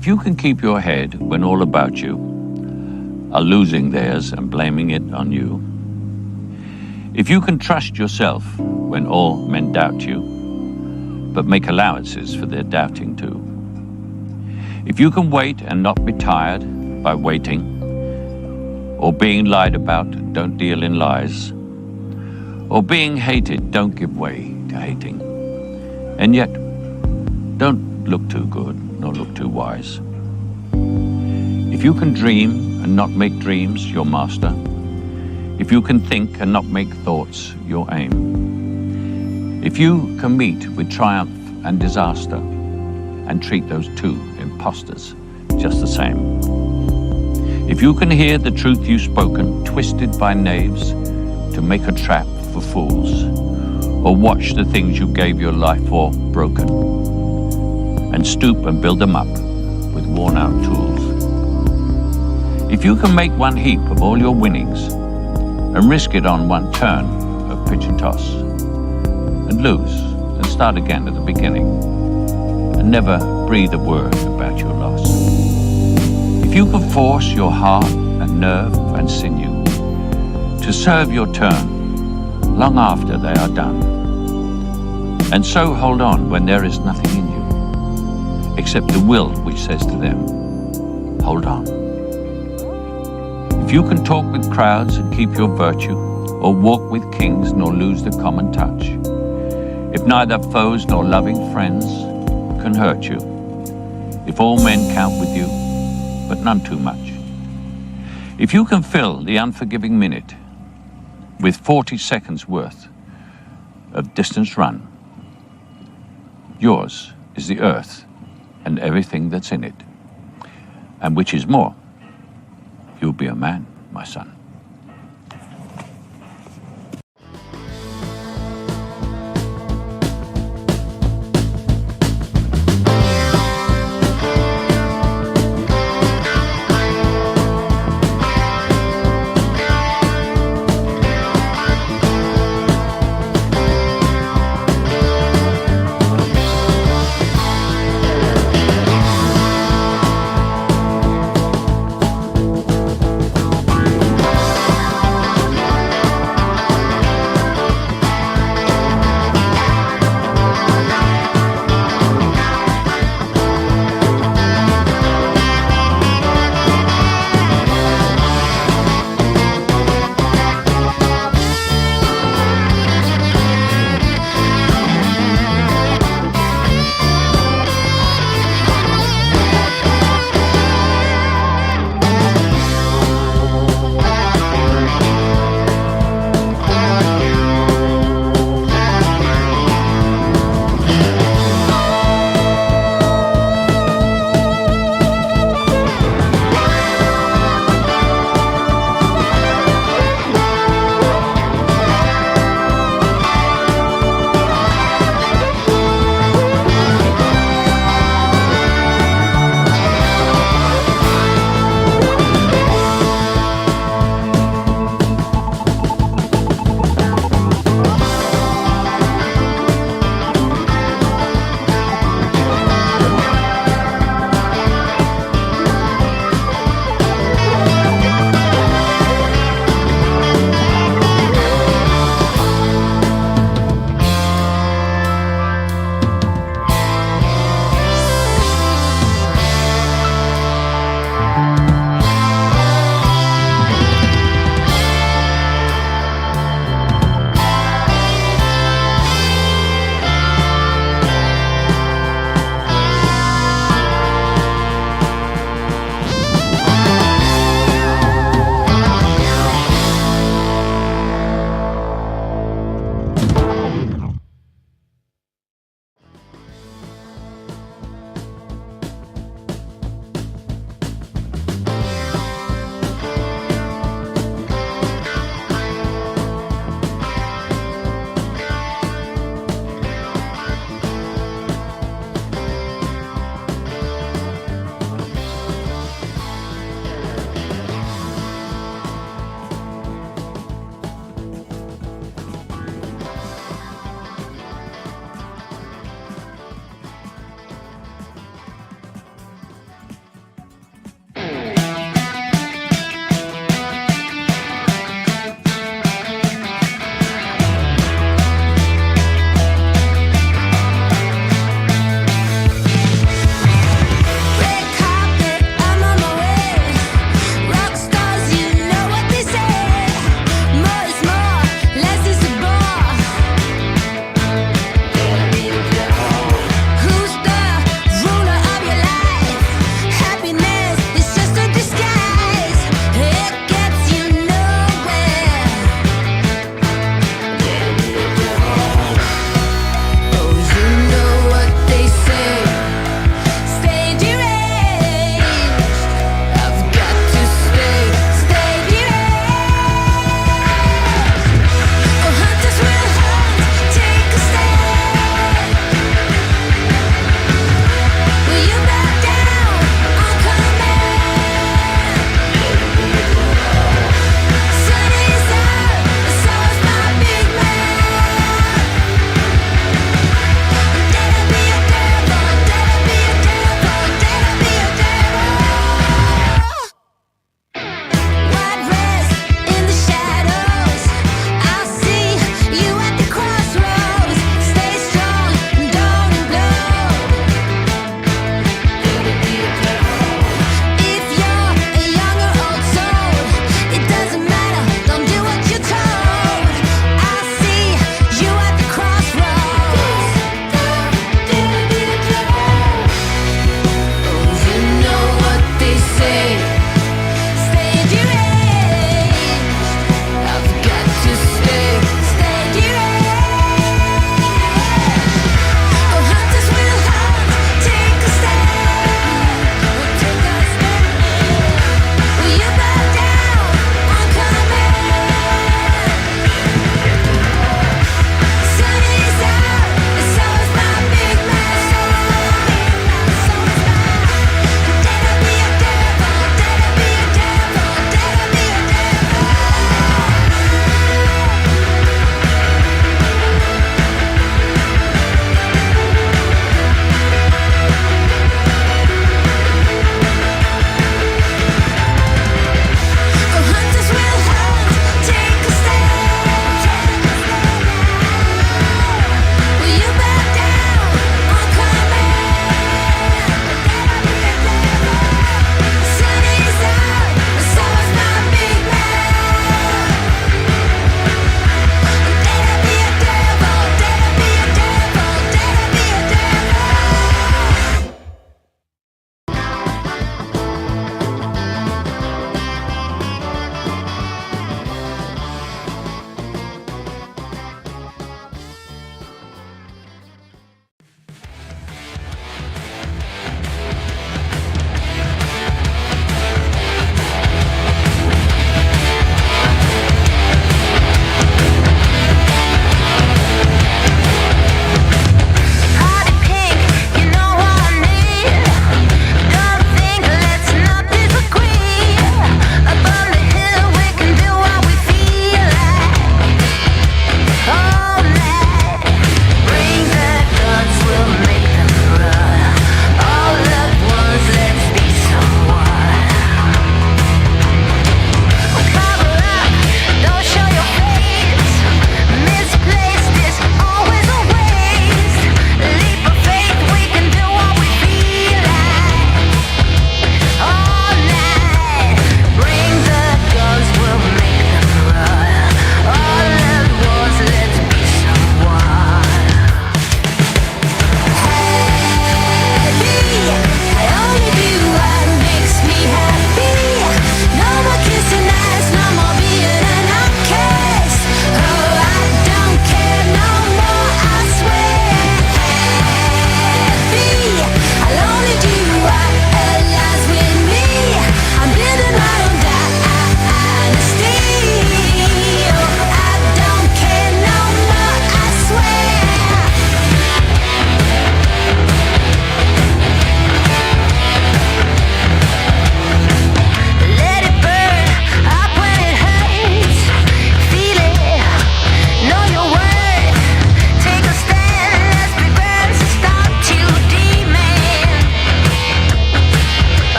If you can keep your head when all about you are losing theirs and blaming it on you, if you can trust yourself when all men doubt you, but make allowances for their doubting too, if you can wait and not be tired by waiting, or being lied about, don't deal in lies, or being hated, don't give way to hating, and yet don't look too good nor look too wise. If you can dream and not make dreams your master, if you can think and not make thoughts your aim, if you can meet with triumph and disaster and treat those two impostors just the same, if you can hear the truth you've spoken twisted by knaves to make a trap for fools, or watch the things you gave your life for broken, and stoop and build them up with worn-out tools, if you can make one heap of all your winnings and risk it on one turn of pitch and toss, and lose and start again at the beginning, and never breathe a word about your loss, if you can force your heart and nerve and sinew to serve your turn long after they are done, and so hold on when there is nothing in you except the will which says to them, hold on. If you can talk with crowds and keep your virtue, or walk with kings nor lose the common touch, if neither foes nor loving friends can hurt you, if all men count with you, but none too much, if you can fill the unforgiving minute with 40 seconds worth of distance run, yours is the earth and everything that's in it. And which is more, you'll be a man, my son.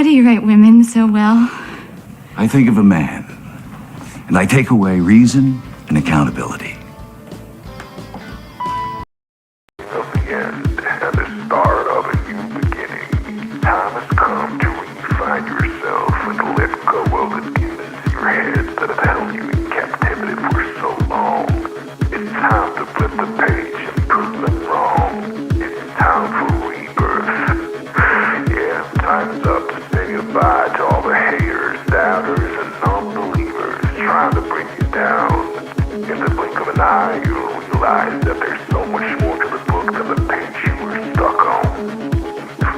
do you write women so well? I think of a man, and I take away reason and accountability. Of the end and the start of a new beginning. Time has come to refine yourself and let go of the demons in your head that have held you in captivity for so long. It's time to flip the page and prove them wrong. It's time for rebirth. Yeah, time's up to say goodbye to all the haters, doubters, and non-believers trying to bring you down. In the blink of an eye, you'll realize that there's so much more to the book than the page you were stuck on.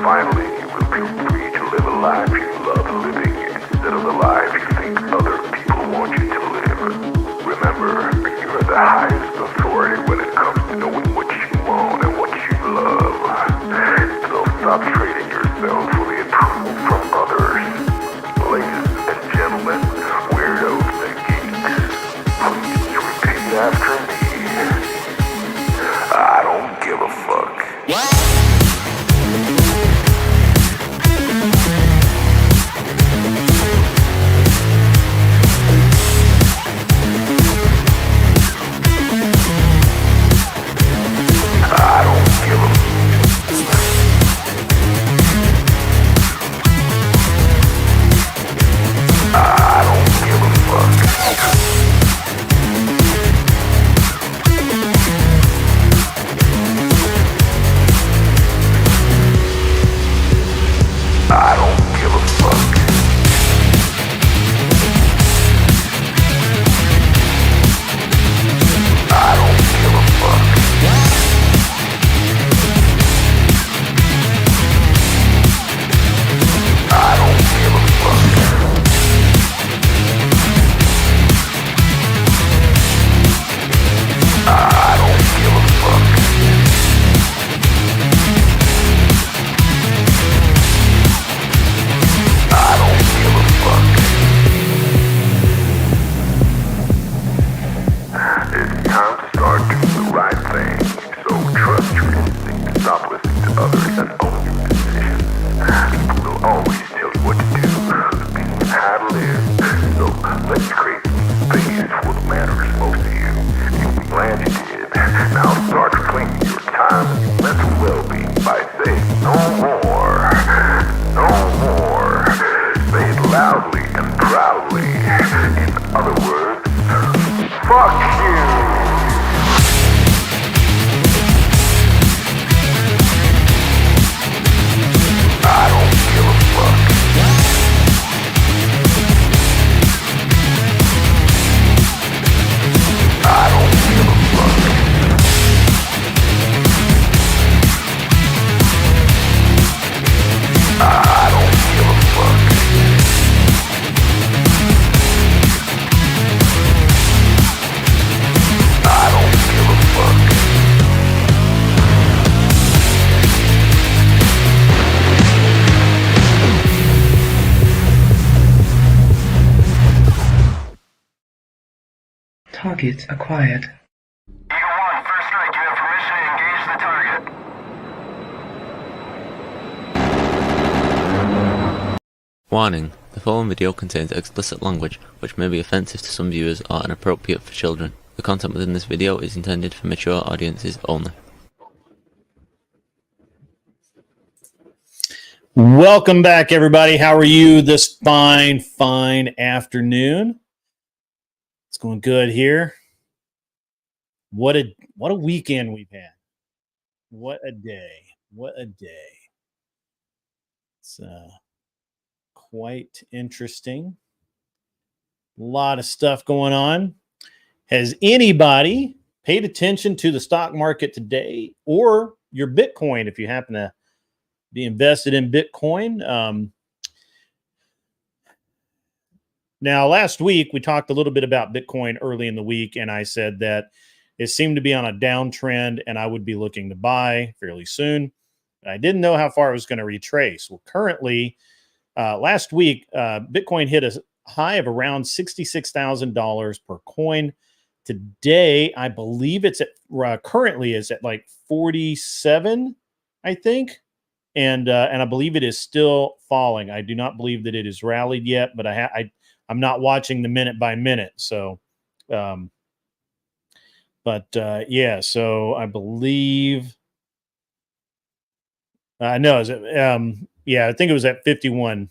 Finally, you will feel free to live a life you love living instead of the life you think other people want you to live. Remember, you are the highest authority when it comes to knowing what you want and what you love. So stop trading yourself for the approval from others. Ladies and gentlemen, weirdos and geeks, please repeat after me. I don't give a fuck. I don't give a I don't give a fuck. I don't give a fuck. I don't give a fuck. I don't give a fuck. I don't give a fuck. I don't give a fuck. It's time to start doing the right thing. So trust your instinct, stop listening to others, and own your decisions. People will always tell you what to do, people and how to live. So let's create space for what matters most to you. You'll be glad you did. Now start claiming your time and your mental well-being by saying no more. No more. Say it loudly and proudly. In other words, fuck you. I don't give a fuck. I don't give a fuck. I don't give a fuck. I don't give a fuck. Target acquired. Eagle 1, first strike, you have permission to engage the target. Warning: the following video contains explicit language, which may be offensive to some viewers or inappropriate for children. The content within this video is intended for mature audiences only. Welcome back, everybody. How are you this fine afternoon? It's going good here. What a weekend we've had. What a day. What a day. It's quite interesting. A lot of stuff going on. Has anybody paid attention to the stock market today or your Bitcoin if you happen to be invested in Bitcoin? Now, last week, we talked a little bit about Bitcoin early in the week, and I said that it seemed to be on a downtrend, and I would be looking to buy fairly soon. I didn't know how far it was going to retrace. Well, currently, last week, Bitcoin hit a high of around $66,000 per coin. Today, I believe it's at currently is at like 47, I think. and I believe it is still falling. I do not believe that it has rallied yet, but I'm not watching the minute by minute. So, yeah. So I believe no, is it? Yeah, I think it was at 51.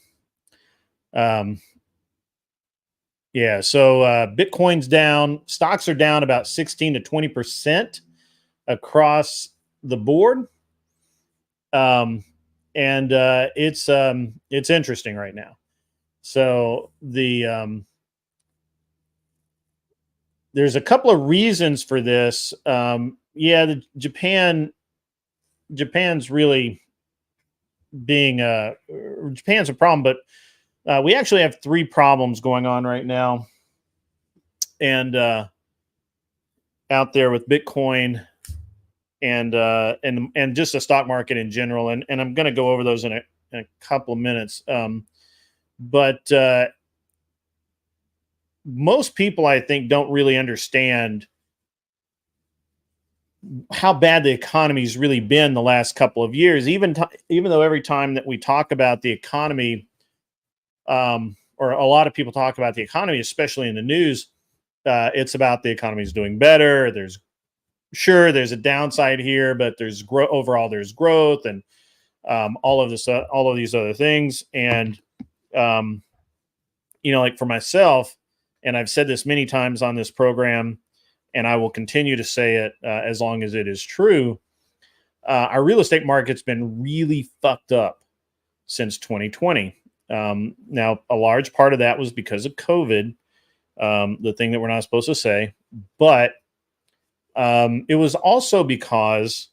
Yeah. So Bitcoin's down. Stocks are down about 16 to 20% across the board. And it's interesting right now. So there's a couple of reasons for this. Yeah, Japan's really being Japan's a problem, but we actually have three problems going on right now, and out there with Bitcoin and just the stock market in general, and I'm going to go over those in a couple of minutes. But most people, I think, don't really understand how bad the economy's really been the last couple of years. Even though every time that we talk about the economy, or a lot of people talk about the economy, especially in the news, it's about the economy's doing better. There's a downside here, but there's overall there's growth and all of these other things. And like for myself, and I've said this many times on this program, and I will continue to say it as long as it is true. Our real estate market's been really fucked up since 2020. Now, a large part of that was because of COVID, the thing that we're not supposed to say, but it was also because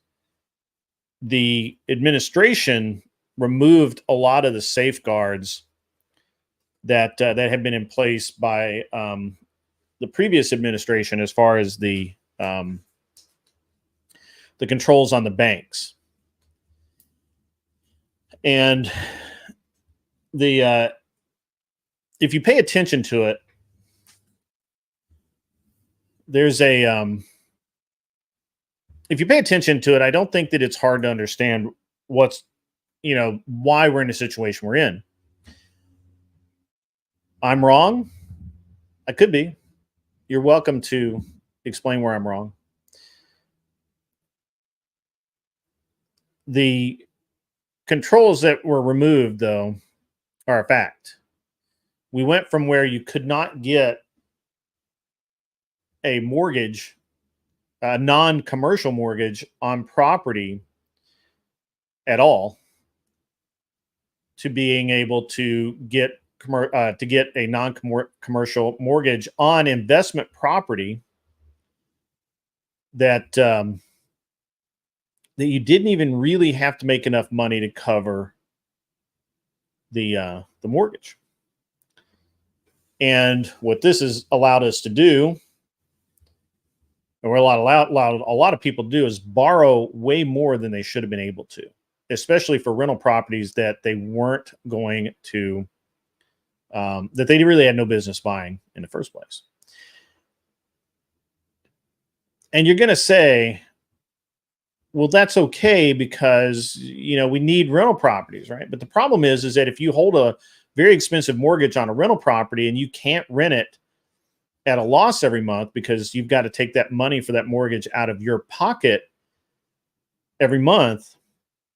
the administration removed a lot of the safeguards that had been in place by the previous administration, as far as the controls on the banks. And if you pay attention to it, there's if you pay attention to it, I don't think that it's hard to understand why we're in the situation we're in. I'm wrong. I could be. You're welcome to explain where I'm wrong. The controls that were removed, though, are a fact. We went from where you could not get a mortgage, a non-commercial mortgage on property at all, to being able to get a non-commercial mortgage on investment property that you didn't even really have to make enough money to cover the mortgage. And what this has allowed us to do, and what a lot of people do, is borrow way more than they should have been able to, especially for rental properties that they weren't going to, that they really had no business buying in the first place. And you're going to say, well, that's okay because, we need rental properties, right? But the problem is that if you hold a very expensive mortgage on a rental property and you can't rent it at a loss every month because you've got to take that money for that mortgage out of your pocket every month,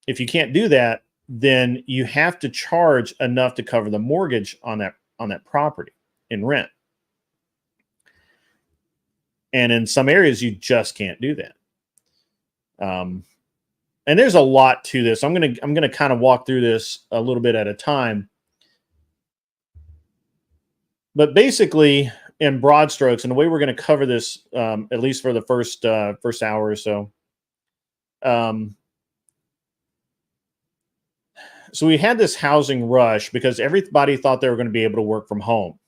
if you can't do that, then you have to charge enough to cover the mortgage on that property in rent. And in some areas, you just can't do that. And there's a lot to this. I'm gonna kind of walk through this a little bit at a time. But basically, in broad strokes, and the way we're going to cover this, at least for the first hour or so. So we had this housing rush because everybody thought they were going to be able to work from home.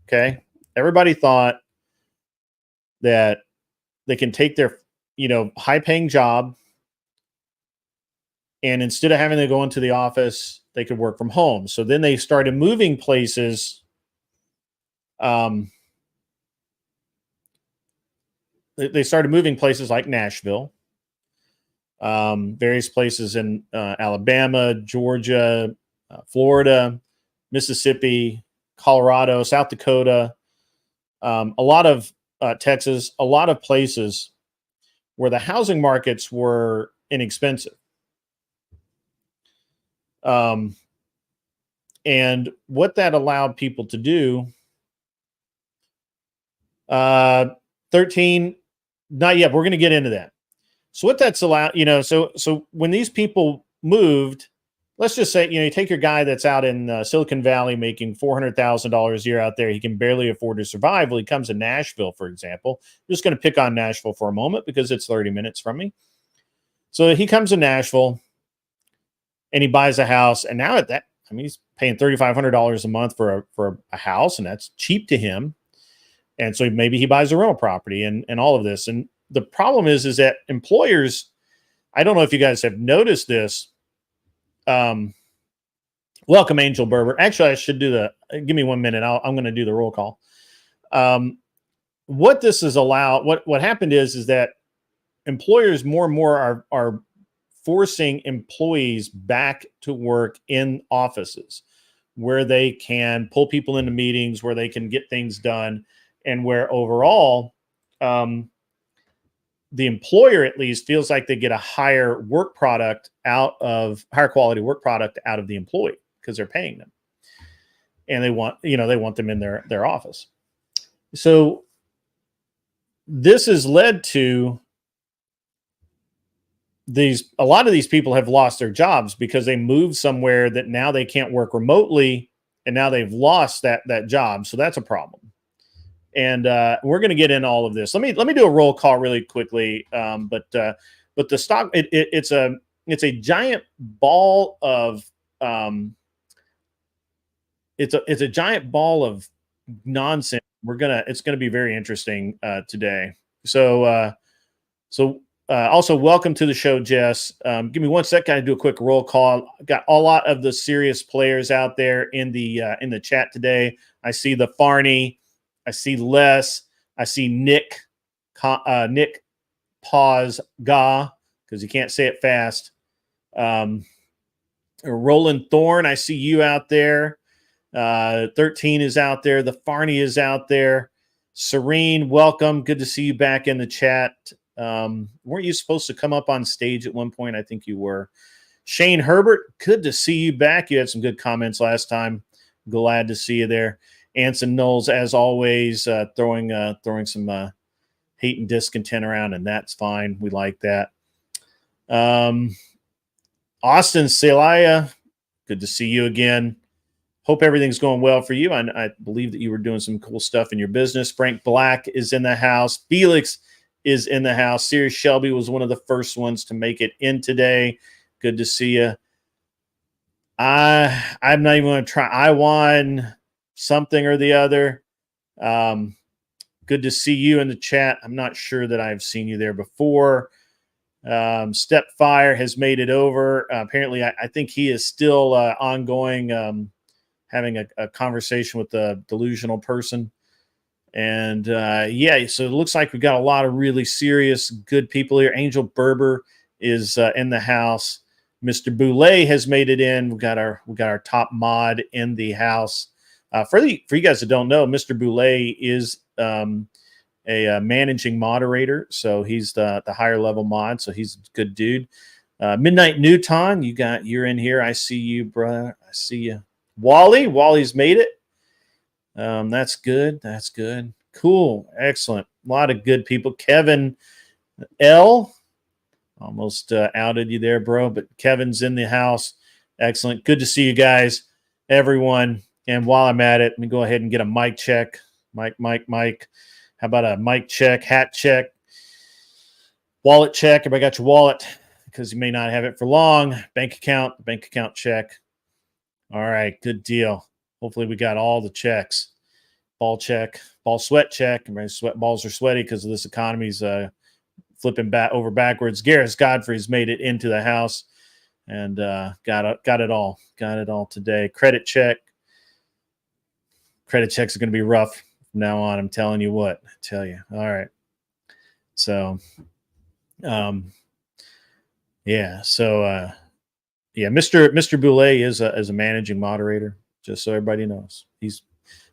Okay. Everybody thought that they can take their, high paying job, and instead of having to go into the office, they could work from home. So then they started moving places. They started moving places like Nashville. various places in Alabama, Georgia, Florida, Mississippi, Colorado, South Dakota, a lot of Texas, a lot of places where the housing markets were inexpensive. And what that allowed people to do, 13, not yet, we're going to get into that. So what that's allowed, so when these people moved, let's just say, you take your guy that's out in Silicon Valley making $400,000 a year out there. He can barely afford to survive. Well, he comes to Nashville, for example. I'm just going to pick on Nashville for a moment because it's 30 minutes from me. So he comes to Nashville and he buys a house. And now at that, he's paying $3,500 a month for a house, and that's cheap to him. And so maybe he buys a rental property and all of this. And the problem is that employers, I don't know if you guys have noticed this. Welcome, Angel Berber. Actually, I should do give me 1 minute. I'm going to do the roll call. What this is what happened is that employers more and more are forcing employees back to work in offices where they can pull people into meetings, where they can get things done, and where overall, the employer at least feels like they get a higher quality work product out of the employee because they're paying them, and they want them in their office. So this has led to a lot of these people have lost their jobs because they moved somewhere that now they can't work remotely, and now they've lost that job. So that's a problem. And we're going to get into all of this. Let me do a roll call really quickly. But the stock, it's a giant ball of it's a giant ball of nonsense. It's gonna be very interesting today. So also welcome to the show, Jess. Give me 1 second. I do a quick roll call. Got a lot of the serious players out there in the chat today. I see the Farney. I see Les. I see Nick. Nick Pause Ga, because you can't say it fast. Roland Thorne. I see you out there. 13 is out there. The Farney is out there. Serene, welcome. Good to see you back in the chat. Weren't you supposed to come up on stage at one point? I think you were. Shane Herbert, good to see you back. You had some good comments last time. Glad to see you there. Anson Knowles, as always, throwing some hate and discontent around, and that's fine. We like that. Austin Celaya, good to see you again. Hope everything's going well for you. I believe that you were doing some cool stuff in your business. Frank Black is in the house. Felix is in the house. Sirius Shelby was one of the first ones to make it in today. Good to see you. I'm not even going to try. I won something or the other. Good to see you in the chat. I'm not sure that I've seen you there before. Stepfire has made it over. Apparently, I think he is still ongoing, having a conversation with a delusional person. And so it looks like we've got a lot of really serious, good people here. Angel Berber is in the house. Mr. Boulay has made it in. We got our top mod in the house. For you guys that don't know, Mr. Boulay is a managing moderator, so he's the higher level mod. So he's a good dude. Midnight Newton, you're in here. I see you, brother. I see you. Wally's made it. That's good. That's good. Cool. Excellent. A lot of good people. Kevin L. Almost outed you there, bro. But Kevin's in the house. Excellent. Good to see you guys, everyone. And while I'm at it, let me go ahead and get a mic check. Mike. How about a mic check, hat check, wallet check? Everybody got your wallet? Because you may not have it for long. Bank account check. All right, good deal. Hopefully we got all the checks. Ball check, ball sweat check. Everybody's sweat balls are sweaty because of this economy's flipping over backwards. Garris Godfrey's made it into the house and got it all. Got it all today. Credit check. Credit checks are going to be rough from now on. I'm telling you what. I tell you. All right. So, Yeah. So, yeah, Mr. Boulay is a managing moderator, just so everybody knows.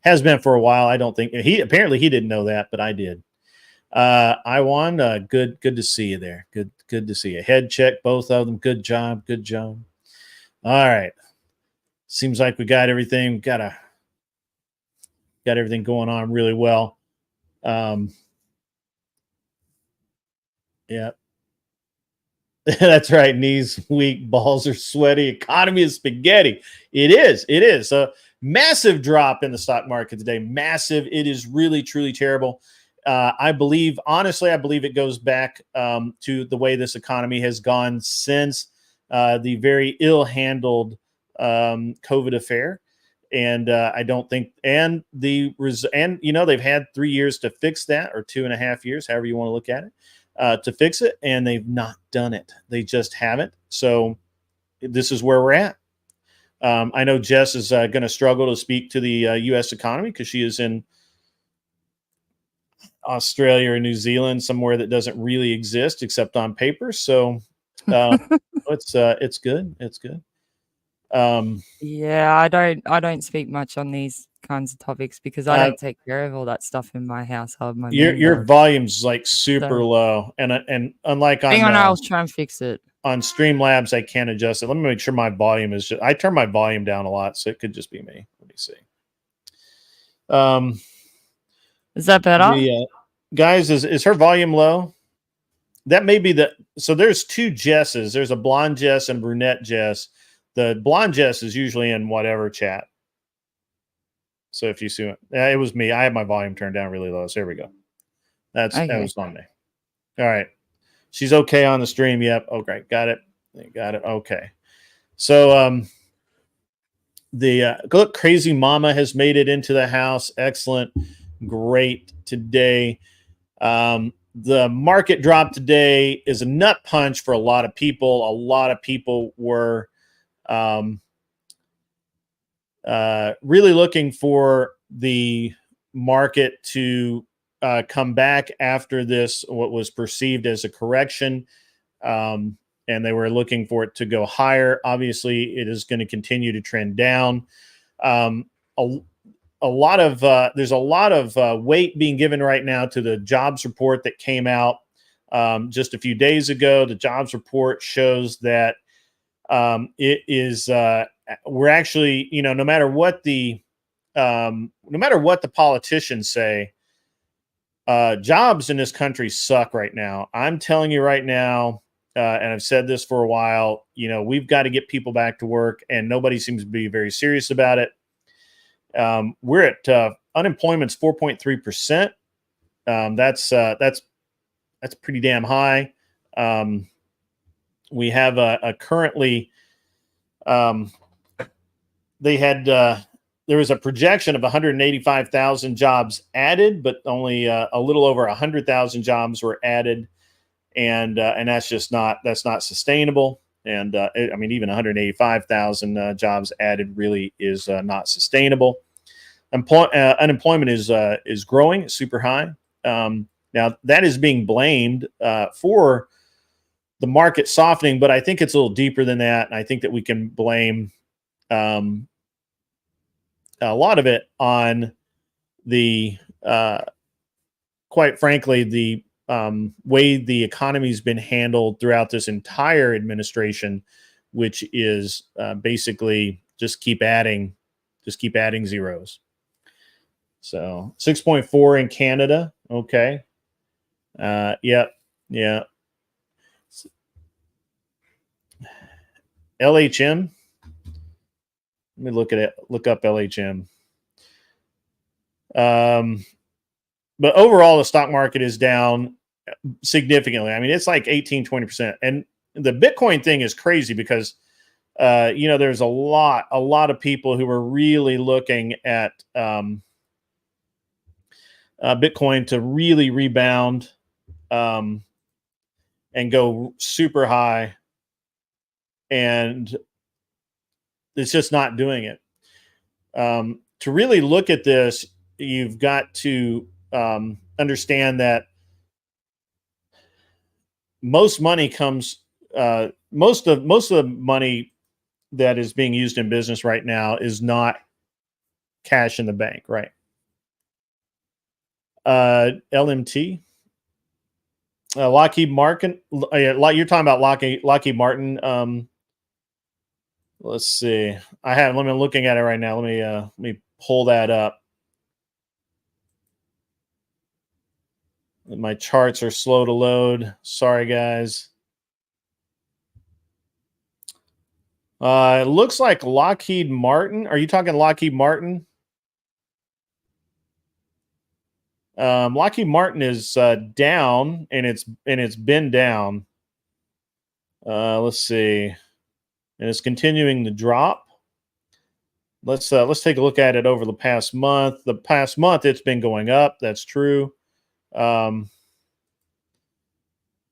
Has been for a while. I don't think he didn't know that, but I did. I won. Good to see you there. Good to see you. Head check, both of them. Good job. All right. Seems like we got everything. Got everything going on really well. Yeah. That's right. Knees weak, balls are sweaty. Economy is spaghetti. It is. A massive drop in the stock market today. Massive. It is really, truly terrible. I believe it goes back to the way this economy has gone since the very ill-handled COVID affair. And I don't think, and they've had 3 years to fix that, or 2.5 years, however you want to look at it. To fix it, and they've not done it. They just haven't. So this is where we're at. I know Jess is going to struggle to speak to the U.S. economy because she is in Australia or New Zealand, somewhere that doesn't really exist except on paper. So it's good. It's good. Yeah, I don't speak much on these kinds of topics because I don't take care of all that stuff in my household. Your volume's like super low, and unlike hang on, I'll try and fix it. On Streamlabs, I can't adjust it. Let me make sure my volume is I turn my volume down a lot, so it could just be me. Let me see. Is that better? Guys, is her volume low? That may be so there's two Jesses. There's a blonde Jess and brunette Jess. The blonde Jess is usually in whatever chat. So if you see it, it was me. I have my volume turned down really low. So here we go. That was on me. All right. She's okay on the stream. Yep. Okay. Got it. Okay. So look, Crazy Mama has made it into the house. Excellent. Great today. The market drop today is a nut punch for a lot of people. A lot of people were really looking for the market to come back after this, what was perceived as a correction. And they were looking for it to go higher. Obviously, it is going to continue to trend down. There's a lot of weight being given right now to the jobs report that came out just a few days ago. The jobs report shows that it is we're actually, no matter what the politicians say, jobs in this country suck right now. I'm telling you right now, and I've said this for a while, we've got to get people back to work, and nobody seems to be very serious about it. We're at unemployment's 4.3%. That's pretty damn high. We have a currently there was a projection of 185,000 jobs added, but only a little over 100,000 jobs were added, and that's not sustainable. And even 185,000 jobs added really is not sustainable. Unemployment is growing, it's super high. Now that is being blamed for the market softening, but I think it's a little deeper than that. And I think that we can blame a lot of it on the, quite frankly, the way the economy's been handled throughout this entire administration, which is basically just keep adding zeros. So 6.4 in Canada. Okay. Yeah. LHM. Let me look up LHM. But overall, the stock market is down significantly. I mean, it's like 18-20%. And the Bitcoin thing is crazy because, there's a lot of people who are really looking at Bitcoin to really rebound and go super high. And it's just not doing it. To really look at this, you've got to understand that most money comes most of the money that is being used in business right now is not cash in the bank, right? LMT, Lockheed Martin. You're talking about Lockheed Martin. Let's see. I'm looking at it right now. Let me pull that up. My charts are slow to load. Sorry, guys. It looks like Lockheed Martin. Are you talking Lockheed Martin? Lockheed Martin is down, and it's been down. Let's see, and it's continuing to drop. Let's take a look at it over the past month. The past month, it's been going up. That's true, but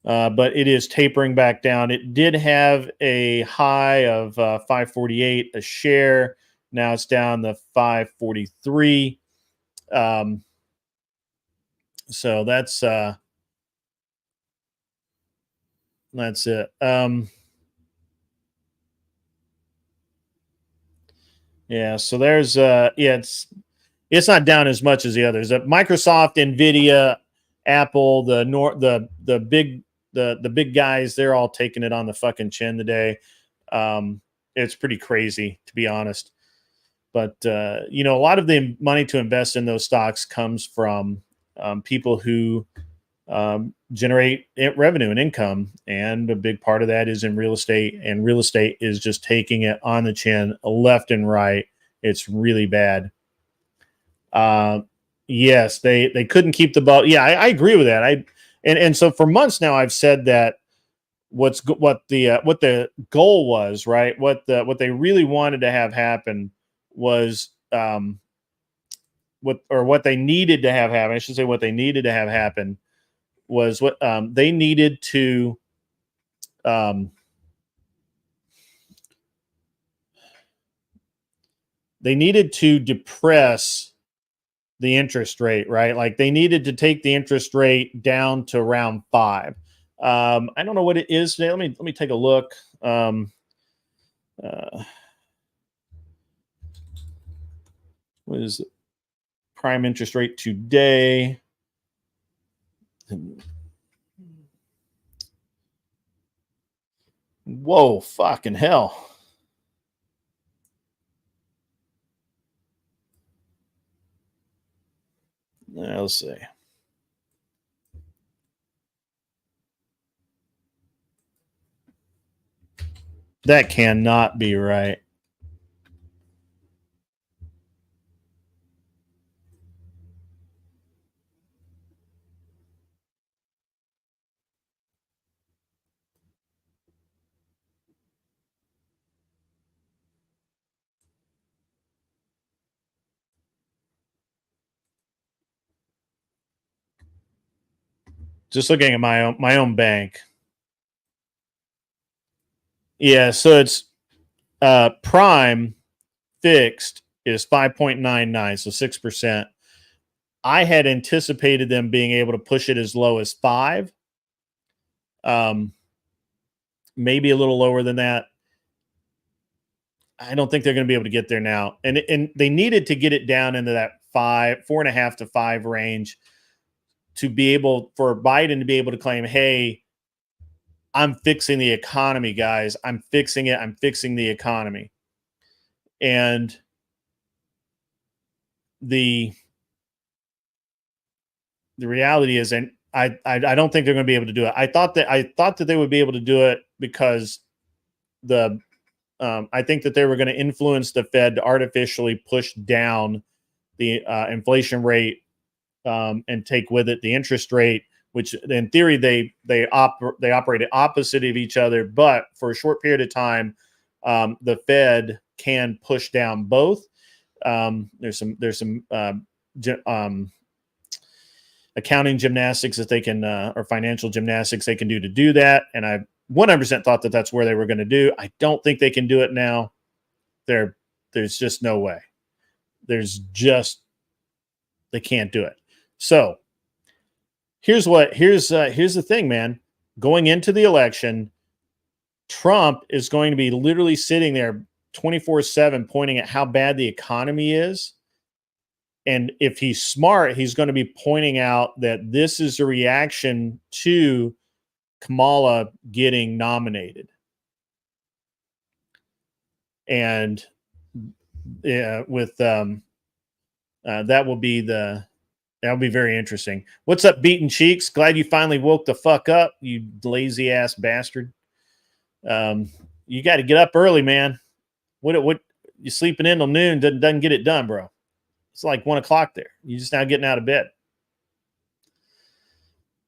it is tapering back down. It did have a high of 548 a share. Now it's down to 543. So that's it. Yeah, so there's it's not down as much as the others. Microsoft, Nvidia, Apple, the big guys, they're all taking it on the fucking chin today. It's pretty crazy, to be honest. But a lot of the money to invest in those stocks comes from people who generate revenue and income, and a big part of that is in real estate, and real estate is just taking it on the chin left and right. It's really bad. Yes, they couldn't keep the ball. Yeah, I agree with that. And so for months now I've said that what the goal was, right? What they really wanted to have happen was what they needed to have happen. I should say what they needed to have happen was what they needed to depress the interest rate, right? Like they needed to take the interest rate down to around 5. I don't know what it is today. Let me take a look. What is the prime interest rate today? Whoa, fucking hell. Let's see. That cannot be right. Just looking at my own bank. Yeah, so it's prime fixed is 5.99, so 6%. I had anticipated them being able to push it as low as 5. Maybe a little lower than that. I don't think they're going to be able to get there now. And they needed to get it down into that 4.5 to 5 range to be able for Biden to be able to claim, hey, I'm fixing the economy, guys. I'm fixing it. I'm fixing the economy. And the reality is, and I don't think they're going to be able to do it. I thought that they would be able to do it because I think that they were going to influence the Fed to artificially push down the inflation rate and take with it the interest rate, which in theory they operated opposite of each other. But for a short period of time, the Fed can push down both. There's some accounting gymnastics that they can, or financial gymnastics they can do that. And I 100% thought that that's where they were going to do. I don't think they can do it now. There's just no way. They can't do it. So here's the thing, man. Going into the election, Trump is going to be literally sitting there 24/7 pointing at how bad the economy is. And if he's smart, he's going to be pointing out that this is a reaction to Kamala getting nominated. And with that will be very interesting. What's up, Beaten Cheeks? Glad you finally woke the fuck up, you lazy ass bastard. You got to get up early, man. What you sleeping in till noon doesn't get it done, bro. It's like 1 o'clock there. You just now getting out of bed.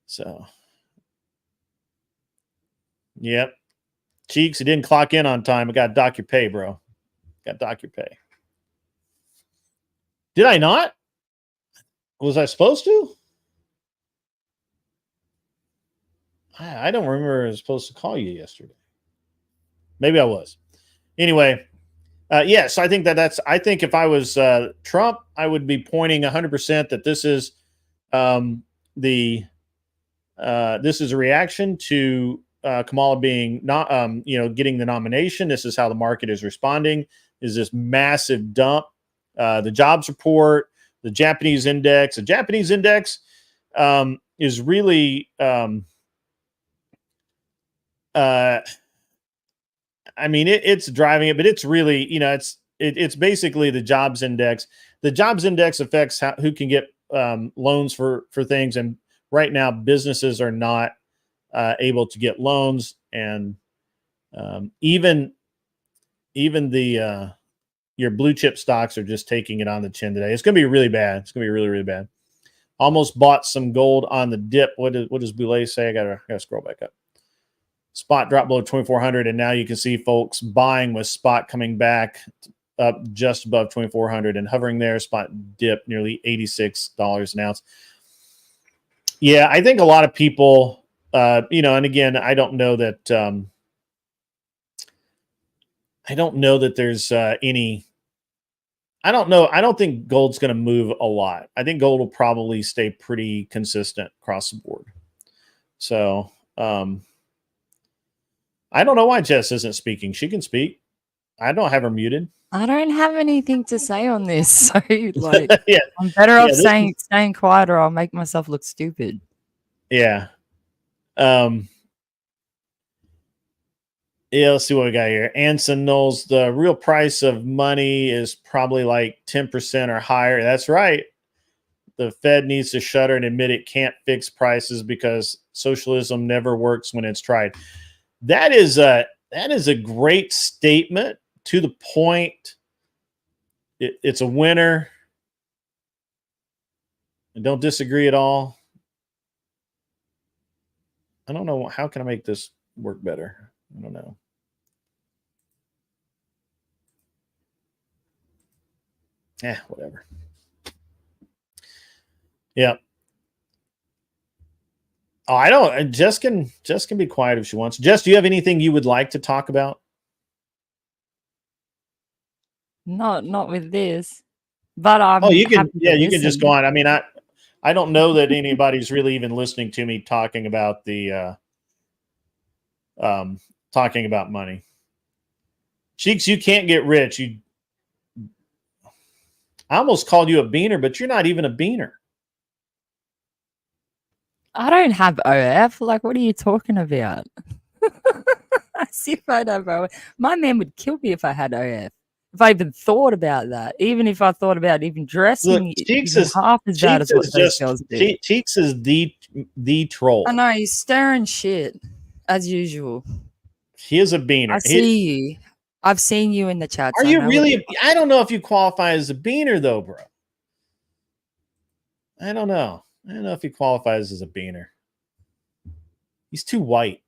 So, yep. Cheeks, it didn't clock in on time. I got to dock your pay, bro. Got to dock your pay. Did I not? Was I supposed to? I don't remember I was supposed to call you yesterday. Maybe I was. Anyway, so I think I think if I was Trump, I would be pointing 100% that this is this is a reaction to Kamala being not getting the nomination. This is how the market is responding. Is this massive dump? The jobs report, the Japanese index. The Japanese index is really I mean, it's driving it, but it's really, it's basically the jobs index. The jobs index affects who can get loans for things. And right now, businesses are not able to get loans. And even the your blue chip stocks are just taking it on the chin today. It's going to be really bad. It's going to be really, really bad. Almost bought some gold on the dip. What does Boulay say? I gotta scroll back up. Spot dropped below 2,400, and now you can see folks buying with spot coming back up just above 2,400 and hovering there. Spot dip nearly $86 an ounce. Yeah, I think a lot of people, and again, I don't know that there's any. I don't know. I don't think gold's going to move a lot. I think gold will probably stay pretty consistent across the board. So. I don't know why Jess isn't speaking. She can speak. I don't have her muted. I don't have anything to say on this. So, like, yeah. I'm better off staying quiet, or I'll make myself look stupid. Yeah. Yeah, let's see what we got here. Anson knows the real price of money is probably like 10% or higher. That's right. The Fed needs to shudder and admit it can't fix prices because socialism never works when it's tried. That is a great statement, to the point. It's a winner. I don't disagree at all. I don't know. How can I make this work better? I don't know. Whatever. Yeah. Oh, I don't. Jess can be quiet if she wants. Jess, do you have anything you would like to talk about? Not with this, but you can. Yeah, you can just go on. I mean, I don't know that anybody's really even listening to me talking about talking about money. Cheeks, you can't get rich. I almost called you a beaner, but you're not even a beaner. I don't have OF. Like, what are you talking about? As if I don't have OF. My man would kill me if I had OF. If I even thought about that. Even if I thought about even dressing. Look, Cheeks is half as bad as what those girls do. Cheeks is the troll. I know, he's stirring shit, as usual. He is a beaner. I see you. I've seen you in the chat. Are you really? I don't know if you qualify as a beaner, though, bro. I don't know. I don't know if he qualifies as a beaner. He's too white.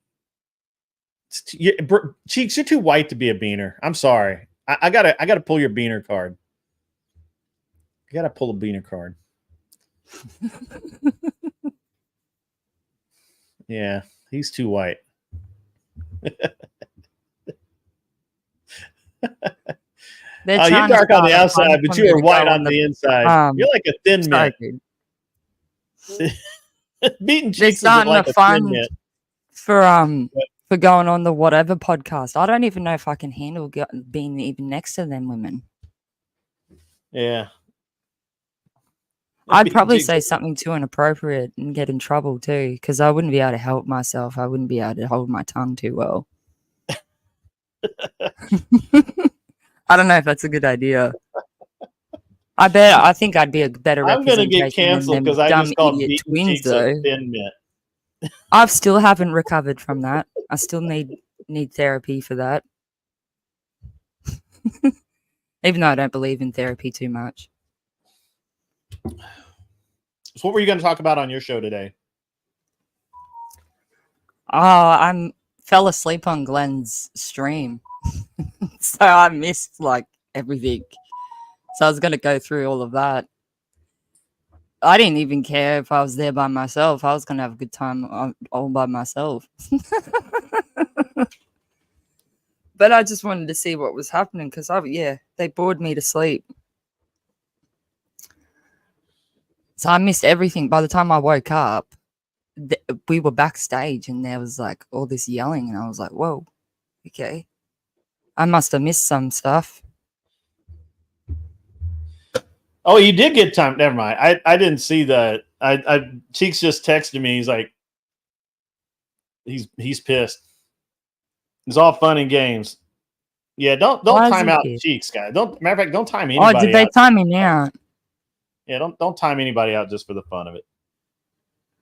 Cheeks, you're too white to be a beaner. I'm sorry. I gotta pull your beaner card. I gotta pull a beaner card. Yeah, he's too white. You're dark on the outside, but you are white on the inside. You're like a thin man. Beaten Cheeks is like a thin man. For for going on the whatever podcast. I don't even know if I can handle being even next to them women. Yeah. I'd probably say something too inappropriate and get in trouble too, because I wouldn't be able to help myself. I wouldn't be able to hold my tongue too well. I don't know if that's a good idea. I think I'd be a better I'm gonna get representation than canceled them because I dumb just called idiot beating twins, cheeks a though. thin mint. I still haven't recovered from that. I still need therapy for that. Even though I don't believe in therapy too much. So what were you going to talk about on your show today? Oh, I fell asleep on Glenn's stream. So I missed like everything. So I was going to go through all of that. I didn't even care if I was there by myself. I was going to have a good time all by myself. But I just wanted to see what was happening because, they bored me to sleep. So I missed everything. By the time I woke up, we were backstage and there was like all this yelling. And I was like, whoa, okay. I must have missed some stuff. Oh, you did get time. Never mind. I didn't see that. Cheeks just texted me. He's like, he's pissed. It's all fun and games. Yeah, don't time out Cheeks, guys. Matter of fact, don't time anybody out. Oh, did they time me out? Yeah, don't time anybody out just for the fun of it.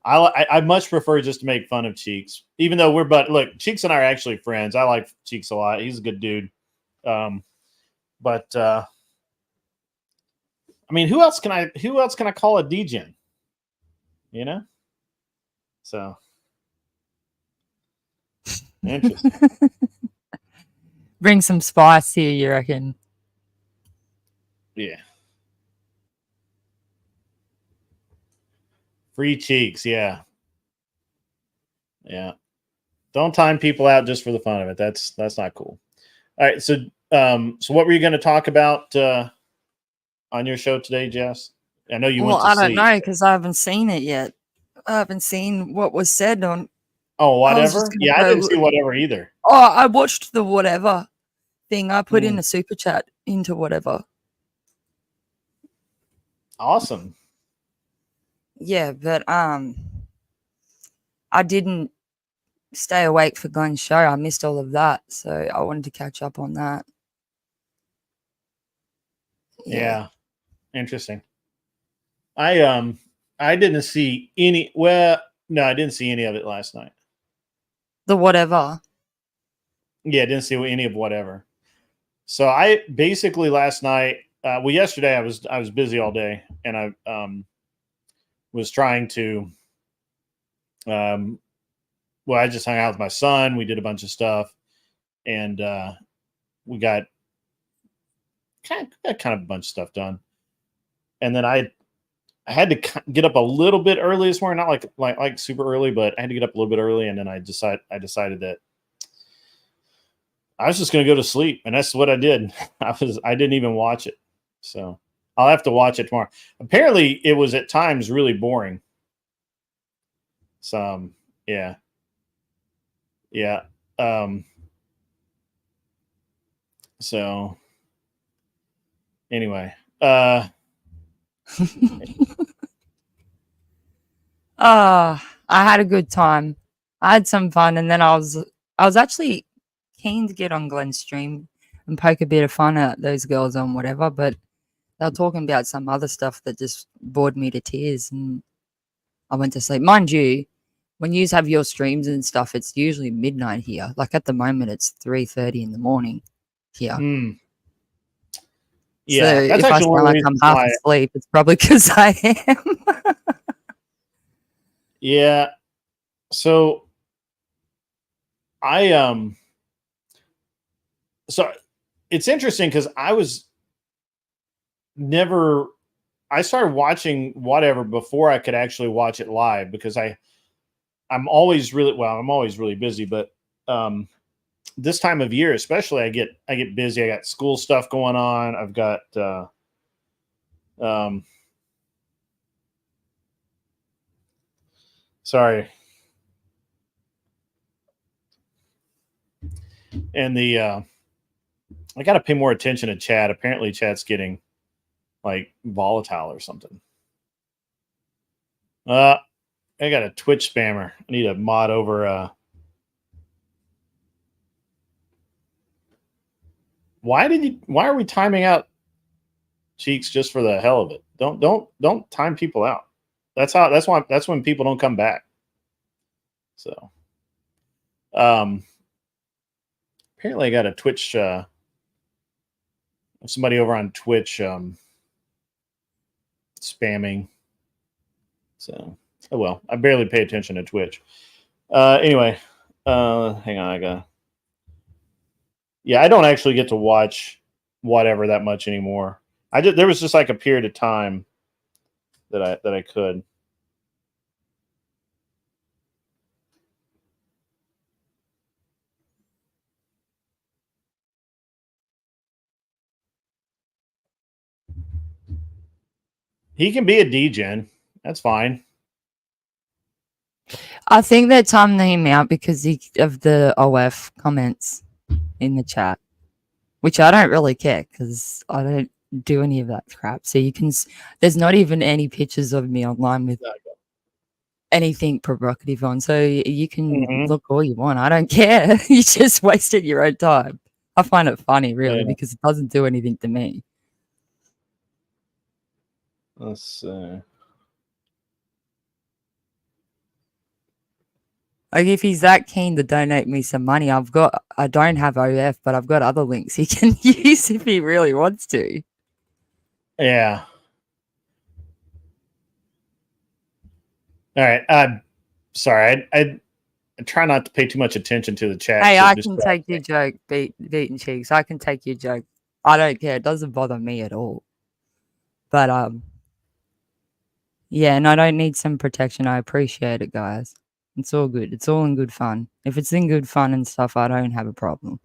I much prefer just to make fun of Cheeks, even though look, Cheeks and I are actually friends. I like Cheeks a lot. He's a good dude. But I mean, who else can I call a degen? You know? So interesting. Bring some spice here, you reckon? Yeah. Free Cheeks, yeah. Yeah. Don't time people out just for the fun of it. That's not cool. All right, so what were you going to talk about on your show today, Jess? I know you went to sleep. I don't know because I haven't seen it yet. I haven't seen what was said on. Oh, whatever. I didn't see whatever either. Oh, I watched the whatever thing. I put in a super chat into whatever. Awesome. Yeah, but I didn't stay awake for Glenn's show. I missed all of that, so I wanted to catch up on that. Yeah. Interesting. I didn't see any. Well, no, I didn't see any of it last night. The whatever. Yeah, I didn't see any of whatever. So I basically last night. Yesterday I was busy all day, and I was trying to. I just hung out with my son. We did a bunch of stuff, and we got kind of a bunch of stuff done. And then I had to get up a little bit early this morning, not like super early, but I had to get up a little bit early. And then I decided that I was just going to go to sleep, and that's what I did. I didn't even watch it, so I'll have to watch it tomorrow. Apparently, it was at times really boring. So yeah. So anyway, I had a good time. I had some fun, and then I was actually keen to get on Glenn's stream and poke a bit of fun at those girls on whatever, but they were talking about some other stuff that just bored me to tears, and I went to sleep. Mind you, when you have your streams and stuff, it's usually midnight here. Like at the moment, it's 3:30 in the morning here. Yeah, so that's if I actually one sound of the like I'm reasons half why. asleep, it's probably because I am. Yeah. So so it's interesting because I started watching whatever before I could actually watch it live because I'm always really busy, but this time of year especially I get busy. I got school stuff going on. I've got sorry. And I got to pay more attention to chat. Apparently, chat's getting like volatile or something. I got a Twitch spammer. I need a mod over. Why are we timing out Cheeks just for the hell of it? Don't time people out. That's when people don't come back. So, apparently I got a Twitch, somebody over on Twitch, spamming. So, oh well, I barely pay attention to Twitch. Anyway, hang on, yeah, I don't actually get to watch whatever that much anymore. There was just like a period of time that I could. He can be a degen. That's fine. I think they're timing him out because of the OF comments in the chat, which I don't really care because I don't do any of that crap. So you can, there's not even any pictures of me online with anything provocative on. So you can look all you want. I don't care. You just wasted your own time. I find it funny, really, because it doesn't do anything to me. Let's see. Like if he's that keen to donate me some money, I don't have OF, but I've got other links he can use if he really wants to. Yeah. All right. Sorry. I try not to pay too much attention to the chat. Hey, I can take your joke, beaten cheeks. I can take your joke. I don't care. It doesn't bother me at all. But yeah, and I don't need some protection. I appreciate it, guys. It's all good. It's all in good fun. If it's in good fun and stuff, I don't have a problem.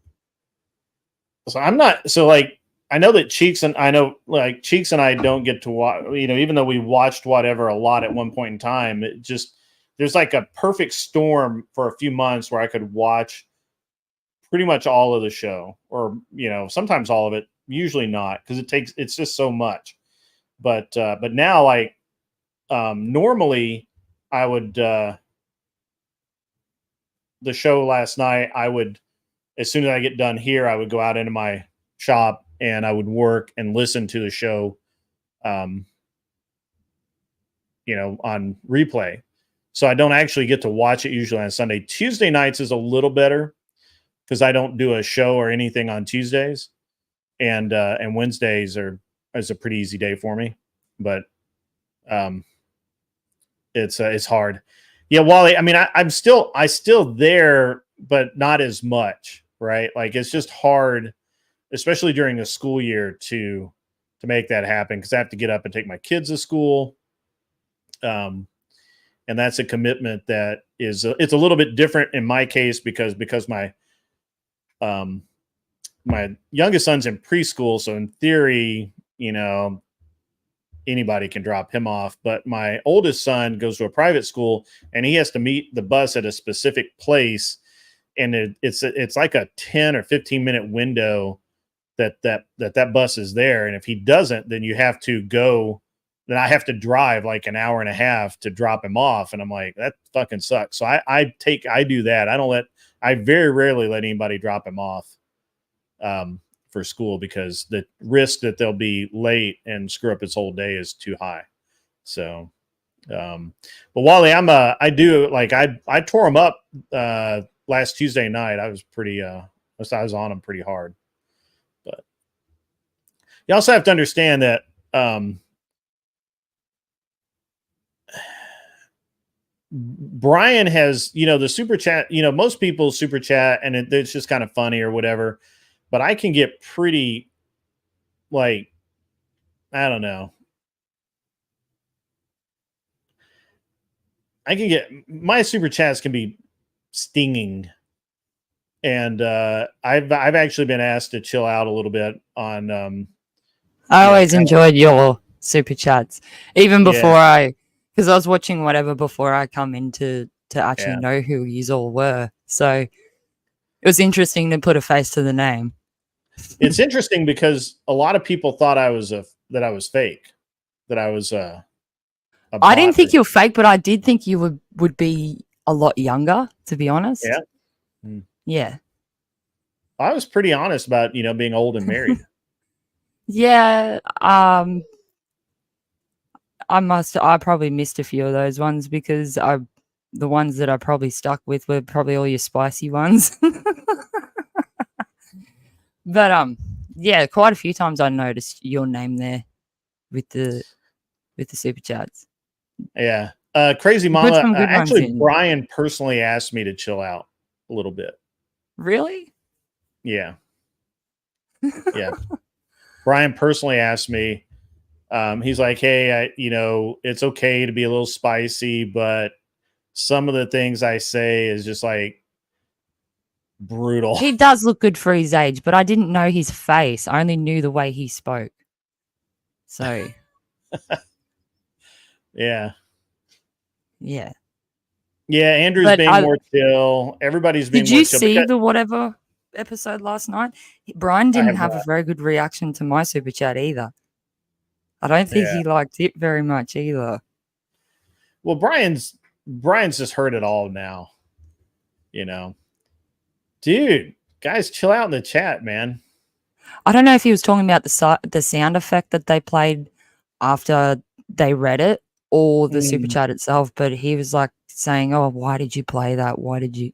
So I'm not. So like, I know that Cheeks and I don't get to watch. You know, even though we watched whatever a lot at one point in time, it just there's like a perfect storm for a few months where I could watch pretty much all of the show, or sometimes all of it. Usually not, because it's just so much. But now, like, normally I would. The show last night, I would, as soon as I get done here, I would go out into my shop and I would work and listen to the show, on replay. So I don't actually get to watch it usually on Sunday. Tuesday nights is a little better because I don't do a show or anything on Tuesdays, and Wednesdays is a pretty easy day for me. But it's hard. Yeah, Wally. I mean, I'm still there, but not as much, right? Like it's just hard, especially during the school year, to make that happen because I have to get up and take my kids to school, and that's a commitment that is it's a little bit different in my case because my my youngest son's in preschool, so in theory, anybody can drop him off, but my oldest son goes to a private school and he has to meet the bus at a specific place, and it's like a 10 or 15 minute window that bus is there, and if he doesn't, then you have to go. Then I have to drive like an hour and a half to drop him off, and I'm like, that fucking sucks. So I do that. I very rarely let anybody drop him off for school because the risk that they'll be late and screw up his whole day is too high. So, but Wally, I tore him up last Tuesday night. I was I was on him pretty hard, but you also have to understand that Brian has, the super chat, most people super chat and it's just kind of funny or whatever. But I can get pretty, like, I don't know. My super chats can be stinging, and I've actually been asked to chill out a little bit on. I always enjoyed your super chats, even before because I was watching whatever before I come in to actually know who you all were. So It was interesting to put a face to the name. It's interesting because a lot of people thought I was fake, that I was a I didn't bot think or- you were fake, but I did think you would be a lot younger, to be honest. Yeah. Hmm. Yeah. I was pretty honest about, being old and married. Yeah. I probably missed a few of those ones because the ones that I probably stuck with were probably all your spicy ones. But yeah, quite a few times I noticed your name there with the super chats. Yeah. Crazy You put Mama. some good ones Actually, in. Brian personally asked me to chill out a little bit. Really? Yeah. Yeah. Brian personally asked me, he's like, hey, it's okay to be a little spicy, but some of the things I say is just like brutal. He does look good for his age, but I didn't know his face. I only knew the way he spoke. So Yeah. yeah. Yeah, Andrew's But being more chill. Everybody's being did more you chill. see the whatever episode last night? Brian didn't have a very good reaction to my super chat either. I don't think he liked it very much either. Well, Brian's just heard it all now. Dude, guys, chill out in the chat, man. I don't know if he was talking about the sound effect that they played after they read it or the super chat itself, but he was like saying, "Oh, why did you play that? Why did you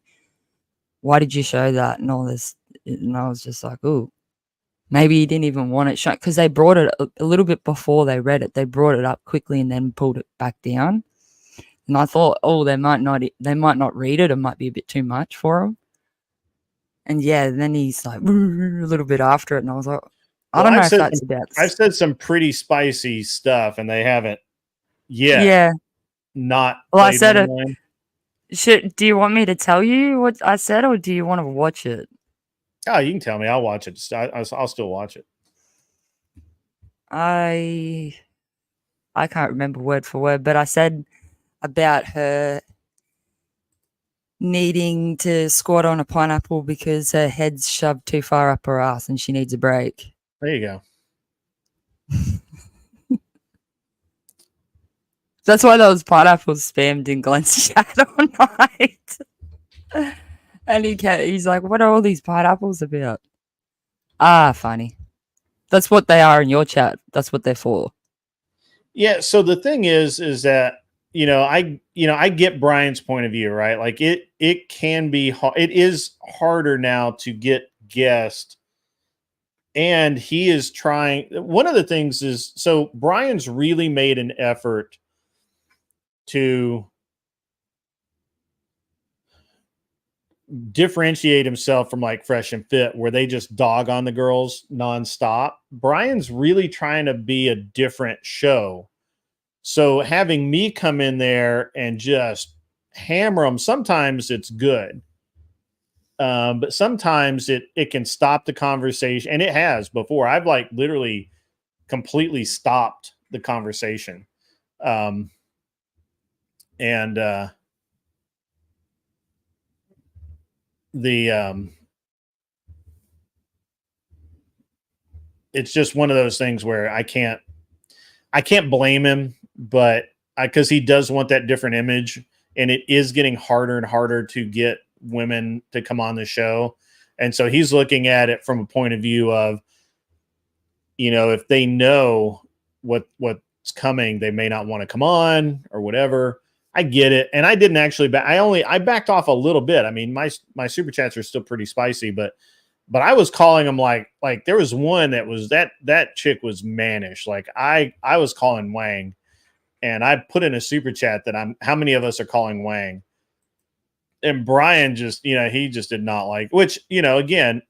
show that?" and all this. And I was just like, "Ooh, maybe he didn't even want it shown," because they brought it a little bit before they read it. They brought it up quickly and then pulled it back down. And I thought, oh, they might not read it. It might be a bit too much for them. And yeah, then he's like a little bit after it, and I was like, I don't know if that's about. I've said some pretty spicy stuff, and they haven't yet. Yeah. Not. Well, I said it. Do you want me to tell you what I said, or do you want to watch it? Oh, you can tell me. I'll watch it. I'll still watch it. I can't remember word for word, but I said about her needing to squat on a pineapple because her head's shoved too far up her ass and she needs a break. There you go. That's why those pineapples spammed in Glenn's chat all night. And he's like, what are all these pineapples about? Funny. That's what they are in your chat. That's what they're for. Yeah, so the thing is that I get Brian's point of view, right? Like it can be it is harder now to get guests, and he is trying. One of the things is, so Brian's really made an effort to differentiate himself from like Fresh and Fit, where they just dog on the girls nonstop. Brian's really trying to be a different show. So having me come in there and just hammer them, sometimes it's good. But sometimes it can stop the conversation. And it has before. I've like literally completely stopped the conversation. It's just one of those things where I can't blame him, but because he does want that different image, and it is getting harder and harder to get women to come on the show. And so he's looking at it from a point of view of, if they know what's coming, they may not want to come on or whatever. I get it. And I didn't actually I backed off a little bit. I mean, my super chats are still pretty spicy, but I was calling them like there was one that was that chick was mannish. Like I was calling Wang, and I put in a super chat that how many of us are calling Wang? And Brian just, he just did not like, which, again,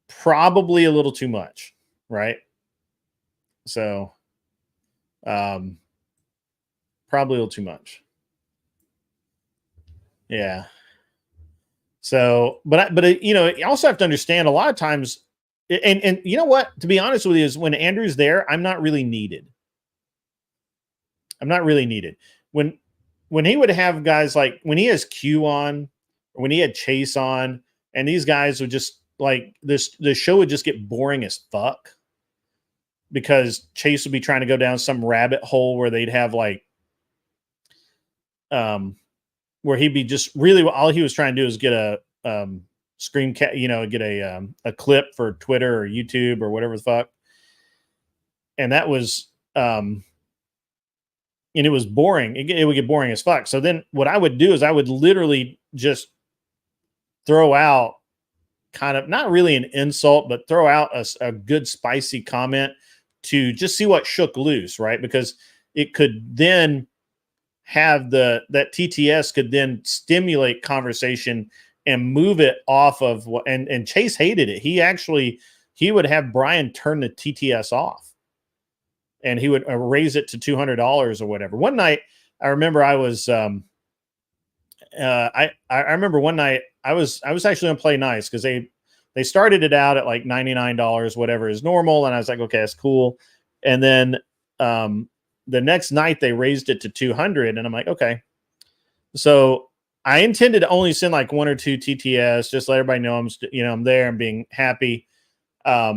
probably a little too much. Right. So, probably a little too much. Yeah. So, but you also have to understand a lot of times, and you know what, to be honest with you, is when Andrew's there, I'm not really needed. When he would have guys like when he has Q on, when he had Chase on, and these guys would just like the show would just get boring as fuck because Chase would be trying to go down some rabbit hole where they'd have like where he'd be just really all he was trying to do is get a screen get a clip for Twitter or YouTube or whatever the fuck. And that was and it was boring. It would get boring as fuck. So then what I would do is I would literally just throw out kind of not really an insult, but throw out a good spicy comment to just see what shook loose, right? Because it could then have that TTS could then stimulate conversation and move it off of what and Chase hated it. He would have Brian turn the TTS off and he would raise it to $200 or whatever. One night I remember I was I remember one night I was actually gonna play nice because they started it out at like $99, whatever is normal, and I was like, okay, that's cool. And then the next night they raised it to 200, and I'm like, okay. So I intended to only send like 1 or 2 TTS, just let everybody know I'm there and being happy. I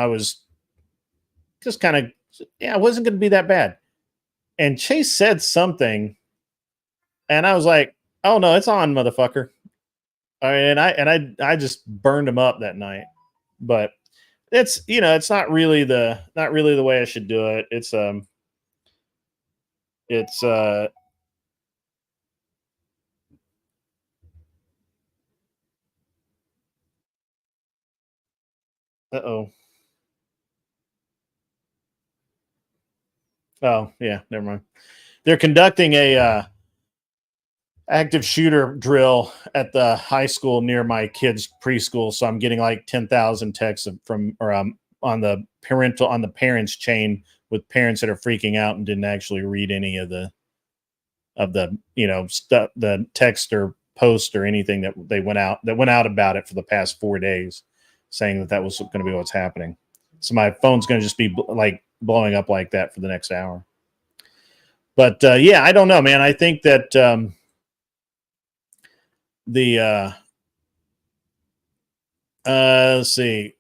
was just kind of, it wasn't going to be that bad. And Chase said something, and I was like, "Oh no, it's on, motherfucker!" I just burned him up that night. But it's it's not really the way I should do it. It's uh-oh. Oh yeah, never mind. They're conducting a active shooter drill at the high school near my kids' preschool, so I'm getting like 10,000 texts on the parents chain with parents that are freaking out and didn't actually read any of the stuff, the text or post or anything that went out about it for the past 4 days, saying that was going to be what's happening. So my phone's going to just be like blowing up like that for the next hour. But yeah, I don't know, man. I think that let's see.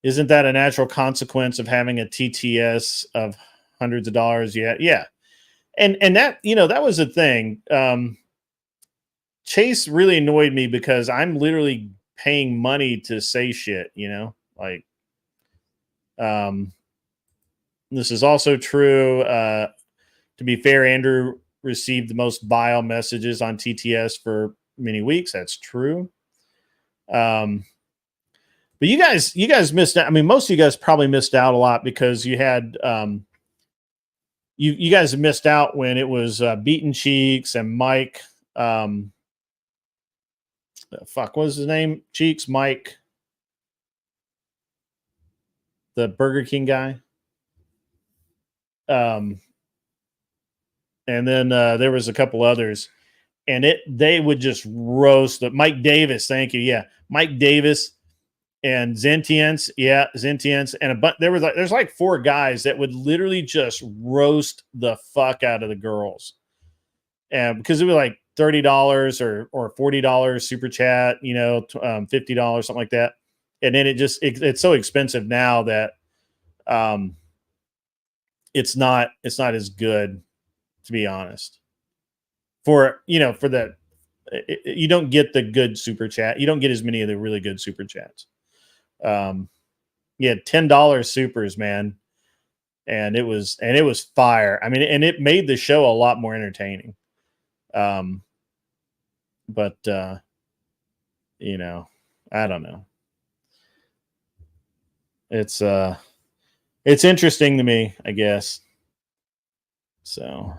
Isn't that a natural consequence of having a TTS of hundreds of dollars? Yeah. And that, that was the thing. Chase really annoyed me because I'm literally paying money to say shit, like, this is also true. To be fair, Andrew received the most vile messages on TTS for many weeks. That's true. But you guys missed out. I mean, most of you guys probably missed out a lot because you had, you guys missed out when it was Beaten Cheeks and Mike. What was his name? Cheeks, Mike, the Burger King guy. And then there was a couple others, and they would just roast Mike Davis. Thank you. Yeah, Mike Davis and Zentience. Yeah, Zentience, and there's like 4 guys that would literally just roast the fuck out of the girls, and because it was like $30 or $40 super chat, $50 something like that, and then it's so expensive now that it's not as good, to be honest. For that, you don't get the good super chat. You don't get as many of the really good super chats. Yeah, $10 supers, man, and it was fire. I mean, and it made the show a lot more entertaining. But I don't know. It's interesting to me, I guess. So.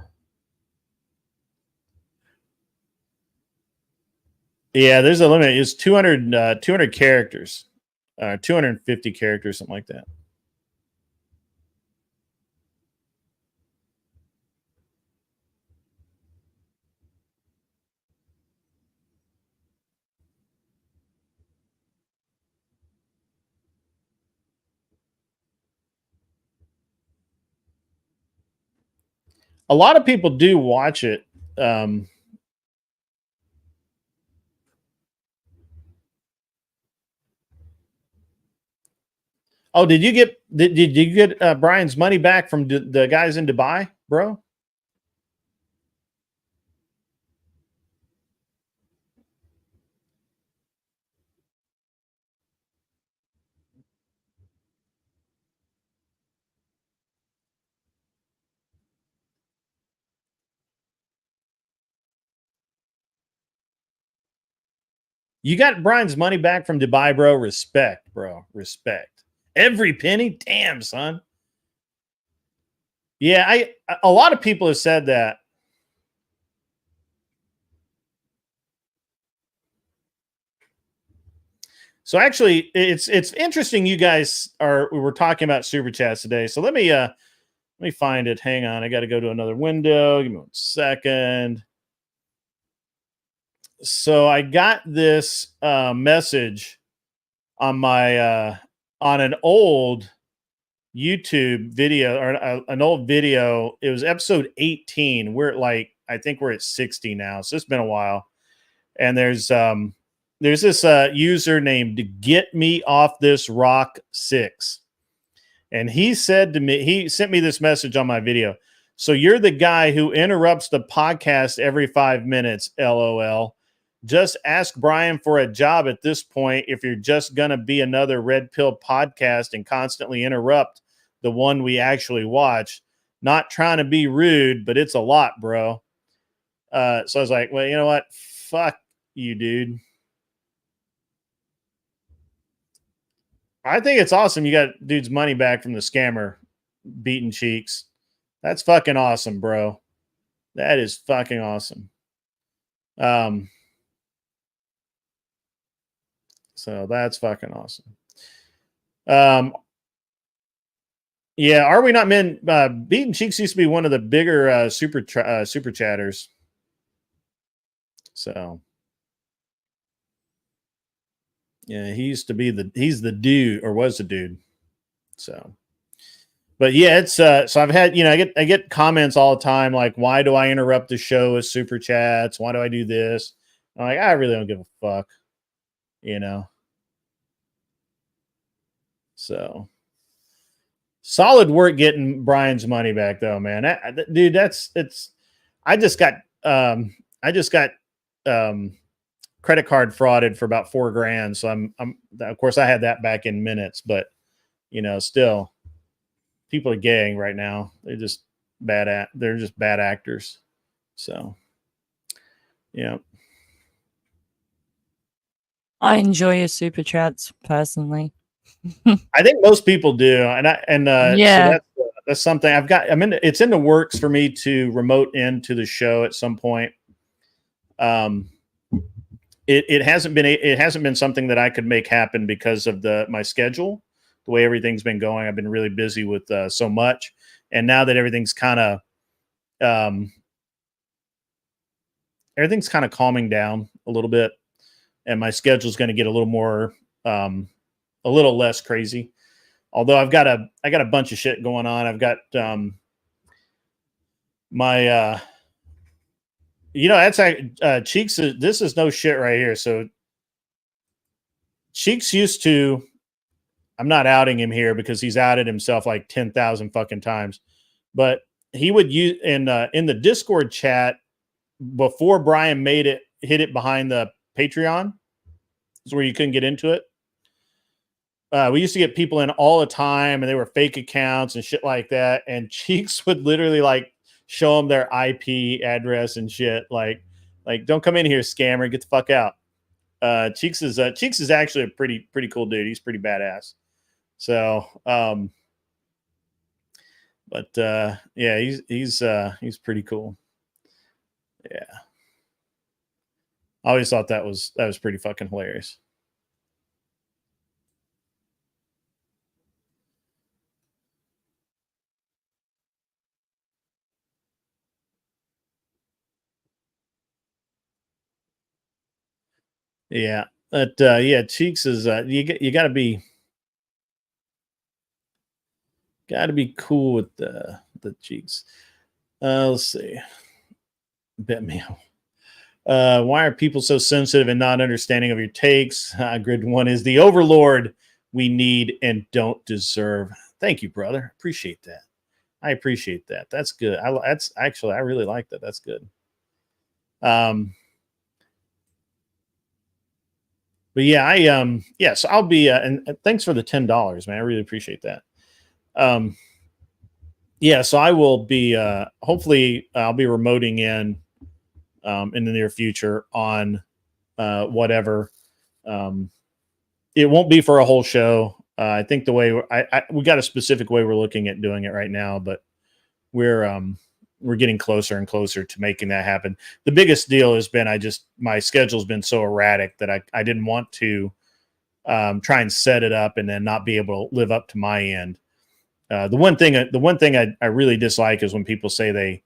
Yeah, there's a limit. It's 200 characters, 250 characters, something like that. a lot of people do watch it. Oh, did you get Brian's money back from the guys in Dubai, bro? You got Brian's money back from Dubai, bro. Respect, bro. Respect. Every penny? Damn, son. Yeah, a lot of people have said that. So actually, it's interesting. You guys we're talking about super chats today. So let me find it. Hang on, I got to go to another window. Give me 1 second. So I got this message on my on an old YouTube video or an old video. It was episode 18. We're at I think we're at 60 now. So it's been a while. And there's this user named Get Me Off This Rock 6. And he said to me, he sent me this message on my video. So you're the guy who interrupts the podcast every 5 minutes, LOL. Just ask Brian for a job at this point if you're just going to be another red pill podcast and constantly interrupt the one we actually watch. Not trying to be rude, but it's a lot, bro. So I was like, well, you know what? Fuck you, dude. I think it's awesome you got dude's money back from the scammer beating cheeks. That's fucking awesome, bro. That is fucking awesome. So that's fucking awesome. Yeah, Are We Not Men? Beating Cheeks used to be one of the bigger super chatters. So yeah, he's the dude, or was the dude. So, but yeah, it's so I've had, I get comments all the time like, why do I interrupt the show with super chats? Why do I do this? I'm like, I really don't give a fuck. So solid work getting Brian's money back though, man. Dude, I just got credit card frauded for about $4,000. So I'm of course I had that back in minutes, but still people are gaying right now. They're just bad actors. So yeah. I enjoy your super chats personally. I think most people do, yeah. So that's something it's in the works for me to remote into the show at some point. It hasn't been something that I could make happen because of my schedule, the way everything's been going. I've been really busy with so much, and now that everything's kind of calming down a little bit, and my schedule's going to get a little more. A little less crazy, although I got a bunch of shit going on. I've got my that's like Cheeks. This is no shit right here. So Cheeks used to. I'm not outing him here because he's outed himself like 10,000 fucking times, but he would use in the Discord chat before Brian hid it behind the Patreon. Is where you couldn't get into it. We used to get people in all the time, and they were fake accounts and shit like that. And Cheeks would literally show them their IP address and shit. Like don't come in here, scammer. Get the fuck out. Cheeks is actually a pretty cool dude. He's pretty badass. So, yeah, he's pretty cool. Yeah, I always thought that was pretty fucking hilarious. Yeah, but yeah, Cheeks is you got to be cool with the Cheeks. Let's see. Bet me. Why are people so sensitive and not understanding of your takes? Grid 1 is the overlord we need and don't deserve. Thank you, brother. Appreciate that. I appreciate that. That's good. I really like that. That's good. But yeah, so I'll be and thanks for the $10, man. I really appreciate that. Yeah, so I will be hopefully I'll be remoting in the near future on whatever. It won't be for a whole show. I think the way we got a specific way we're looking at doing it right now, but we're getting closer and closer to making that happen. The biggest deal has been my schedule's been so erratic that I didn't want to try and set it up and then not be able to live up to my end. The one thing I really dislike is when people say they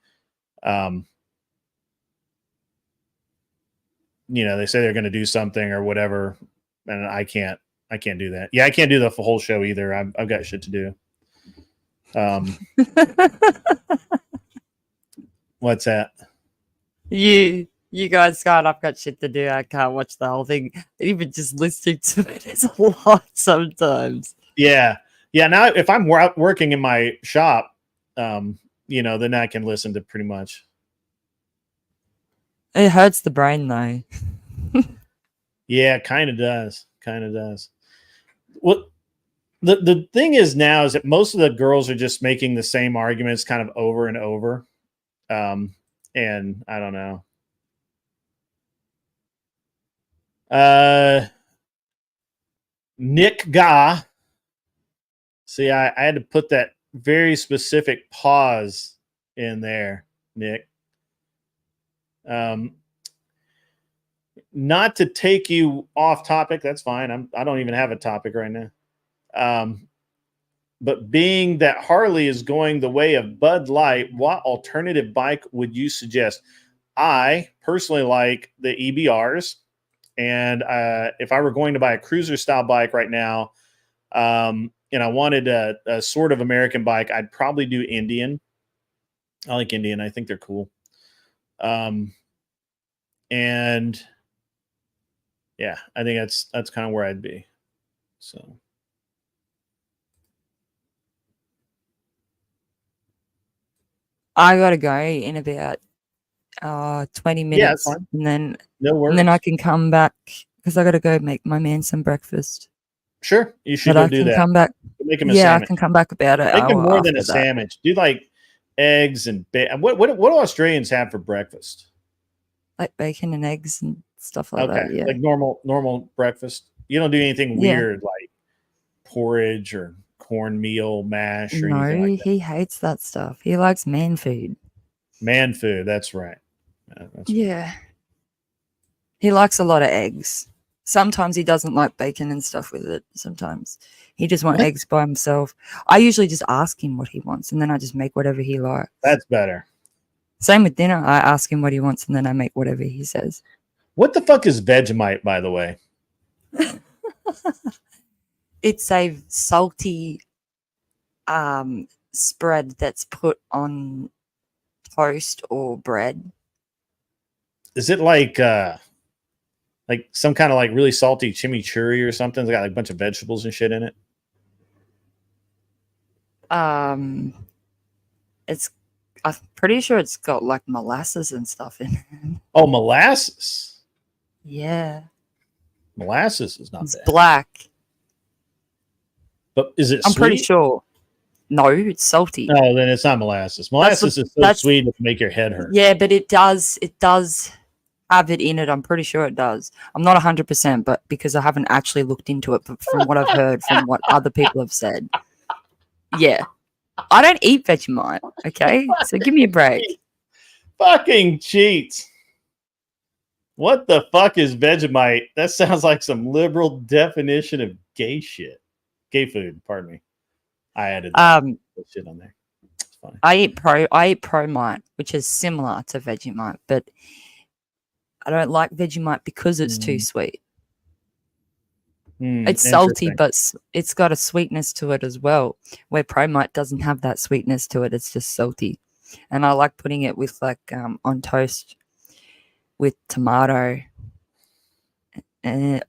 they say they're going to do something or whatever, and I can't do that. Yeah, I can't do the whole show either. I've got shit to do. What's that? You guys can't. I've got shit to do. I can't watch the whole thing. Even just listening to it is a lot sometimes. Yeah. Now, if I'm working in my shop, then I can listen to pretty much. It hurts the brain though. Yeah, kind of does. Well, the thing is now is that most of the girls are just making the same arguments kind of over and over. And I don't know. Nick Ga. See, I had to put that very specific pause in there, Nick. Not to take you off topic, that's fine. I don't even have a topic right now. But being that Harley is going the way of Bud Light, what alternative bike would you suggest? I personally like the EBRs, and if I were going to buy a cruiser style bike right now, and I wanted a sort of American bike, I'd probably do Indian. I like Indian. I think they're cool. And yeah, I think that's kind of where I'd be. So. I gotta go in about 20 minutes, fine. and then No worries. and then I can come back because I gotta go make my man some breakfast. Sure, you should But go I do can that. come back. Make him a Yeah, sandwich. I can come back about it. Make him more than a sandwich. Do like eggs and what do Australians have for breakfast? Like bacon and eggs and stuff like that. Yeah, like normal breakfast. You don't do anything weird like porridge or cornmeal mash or anything like that. He hates that stuff. He likes man food. Man food, that's right. Yeah. He likes a lot of eggs. Sometimes he doesn't like bacon and stuff with it. Sometimes he just wants eggs by himself. I usually just ask him what he wants, and then I just make whatever he likes. That's better. Same with dinner. I ask him what he wants, and then I make whatever he says. What the fuck is Vegemite, by the way? It's a salty spread that's put on toast or bread. Is it like some kind of like really salty chimichurri or something? It's got like a bunch of vegetables and shit in it. I'm pretty sure it's got like molasses and stuff in it. Oh, molasses. Yeah. Molasses is not It's bad. black. But is it I'm sweet? pretty sure. No, it's salty. No, then it's not molasses. Molasses is so sweet it can make your head hurt. Yeah, but it does have it in it. I'm pretty sure it does. I'm not 100%, but because I haven't actually looked into it, but from what I've heard, from what other people have said. Yeah. I don't eat Vegemite, okay? So give me a break. Fucking cheats. What the fuck is Vegemite? That sounds like some liberal definition of gay shit. Gay food, pardon me. I added that shit on there. It's fine. I eat Promite, which is similar to Vegemite, but I don't like Vegemite because it's too sweet. It's salty, but it's got a sweetness to it as well, where Promite doesn't have that sweetness to it. It's just salty. and I like putting it with like on toast with tomato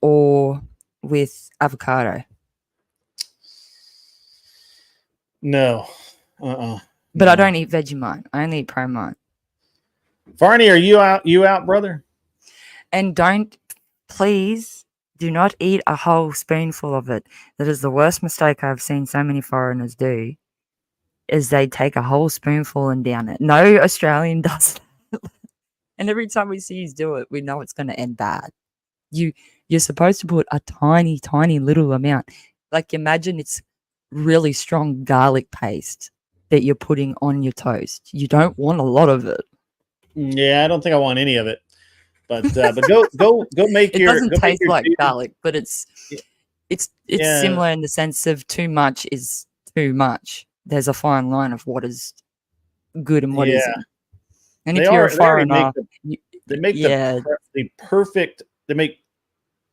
or with avocado. No. But no. I don't eat Vegemite. I only eat Promite. Varney, are you out? You out, brother? And please do not eat a whole spoonful of it. That is the worst mistake I've seen so many foreigners do, is they take a whole spoonful and down it. No Australian does that. And every time we see you do it, we know it's going to end bad. You're supposed to put a tiny, tiny little amount. Like imagine it's really strong garlic paste that you're putting on your toast. You don't want a lot of it. Yeah, I don't think I want any of it. But go make it your. It doesn't taste like garlic, but it's yeah. similar in the sense of too much is too much. There's a fine line of what is good and what isn't. And if you're a foreigner, they make the perfect. They make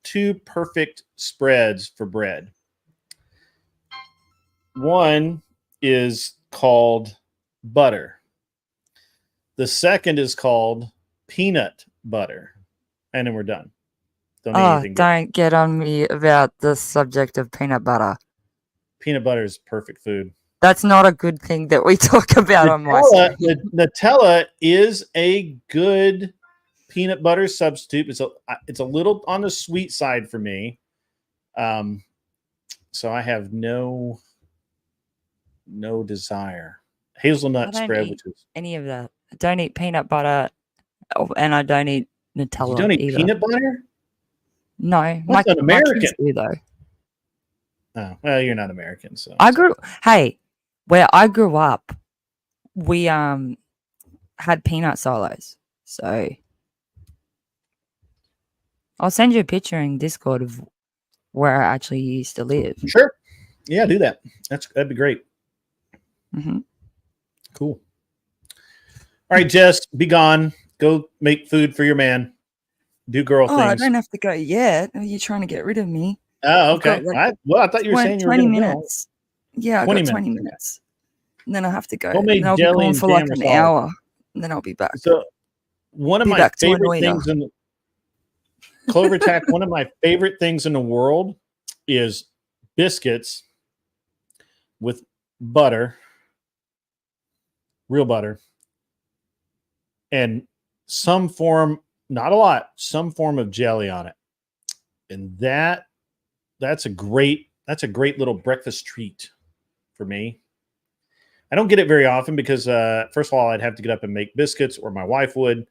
2 perfect spreads for bread. One is called butter. The second is called peanut butter. And then we're done. Don't get on me about the subject of peanut butter. Peanut butter is perfect food. That's not a good thing that we talk about on my stream. Nutella is a good peanut butter substitute. It's a little on the sweet side for me. So I have no desire. Hazelnut spread, which is any of that. I don't eat peanut butter, and I don't eat Nutella. You don't eat either. peanut butter? No, that's an American. My kids do though. Oh, well, you're not American, so where I grew up, we had peanut silos. So I'll send you a picture in Discord of where I actually used to live. Sure. Yeah, do that. That'd be great. Mm-hmm. Cool. All right, Jess, be gone. Go make food for your man. Do girl things. I don't have to go yet. Are you trying to get rid of me? Oh, okay. I thought you were saying you were 20 going to minutes. Yeah, I got 20 minutes. And then I have to go. And I'll be gone for like an hour. And then I'll be back. So one of my favorite things in Clover Tack, one of my favorite things in the world is biscuits with butter, real butter, and some form, not a lot, some form of jelly on it. And that's a great little breakfast treat for me. I don't get it very often because first of all, I'd have to get up and make biscuits, or my wife would.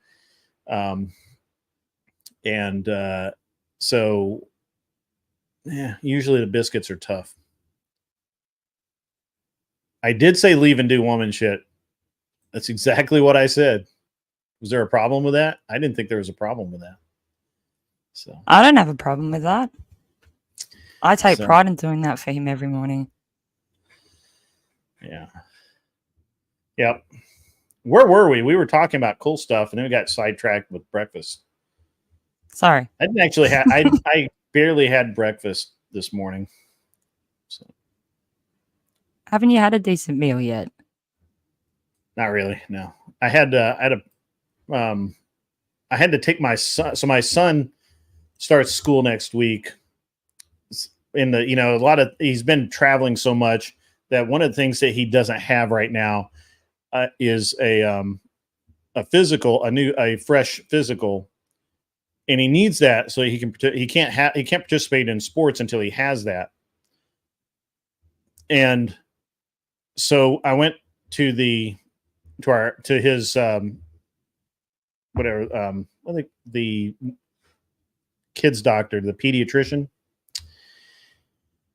So yeah, usually the biscuits are tough. I did say leave and do woman shit. That's exactly what I said. Was there a problem with that? I didn't think there was a problem with that. So I don't have a problem with that. I take pride in doing that for him every morning. Yeah. Yep. Where were we? We were talking about cool stuff, and then we got sidetracked with breakfast. Sorry. I didn't actually have. I barely had breakfast this morning. So. Haven't you had a decent meal yet? Not really. No. I had to take my son. So my son starts school next week. He's been traveling so much that one of the things that he doesn't have right now is a physical, a fresh physical, and he needs that so he can't participate in sports until he has that. And so I went to his the kids doctor, the pediatrician.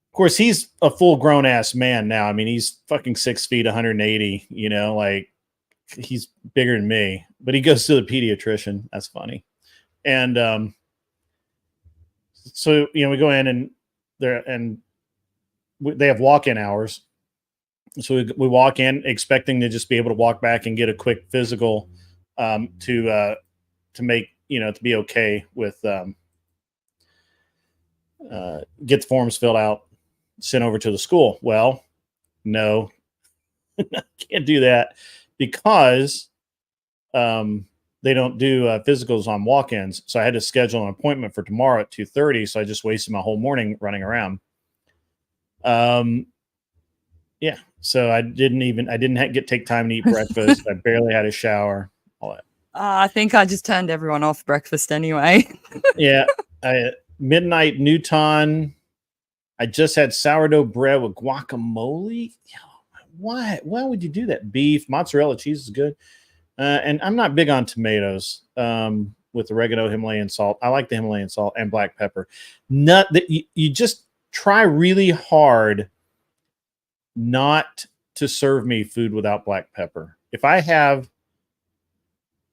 Of course, he's a full grown ass man now. I mean, he's fucking 6 feet, 180, like he's bigger than me, but he goes to the pediatrician. That's funny. And, so, we go in and they have walk-in hours. So we walk in expecting to just be able to walk back and get a quick physical, to make, to be okay with, get the forms filled out, sent over to the school. Well, no, can't do that because they don't do physicals on walk-ins. So I had to schedule an appointment for tomorrow at 2:30. So I just wasted my whole morning running around. Yeah. So I didn't take time to eat breakfast. I barely had a shower. All that. I think I just turned everyone off breakfast anyway. Yeah. Midnight Newton. I just had sourdough bread with guacamole. Why would you do that? Beef, mozzarella cheese is good. And I'm not big on tomatoes with oregano, Himalayan salt. I like the Himalayan salt and black pepper. You just try really hard not to serve me food without black pepper. If I have,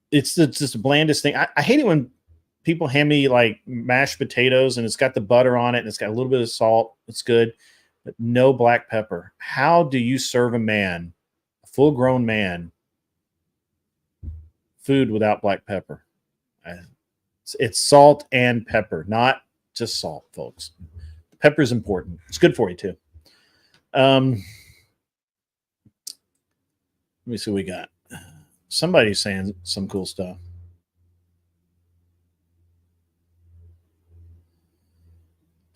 it's just the blandest thing. I hate it when people hand me like mashed potatoes and it's got the butter on it and it's got a little bit of salt. It's good, but no black pepper. How do you serve a full-grown man, food without black pepper? It's salt and pepper, not just salt, folks. Pepper is important. It's good for you too. Let me see what we got. Somebody's saying some cool stuff.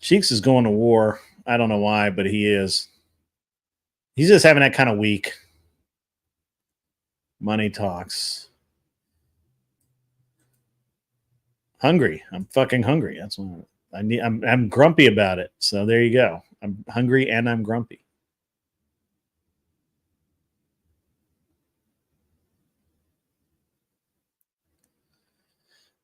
Cheeks is going to war. I don't know why, but he is. He's just having that kind of week. Money talks. Hungry. I'm fucking hungry. That's what I need. I'm grumpy about it. So there you go. I'm hungry and I'm grumpy.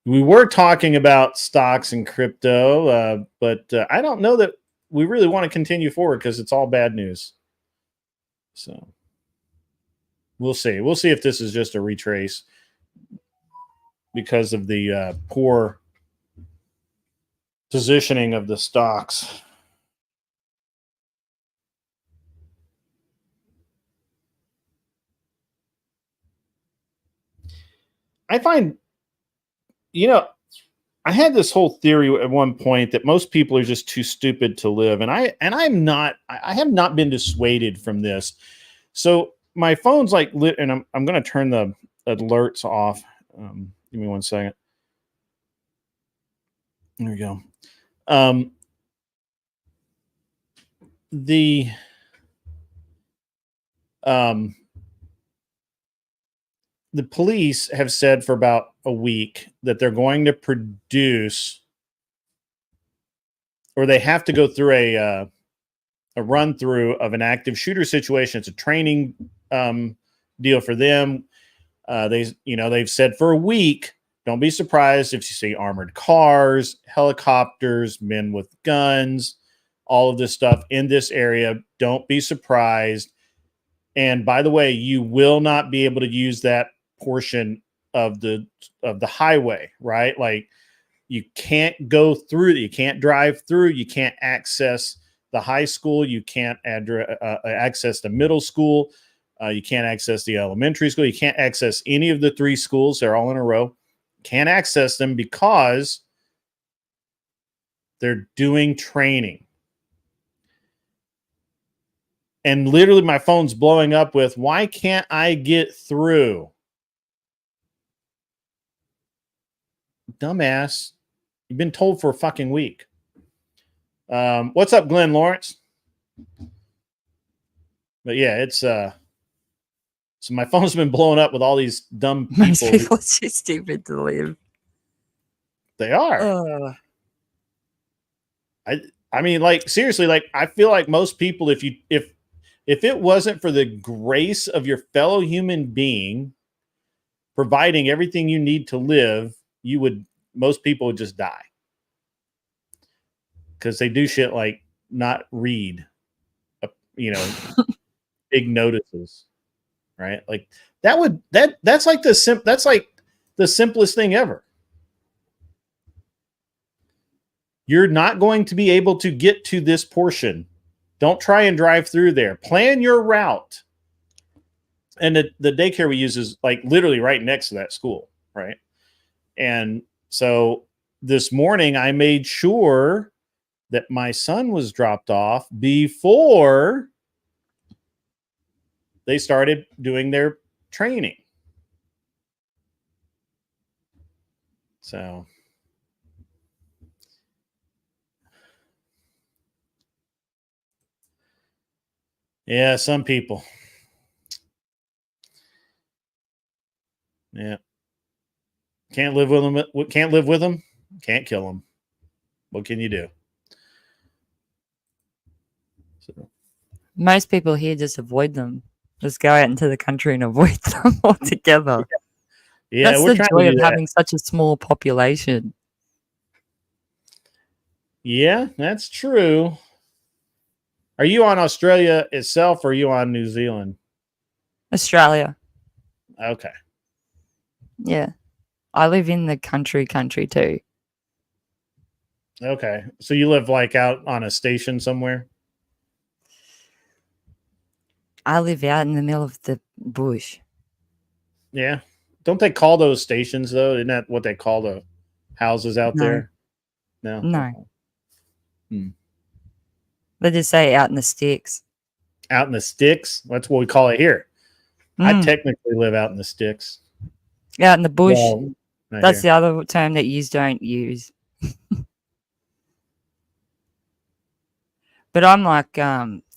We were talking about stocks and crypto, but I don't know that we really want to continue forward because it's all bad news. So we'll see. We'll see if this is just a retrace because of the poor positioning of the stocks. I find, I had this whole theory at one point that most people are just too stupid to live. And I have not been dissuaded from this. So my phone's like lit, and I'm going to turn the alerts off. Give me 1 second. There we go. The police have said for about a week that they're going to produce, or they have to go through a run through of an active shooter situation. It's a training deal for them. They've said for a week, don't be surprised if you see armored cars, helicopters, men with guns, all of this stuff in this area. Don't be surprised. And by the way, you will not be able to use that portion of the highway, right? Like you can't go through, you can't drive through, you can't access the high school, you can't access the middle school, you can't access the elementary school, you can't access any of the 3 schools. They're all in a row. Can't access them because they're doing training. And literally my phone's blowing up with, why can't I get through? Dumbass. You've been told for a fucking week. What's up, Glenn Lawrence? But yeah, it's so my phone's been blowing up with all these dumb people. Most people are too stupid to live. They are. I mean, like seriously, like I feel like most people, if it wasn't for the grace of your fellow human being providing everything you need to live, most people would just die. Because they do shit like not read, big notices, right? Like that's like the simplest thing ever. You're not going to be able to get to this portion. Don't try and drive through there. Plan your route. And the daycare we use is like literally right next to that school, right? And so this morning I made sure that my son was dropped off before they started doing their training. So yeah, some people. Yeah. Can't live with them. Can't live with them. Can't kill them. What can you do? So, Most people here just avoid them. Just go out into the country and avoid them altogether. yeah, That's we're the trying joy to of do that. having such a small population. Yeah, that's true. Are you on Australia itself or are you on New Zealand? Australia. Okay. Yeah. I live in the country too. Okay. So you live like out on a station somewhere? I live out in the middle of the bush. Yeah. Don't they call those stations though? Isn't that what they call the houses out No. there? No. No. Hmm. They just say out in the sticks. Out in the sticks? That's what we call it here. I Mm. technically live out in the sticks. Out in the bush. Well, not That's here. the other term that you don't use. But I'm like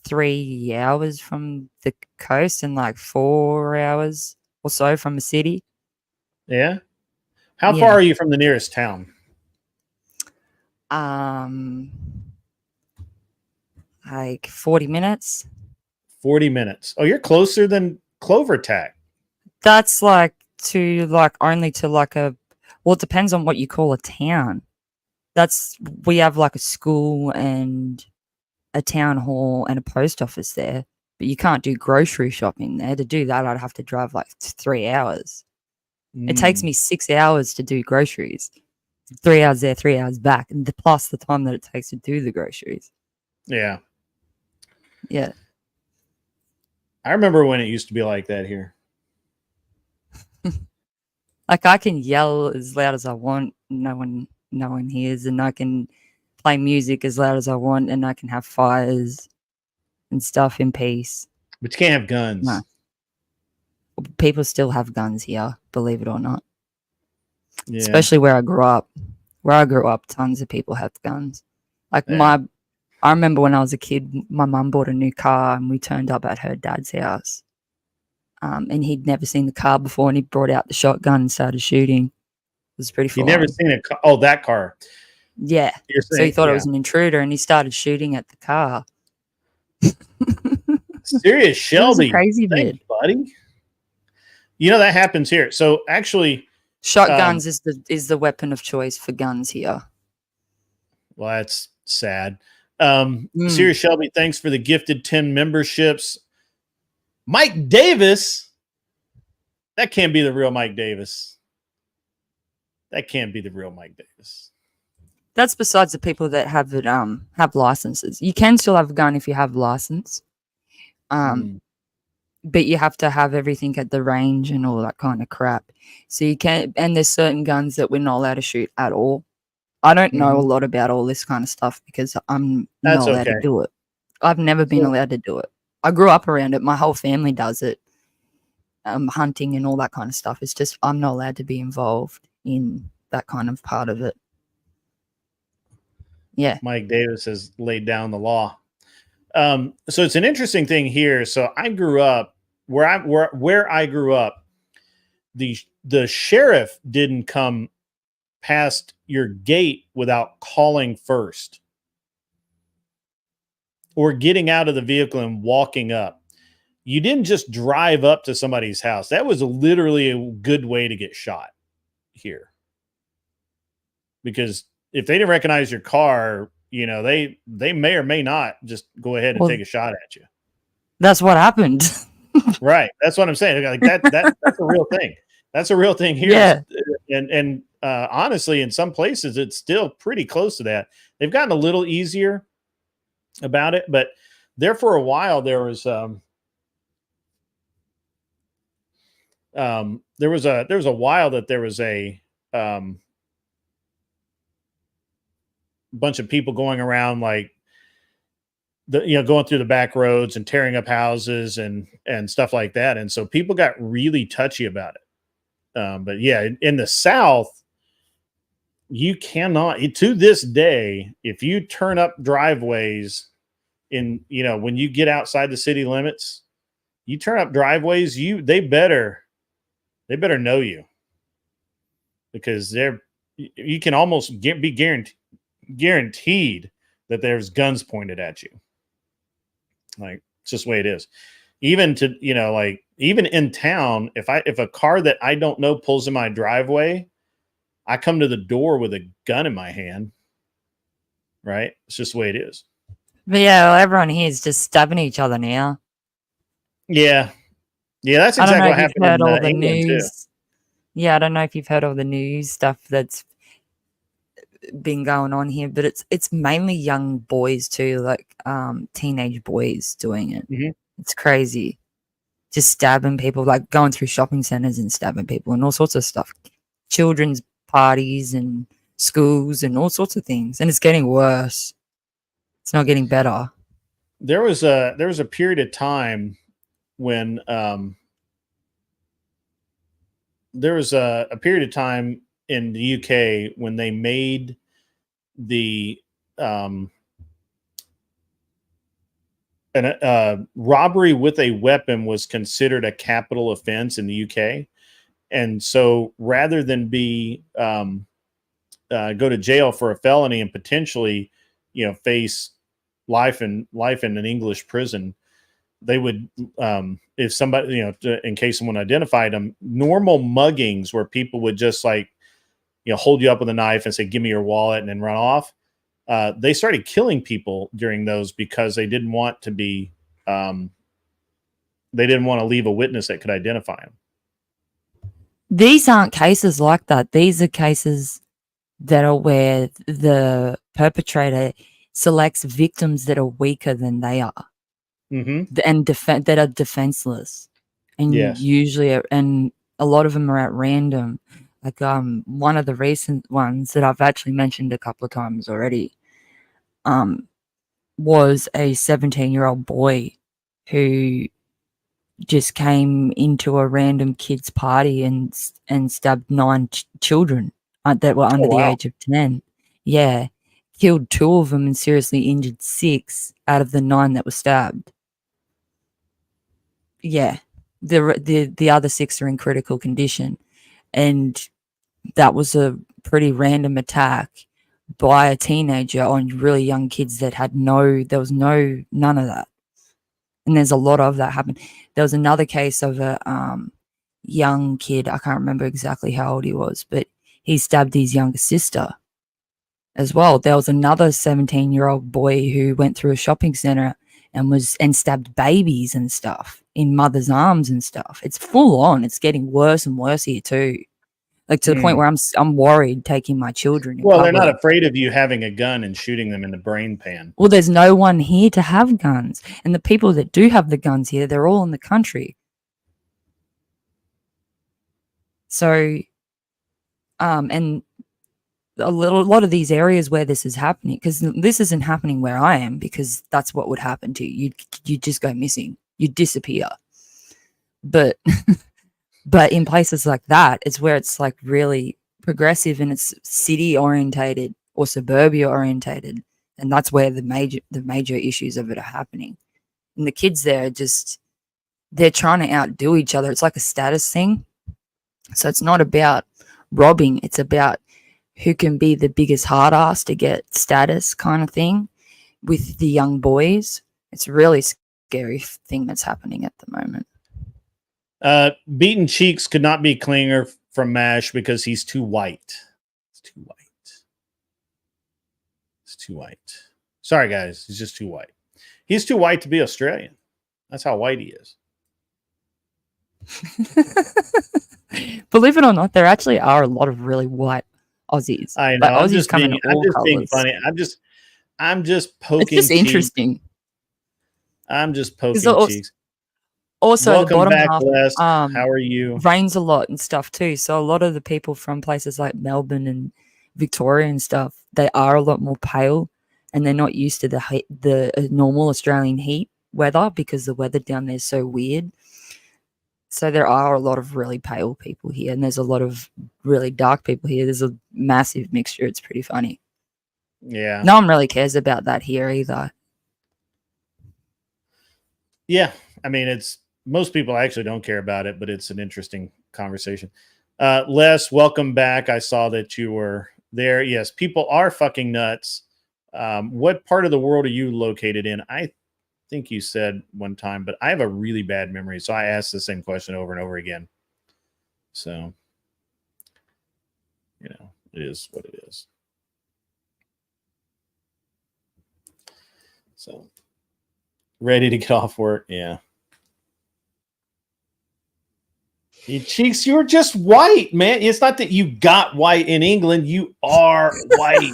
3 hours from the coast and like 4 hours or so from a city. Yeah. How Yeah. far are you from the nearest town? Like 40 minutes. 40 minutes. Oh, you're closer than Clovertack. That's like only to like well, it depends on what you call a town. We have like a school and a town hall and a post office there, but you can't do grocery shopping there. To do that, I'd have to drive like 3 hours. It takes me 6 hours to do groceries. 3 hours there, 3 hours back, and plus the time that it takes to do the groceries. Yeah. Yeah. I remember when it used to be like that here. Like I can yell as loud as I want, no one hears, and I can play music as loud as I want, and I can have fires and stuff in peace. But you can't have guns. No. People still have guns here, believe it or not. Yeah. Especially where I grew up. Where I grew up, tons of people have guns. Like Yeah. I remember when I was a kid, my mum bought a new car and we turned up at her dad's house. And he'd never seen the car before, and he brought out the shotgun and started shooting. It was pretty full You've never on. seen a car? Oh, that car. Yeah. You're So he saying, thought yeah. it was an intruder, and he started shooting at the car. Serious Shelby. It was a crazy Thanks, vid. buddy. You know that happens here. So actually, Shotguns is the weapon of choice for guns here. well, that's sad. Serious Shelby, thanks for the gifted 10 memberships. Mike Davis. That can't be the real Mike Davis. That can't be the real Mike Davis. That's besides the people that have it, have licenses. You can still have a gun if you have a license. But you have to have everything at the range and all that kind of crap. So you can't, and there's certain guns that we're not allowed to shoot at all. I don't know a lot about all this kind of stuff because I'm That's not allowed to okay. do it. I've never been allowed to do it. I grew up around it. My whole family does it. Hunting and all that kind of stuff. It's just I'm not allowed to be involved in that kind of part of it. Yeah. Mike Davis has laid down the law. So it's an interesting thing here. So I grew up where I grew up. The sheriff didn't come past your gate without calling first, or getting out of the vehicle and walking up. You didn't just drive up to somebody's house. That was literally a good way to get shot here, because if they didn't recognize your car, you know, they may or may not just go ahead and take a shot at you. That's what happened. Right. That's what I'm saying. Like that's a real thing. That's a real thing here. Yeah. And honestly, in some places, it's still pretty close to that. They've gotten a little easier about it, but there for a while there was a while that there was a bunch of people going around like going through the back roads and tearing up houses and stuff like that. And so people got really touchy about it. But yeah, in the South, you cannot, to this day, if you turn up driveways when you get outside the city limits, you turn up driveways, they better know you, because you can almost be guaranteed that there's guns pointed at you. Like, it's just the way it is. Even even in town, if a car that I don't know pulls in my driveway, I come to the door with a gun in my hand. Right? It's just the way it is. But yeah, everyone here is just stabbing each other now. Yeah. Yeah, that's exactly what happened in all the news. Too. Yeah, I don't know if you've heard all the news stuff that's been going on here, but it's mainly young boys too, like teenage boys doing it. Mm-hmm. It's crazy. Just stabbing people, like going through shopping centers and stabbing people and all sorts of stuff. Children's parties and schools and all sorts of things. And it's getting worse. It's not getting better. There was a period of time when there was a period of time in the UK when they made the robbery with a weapon was considered a capital offense in the UK. And so rather than go to jail for a felony and potentially, face life in an English prison, they would, if somebody, in case someone identified them, normal muggings where people would just hold you up with a knife and say, "Give me your wallet," and then run off. They started killing people during those because they didn't want to be, they didn't want to leave a witness that could identify them. These aren't cases like that. These are cases that are where the perpetrator selects victims that are weaker than they are, mm-hmm. and that are defenseless, and yes. usually, and a lot of them are at random. Like one of the recent ones that I've actually mentioned a couple of times already, was a 17-year-old boy who just came into a random kids party and stabbed 9 children that were under the age of 10. Yeah, killed 2 of them and seriously injured 6 out of the 9 that were stabbed. Yeah, the other 6 are in critical condition, and that was a pretty random attack by a teenager on really young kids that had none of that. And there's a lot of that happened. There was another case of a young kid. I can't remember exactly how old he was, but he stabbed his younger sister as well. There was another 17-year-old boy who went through a shopping center and stabbed babies and stuff in mothers' arms and stuff. It's full on. It's getting worse and worse here too. Like to the point where I'm worried taking my children. Well, they're not afraid of you having a gun and shooting them in the brain pan. Well, there's no one here to have guns. And the people that do have the guns here, they're all in the country. So, and a lot of these areas where this is happening, because this isn't happening where I am, because that's what would happen to you. You'd just go missing. You'd disappear. But... But in places like that, it's where it's like really progressive and it's city orientated or suburbia orientated. And that's where the major issues of it are happening. And the kids there they're trying to outdo each other. It's like a status thing. So it's not about robbing. It's about who can be the biggest hard ass to get status kind of thing with the young boys. It's a really scary thing that's happening at the moment. Beaten Cheeks could not be cleaner from MASH because he's too white. It's too white. It's too white. Sorry, guys. He's just too white. He's too white to be Australian. That's how white he is. Believe it or not, there actually are a lot of really white Aussies. I know. Like, I'm Aussies just come being, in all being colours. funny. I'm just poking. It's just interesting. I'm just poking cheeks. Also, welcome the bottom back, half, Les. How are you? Rains a lot and stuff too. So a lot of the people from places like Melbourne and Victoria and stuff, they are a lot more pale and they're not used to the normal Australian heat weather because the weather down there is so weird. So there are a lot of really pale people here, and there's a lot of really dark people here. There's a massive mixture. It's pretty funny. Yeah. No one really cares about that here either. Yeah. I mean, it's most people actually don't care about it, but it's an interesting conversation. Les, welcome back. I saw that you were there. Yes, people are fucking nuts. What part of the world are you located in? I think you said one time, but I have a really bad memory, so I asked the same question over and over again. So, you know, it is what it is. So, ready to get off work? Yeah. Cheeks, you're just white, man. It's not that you got white in England. You are white.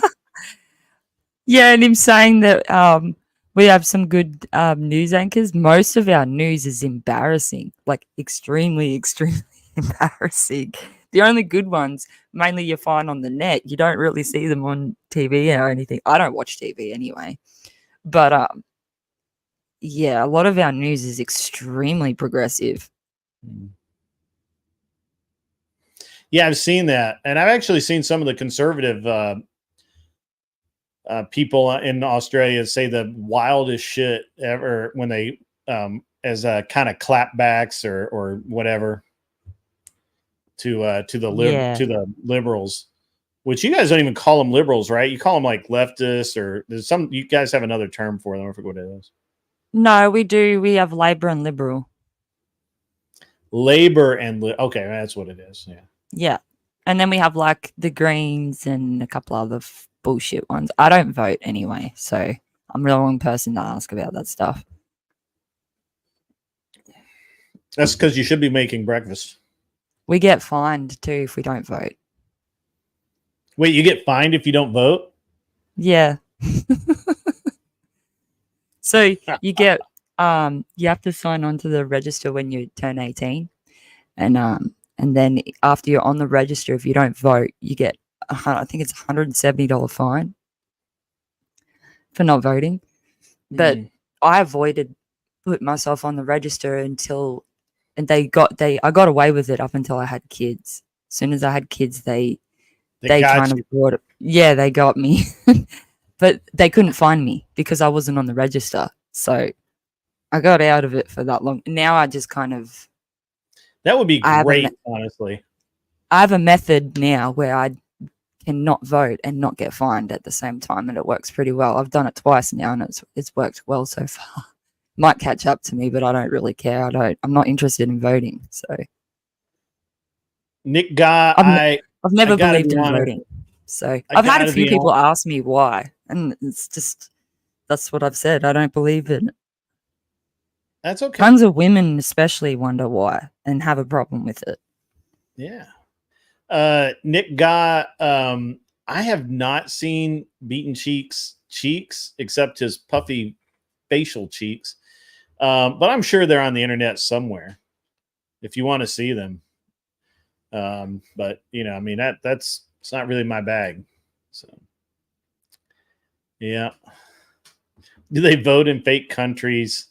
Yeah, and him saying that we have some good news anchors. Most of our news is embarrassing, like extremely, extremely embarrassing. The only good ones, mainly you find on the net. You don't really see them on TV or anything. I don't watch TV anyway. But yeah, a lot of our news is extremely progressive. Yeah, I've seen that. And I've actually seen some of the conservative people in Australia say the wildest shit ever when they as kind of clapbacks or whatever to the liberals, which you guys don't even call them liberals, right? You call them like leftists, or there's some, you guys have another term for them. I forget what it is. No, we do. We have Labor and Liberal. Labor and okay, that's what it is. Yeah. Yeah. And then we have like the Greens and a couple other bullshit ones. I don't vote anyway, so I'm the wrong person to ask about that stuff. That's because you should be making breakfast. We get fined too if we don't vote. Wait, you get fined if you don't vote? Yeah. So you get you have to sign on to the register when you turn 18, and then after you're on the register, if you don't vote, you get I think it's $170 fine for not voting. But I avoided putting myself on the register until, and I got away with it up until I had kids. As soon as I had kids, they kind of brought it. Yeah, they got me. But they couldn't find me because I wasn't on the register. So I got out of it for that long. Now I just kind of... That would be great, honestly. I have a method now where I can not vote and not get fined at the same time, and it works pretty well. I've done it twice now, and it's worked well so far. Might catch up to me, but I don't really care. I'm not interested in voting. So, Nick Guy, I've never believed in voting. So I've had a few people ask me why, and it's just that's what I've said. I don't believe in it. That's okay. Tons of women especially wonder why and have a problem with it. Yeah. Nick Guy, I have not seen Beaten cheeks except his puffy facial cheeks. But I'm sure they're on the internet somewhere if you want to see them. But you know, I mean, it's not really my bag. So yeah. Do they vote in fake countries?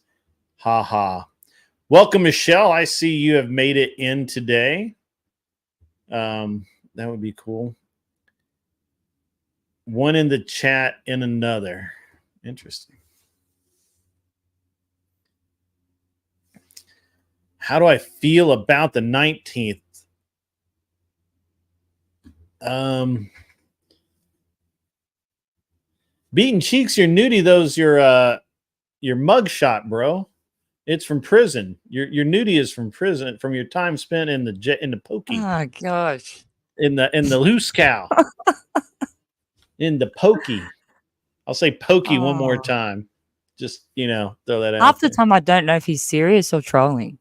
Ha ha. Welcome, Michelle. I see you have made it in today. That would be cool. One in the chat in another. Interesting. How do I feel about the 19th? Beaten cheeks, your nudie, those your mug shot, bro. It's from prison. Your nudie is from prison, from your time spent in the pokey. Oh gosh. In the loose cow. In the pokey. I'll say pokey one more time. Just, you know, throw that out. Half the time I don't know if he's serious or trolling.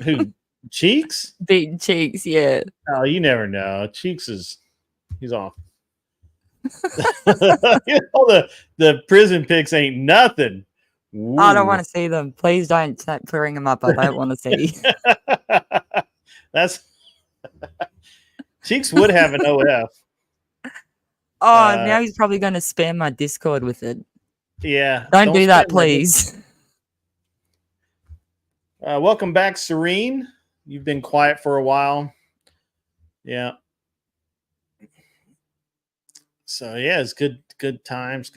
Who? Cheeks? Beaten cheeks, yeah. Oh, you never know. Cheeks he's off. You know, the prison pics ain't nothing. Ooh. I don't want to see them. Please don't bring them up. I don't want to see. That's Cheeks would have an OF. Oh, now he's probably going to spam my Discord with it. Yeah. Don't do that, spam my please. Welcome back, Serene. You've been quiet for a while. Yeah. So yeah, it's good times.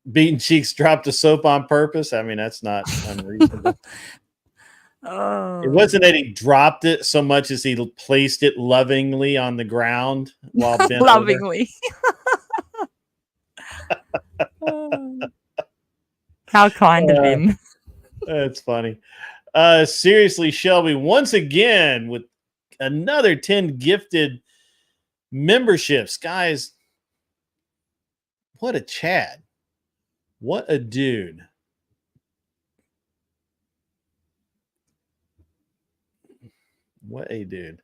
Beaten Cheeks dropped a soap on purpose. I mean, that's not unreasonable. It wasn't that he dropped it so much as he placed it lovingly on the ground while bent Lovingly. How kind of him. That's funny. Seriously, Shelby, once again with another 10 gifted memberships. Guys, what a Chad. What a dude. What a dude.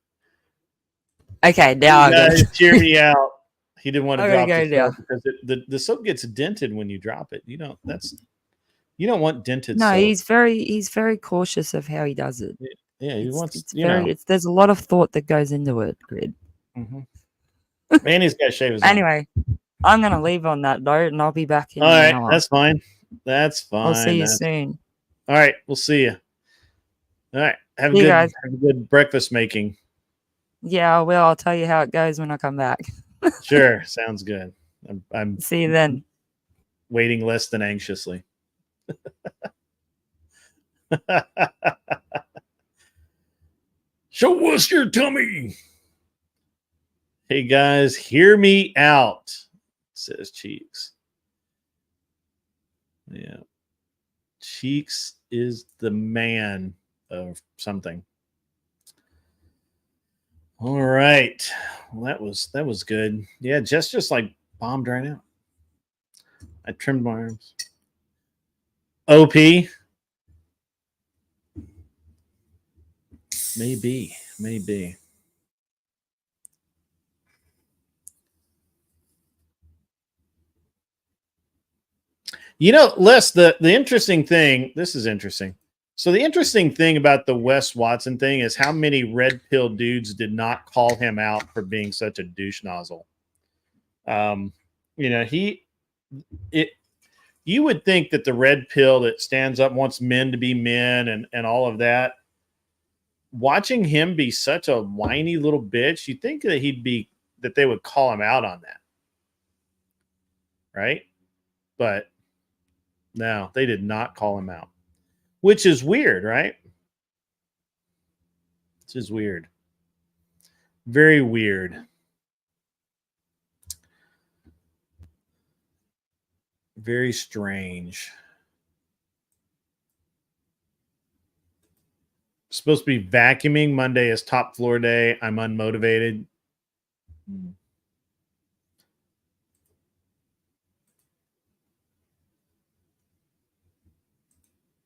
Okay, now I got to cheer me out. He didn't want to drop go the soap because the soap gets dented when you drop it. You don't want dented No, soap. he's very cautious of how he does it. Yeah, he wants there's a lot of thought that goes into it, Grid. Mm-hmm. Man, he's got to shave his Anyway, I'm gonna leave on that note and I'll be back in an hour. hour. That's fine. That's fine. I'll see you soon. All right, we'll see you. All right. Have a good breakfast making. Yeah, well, I'll tell you how it goes when I come back. Sure, sounds good. I'm see you then. Waiting less than anxiously. Show us your tummy. Hey guys, hear me out, says Cheeks. Yeah. Cheeks is the man of something. All right. Well, that was good. Yeah, just like bombed right out. I trimmed my arms. OP. Maybe. You know, Les, the interesting thing, this is interesting. So the interesting thing about the Wes Watson thing is how many red pill dudes did not call him out for being such a douche nozzle. You would think that the red pill that stands up wants men to be men and all of that. Watching him be such a whiny little bitch, you think that they would call him out on that. Right? But no, they did not call him out. Which is weird, right? This is weird. Very weird. Very strange. Supposed to be vacuuming. Monday is top floor day. I'm unmotivated.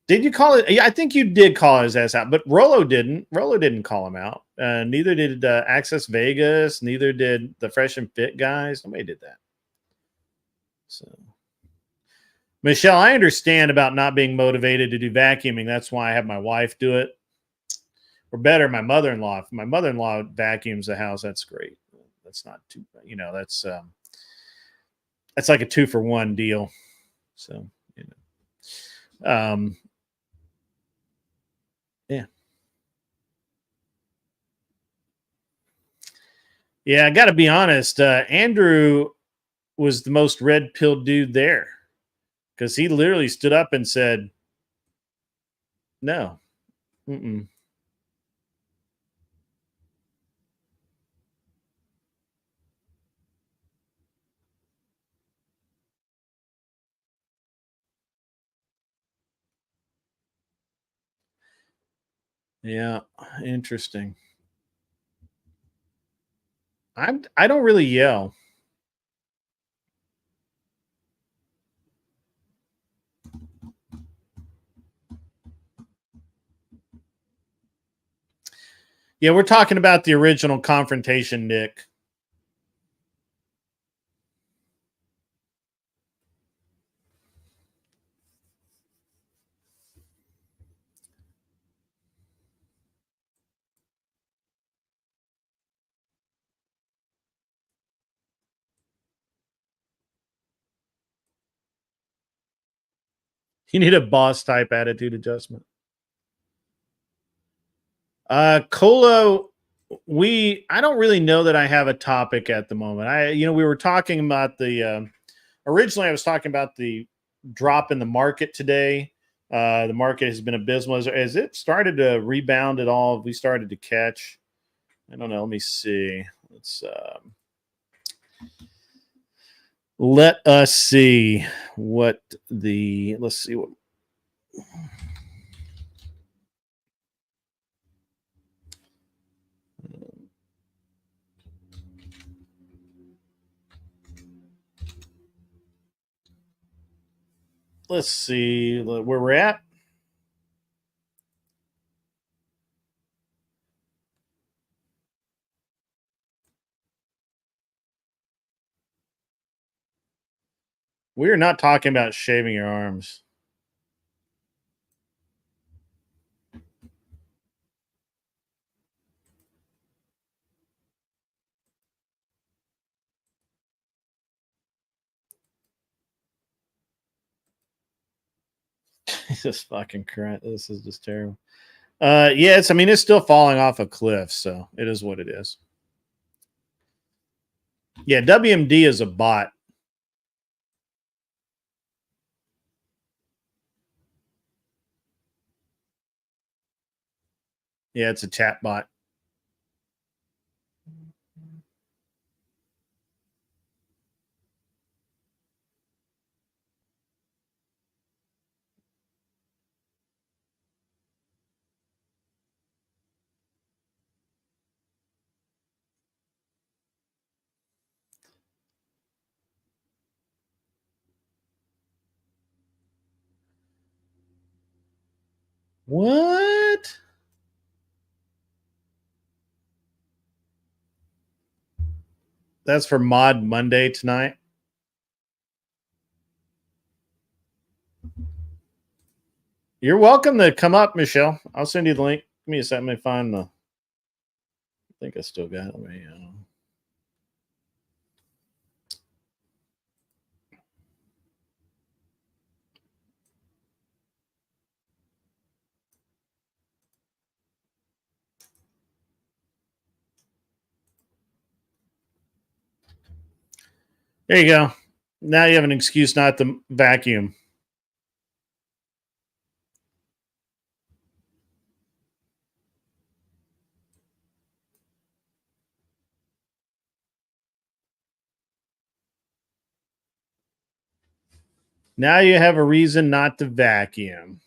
Did you call it? Yeah, I think you did call his ass out, but Rolo didn't. Rolo didn't call him out. Neither did Access Vegas. Neither did the Fresh and Fit guys. Nobody did that. So, Michelle, I understand about not being motivated to do vacuuming. That's why I have my wife do it. Or better, my mother-in-law. If my mother-in-law vacuums the house, that's great. That's not too, that's like a 2-for-1 deal. So, yeah. Yeah, I got to be honest. Andrew was the most red-pilled dude there because he literally stood up and said, no. Mm-mm. Yeah, interesting. I don't really yell. Yeah, we're talking about the original confrontation, Nick. You need a boss type attitude adjustment. Colo, I don't really know that I have a topic at the moment. We were talking about the originally I was talking about the drop in the market today. The market has been abysmal. Has it started to rebound at all? Have we started to catch? I don't know. Let me see. Let us see what the. Let's see what. Let's see where we're at. We are not talking about shaving your arms. This fucking current. This is just terrible. Yeah, it's still falling off a cliff, so it is what it is. Yeah, WMD is a bot. Yeah, it's a chat bot. What? That's for Mod Monday tonight. You're welcome to come up, Michelle. I'll send you the link. Give me a second. Let me find the. I think I still got it. There you go. Now you have an excuse not to vacuum. Now you have a reason not to vacuum.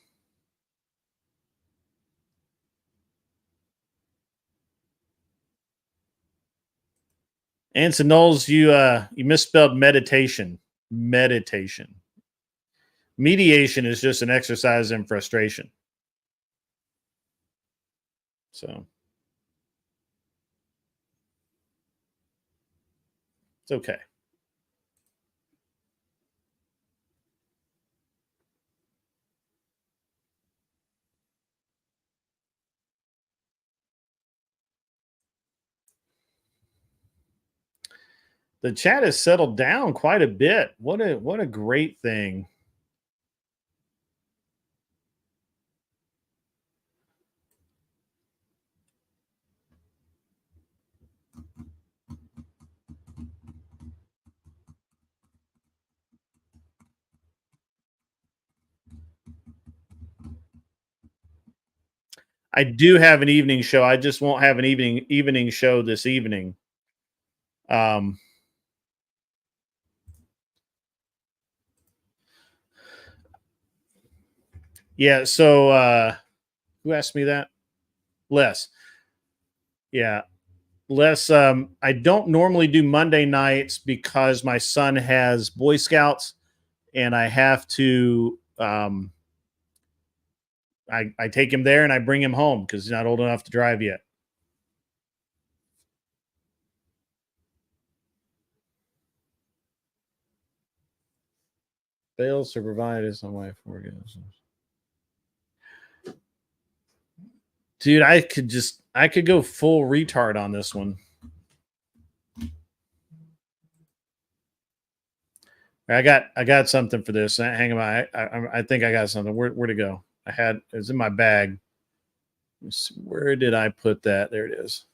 Anson Knowles, you misspelled meditation. Meditation. Mediation is just an exercise in frustration. So it's okay. The chat has settled down quite a bit. What a great thing. I do have an evening show. I just won't have an evening show this evening. Yeah, so who asked me that? Les. Yeah. Les, I don't normally do Monday nights because my son has Boy Scouts and I have to I take him there and I bring him home because he's not old enough to drive yet. Fails to provide is on my forecast. Dude, I could go full retard on this one. I got something for this. Hang on. I think I got something. Where to go? It was in my bag. Where did I put that? There it is.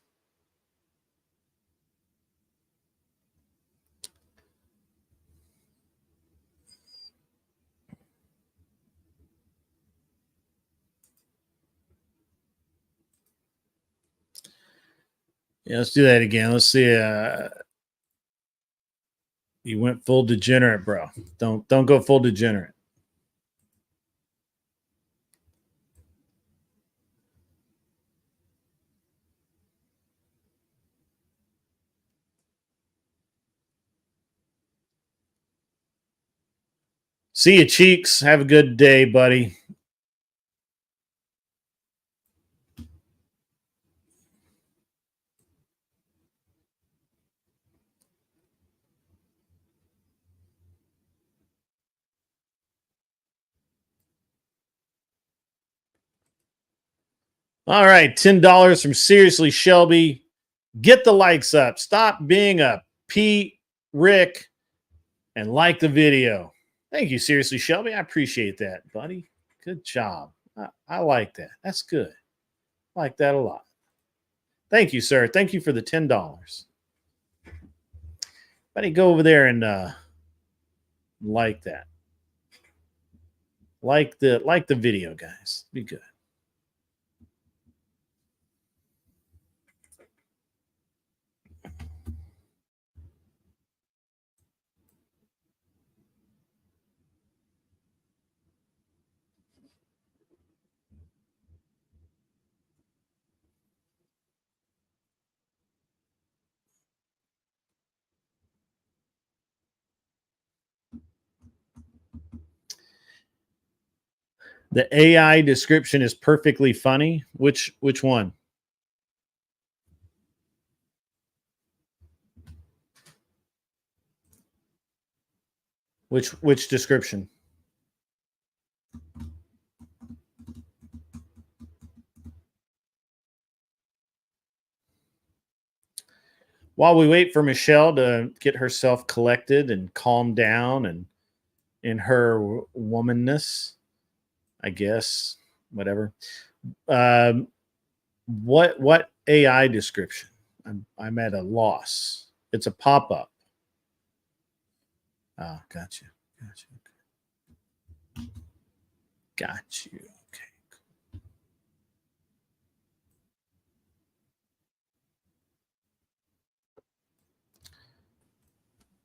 Yeah, let's do that again. Let's see. You went full degenerate, bro. Don't go full degenerate. See you, Cheeks. Have a good day, buddy. All right, $10 from Seriously Shelby. Get the likes up. Stop being a Pete, Rick, and like the video. Thank you, Seriously Shelby. I appreciate that, buddy. Good job. I like that. That's good. I like that a lot. Thank you, sir. Thank you for the $10. Buddy, go over there and like that. Like the video, guys. Be good. The AI description is perfectly funny. Which one? Which description? While we wait for Michelle to get herself collected and calm down and in her womanness, I guess, whatever. What AI description? I'm at a loss. It's a pop-up. Oh, got you. Got you. Okay.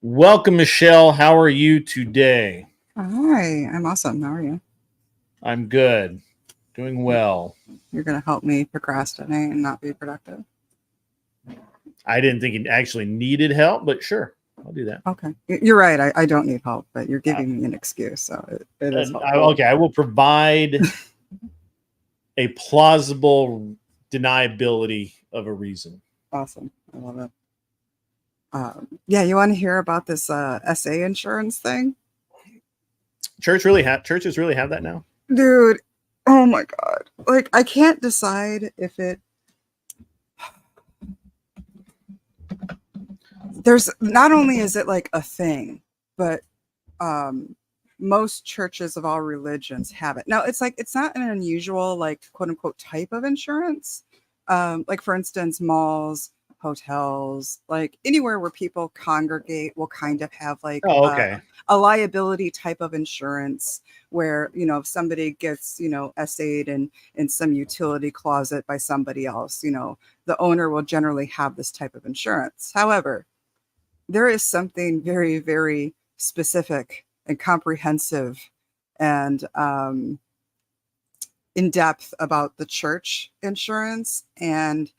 Welcome, Michelle. How are you today? Hi, I'm awesome. How are you? I'm good. Doing well. You're going to help me procrastinate and not be productive. I didn't think it actually needed help, but sure, I'll do that. Okay. You're right. I don't need help, but you're giving me an excuse. So it is helpful. Okay, I will provide a plausible deniability of a reason. Awesome. I love it. Yeah, you want to hear about this SA insurance thing? Churches really have that now? Dude, oh my God. Like, I can't decide if it... There's not only is it like a thing, but most churches of all religions have it. Now, it's like, it's not an unusual, like, quote unquote, type of insurance. Like, for instance, malls, hotels, like anywhere where people congregate will kind of have like a liability type of insurance where, you know, if somebody gets, you know, essayed in some utility closet by somebody else, you know, the owner will generally have this type of insurance. However, there is something very, very specific and comprehensive and in depth about the church insurance, and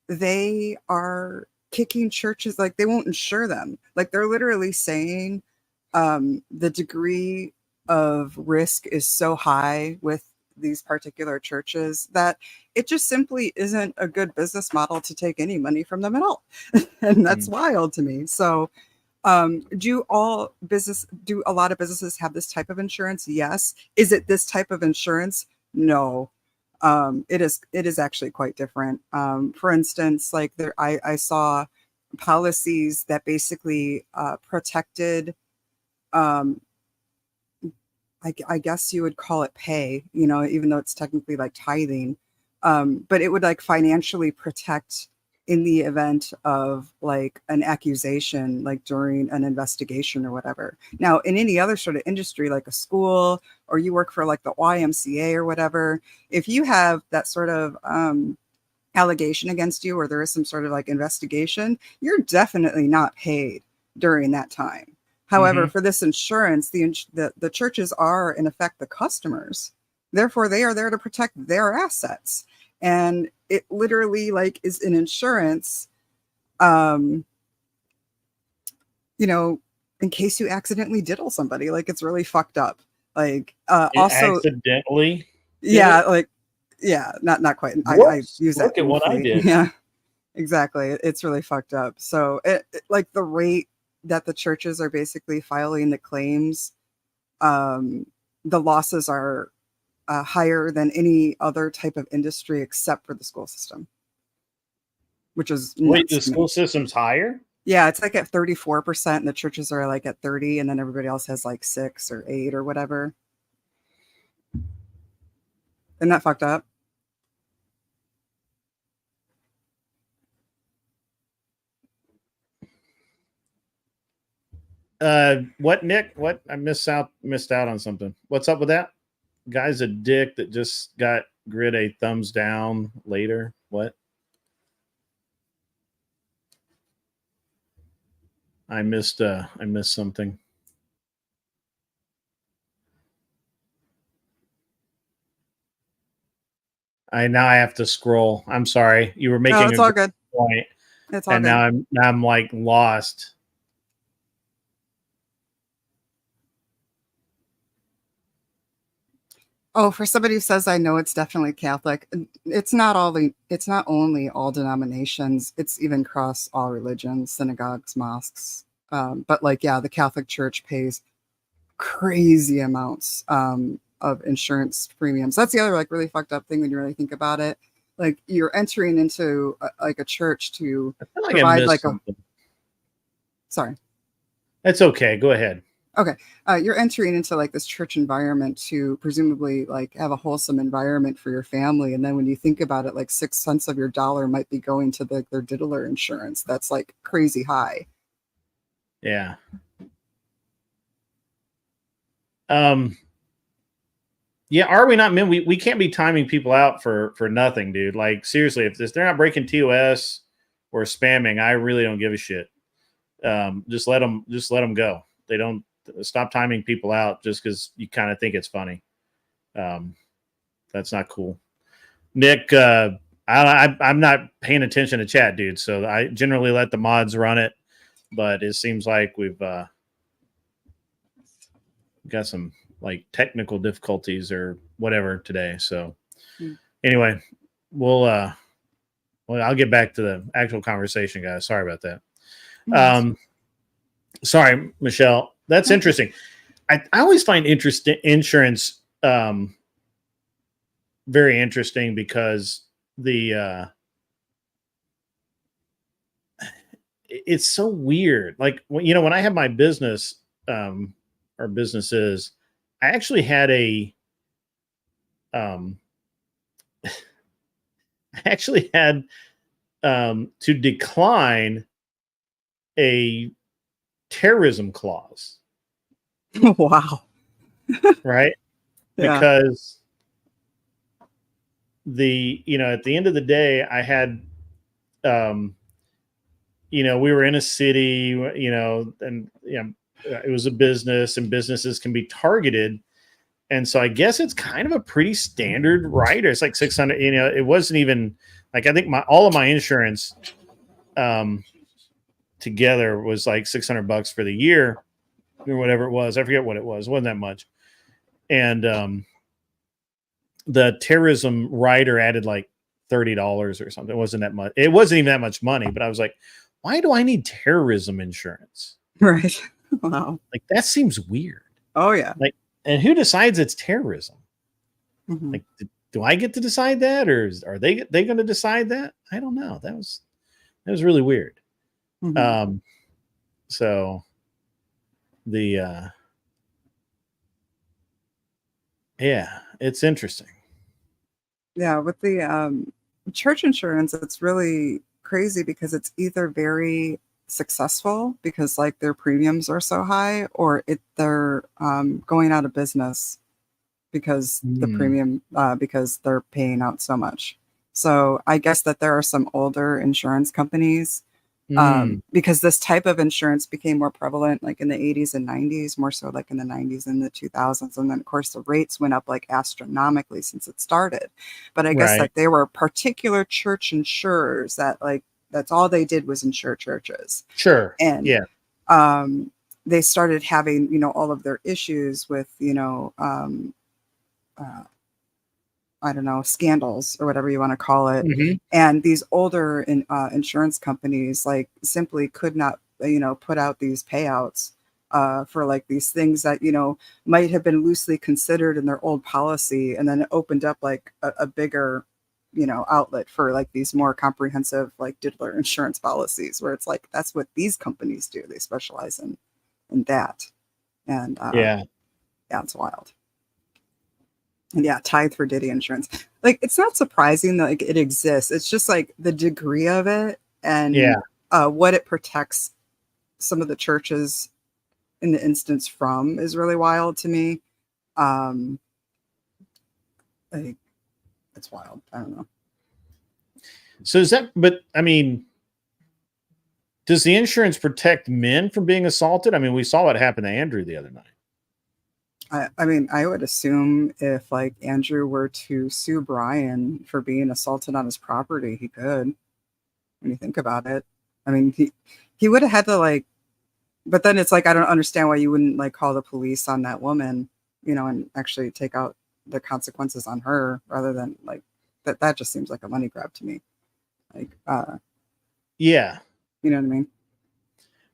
they are kicking churches, like they won't insure them. Like they're literally saying the degree of risk is so high with these particular churches that it just simply isn't a good business model to take any money from them at all. And that's wild to me. So do a lot of businesses have this type of insurance? Yes. Is it this type of insurance? No. It is actually quite different. For instance, like I saw policies that basically protected um, I guess you would call it pay, you know, even though it's technically like tithing. But it would like financially protect in the event of like an accusation, like during an investigation or whatever. Now, in any other sort of industry, like a school, or you work for like the YMCA or whatever, if you have that sort of allegation against you, or there is some sort of like investigation, you're definitely not paid during that time. However, for this insurance, the churches are in effect the customers. Therefore, they are there to protect their assets. And it literally like is an insurance, you know, in case you accidentally diddle somebody. Like, it's really fucked up. Like, also accidentally. Yeah, like, yeah, not quite. I use that. Look at what I did. Yeah, exactly. It's really fucked up. So it like the rate that the churches are basically filing the claims, the losses are higher than any other type of industry except for the school system, which is wait, the nuts to me. school system's higher? Yeah, it's like at 34%, and the churches are like at 30, and then everybody else has like 6 or 8 or whatever. Isn't that fucked up? What, Nick? What? I missed out on something. What's up with that? Guy's a dick that just got grid a thumbs down later. What? I missed something. Now I have to scroll. I'm sorry. You were making it's all good. Point. It's all and good. now I'm like lost. Oh, for somebody who says I know it's definitely Catholic, it's not only all denominations, it's even across all religions, synagogues, mosques. But like, yeah, the Catholic Church pays crazy amounts of insurance premiums. That's the other like really fucked up thing when you really think about it. Like, you're entering into like a church to provide like something. Sorry. That's okay. Go ahead. Okay. You're entering into like this church environment to presumably like have a wholesome environment for your family. And then when you think about it, like 6 cents of your dollar might be going to their diddler insurance. That's like crazy high. Yeah. Yeah, are we not men? We can't be timing people out for nothing, dude. Like, seriously, if they're not breaking TOS or spamming, I really don't give a shit. Just let them go. They don't stop timing people out just because you kind of think it's funny. That's not cool. Nick, I'm not paying attention to chat, dude. So I generally let the mods run it, but it seems like we've got some like technical difficulties or whatever today. So anyway, I'll get back to the actual conversation, guys. Sorry about that. Sorry, Michelle. That's interesting. I always find insurance very interesting because it's so weird. Like, when I have my business or businesses, I actually had to decline a terrorism clause. Wow. Right? Yeah. Because at the end of the day, I had, we were in a city, and it was a business, and businesses can be targeted. And so I guess it's kind of a pretty standard rider. It's like 600, it wasn't even like, I think all of my insurance, together was like $600 for the year or whatever it was. I forget what it was. It wasn't that much. And, the terrorism rider added like $30 or something. It wasn't that much. It wasn't even that much money, but I was like, why do I need terrorism insurance? Right. Wow. Like, that seems weird. Oh yeah. Like, and who decides it's terrorism? Mm-hmm. Like, do I get to decide that, or are they going to decide that? I don't know. That was really weird. Mm-hmm. So the Yeah, it's interesting. Yeah, with the church insurance, it's really crazy because it's either very successful because like their premiums are so high, or they're going out of business because the premium because they're paying out so much. So I guess that there are some older insurance companies because this type of insurance became more prevalent like in the 80s and 90s, more so like in the 90s and the 2000s. And then, of course, the rates went up like astronomically since it started. But I guess that there were particular church insurers that like that's all they did was insure churches. Sure. And yeah. They started having, you know, all of their issues with, you know, I don't know, scandals or whatever you want to call it. And these older insurance companies like simply could not, you know, put out these payouts for like these things that, you know, might have been loosely considered in their old policy. And then it opened up like a bigger, you know, outlet for like these more comprehensive, like diddler insurance policies where it's like, that's what these companies do. They specialize in that. And yeah, it's wild. And yeah, tithe for Diddy insurance. Like, it's not surprising that like it exists. It's just like the degree of it and what it protects some of the churches in the instance from is really wild to me. Like, it's wild. I don't know. So is that? But I mean, does the insurance protect men from being assaulted? I mean, we saw what happened to Andrew the other night. I mean, I would assume if like Andrew were to sue Brian for being assaulted on his property, he could. When you think about it, I mean, he would have had to like, but then it's like I don't understand why you wouldn't like call the police on that woman, you know, and actually take out the consequences on her rather than like that. That just seems like a money grab to me. Like, yeah, you know what I mean.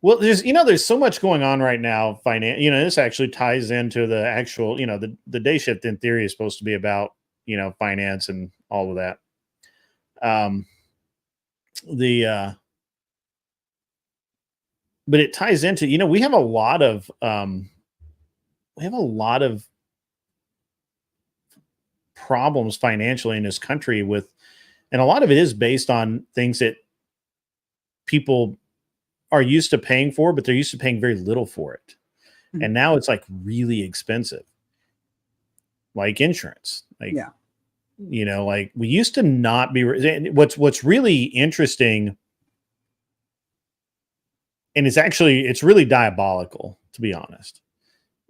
Well, there's so much going on right now. This actually ties into the actual, the day shift in theory is supposed to be about, finance and all of that. But it ties into, we have a lot of problems financially in this country and a lot of it is based on things that people are used to paying for, but they're used to paying very little for it. Mm-hmm. And now it's like really expensive, like insurance. Like, like we used to not be. What's really interesting, and it's really diabolical, to be honest,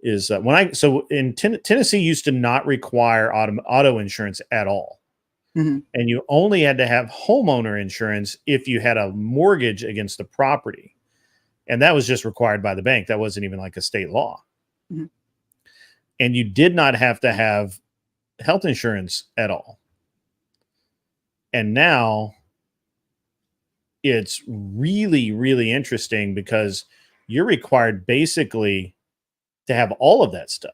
is in Tennessee used to not require auto insurance at all. Mm-hmm. And you only had to have homeowner insurance if you had a mortgage against the property. And that was just required by the bank. That wasn't even like a state law. Mm-hmm. And you did not have to have health insurance at all. And now it's really, really interesting because you're required basically to have all of that stuff,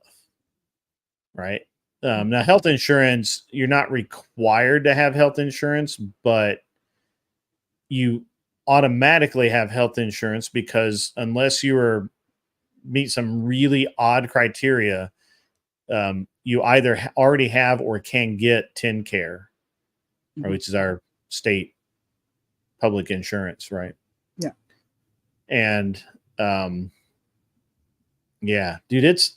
right? Now, health insurance, you're not required to have health insurance, but you automatically have health insurance because unless you meet some really odd criteria, you either already have or can get TennCare, mm-hmm. which is our state public insurance, right? Yeah. And dude, it's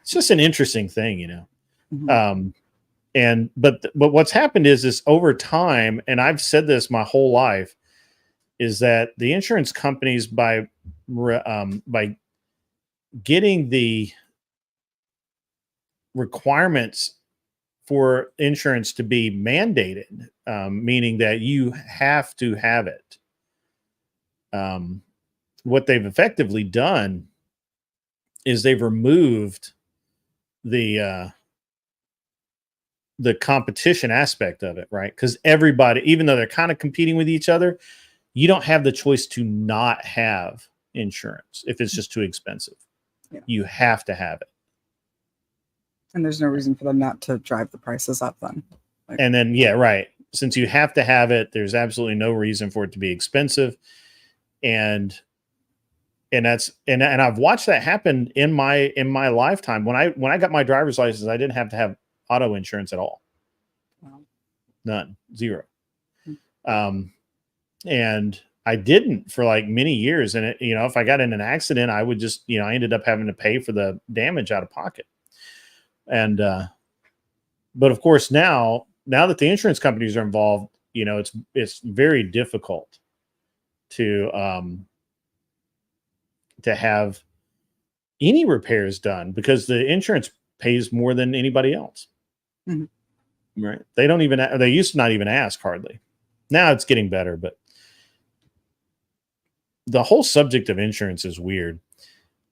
just an interesting thing, Mm-hmm. But what's happened is over time, and I've said this my whole life, is that the insurance companies by getting the requirements for insurance to be mandated, meaning that you have to have it. What they've effectively done is they've removed the competition aspect of it, right? Because everybody, even though they're kind of competing with each other, you don't have the choice to not have insurance if it's just too expensive. Yeah. You have to have it. And there's no reason for them not to drive the prices up then. And then, right. Since you have to have it, there's absolutely no reason for it to be expensive. And I've watched that happen in my lifetime. When I got my driver's license, I didn't have to have auto insurance at all. Wow. None, zero. And I didn't for like many years. And it, if I got in an accident, I would just, I ended up having to pay for the damage out of pocket. And, but of course now that the insurance companies are involved, it's very difficult to have any repairs done because the insurance pays more than anybody else. Mm-hmm. Right. They used to not even ask hardly. Now it's getting better, but the whole subject of insurance is weird.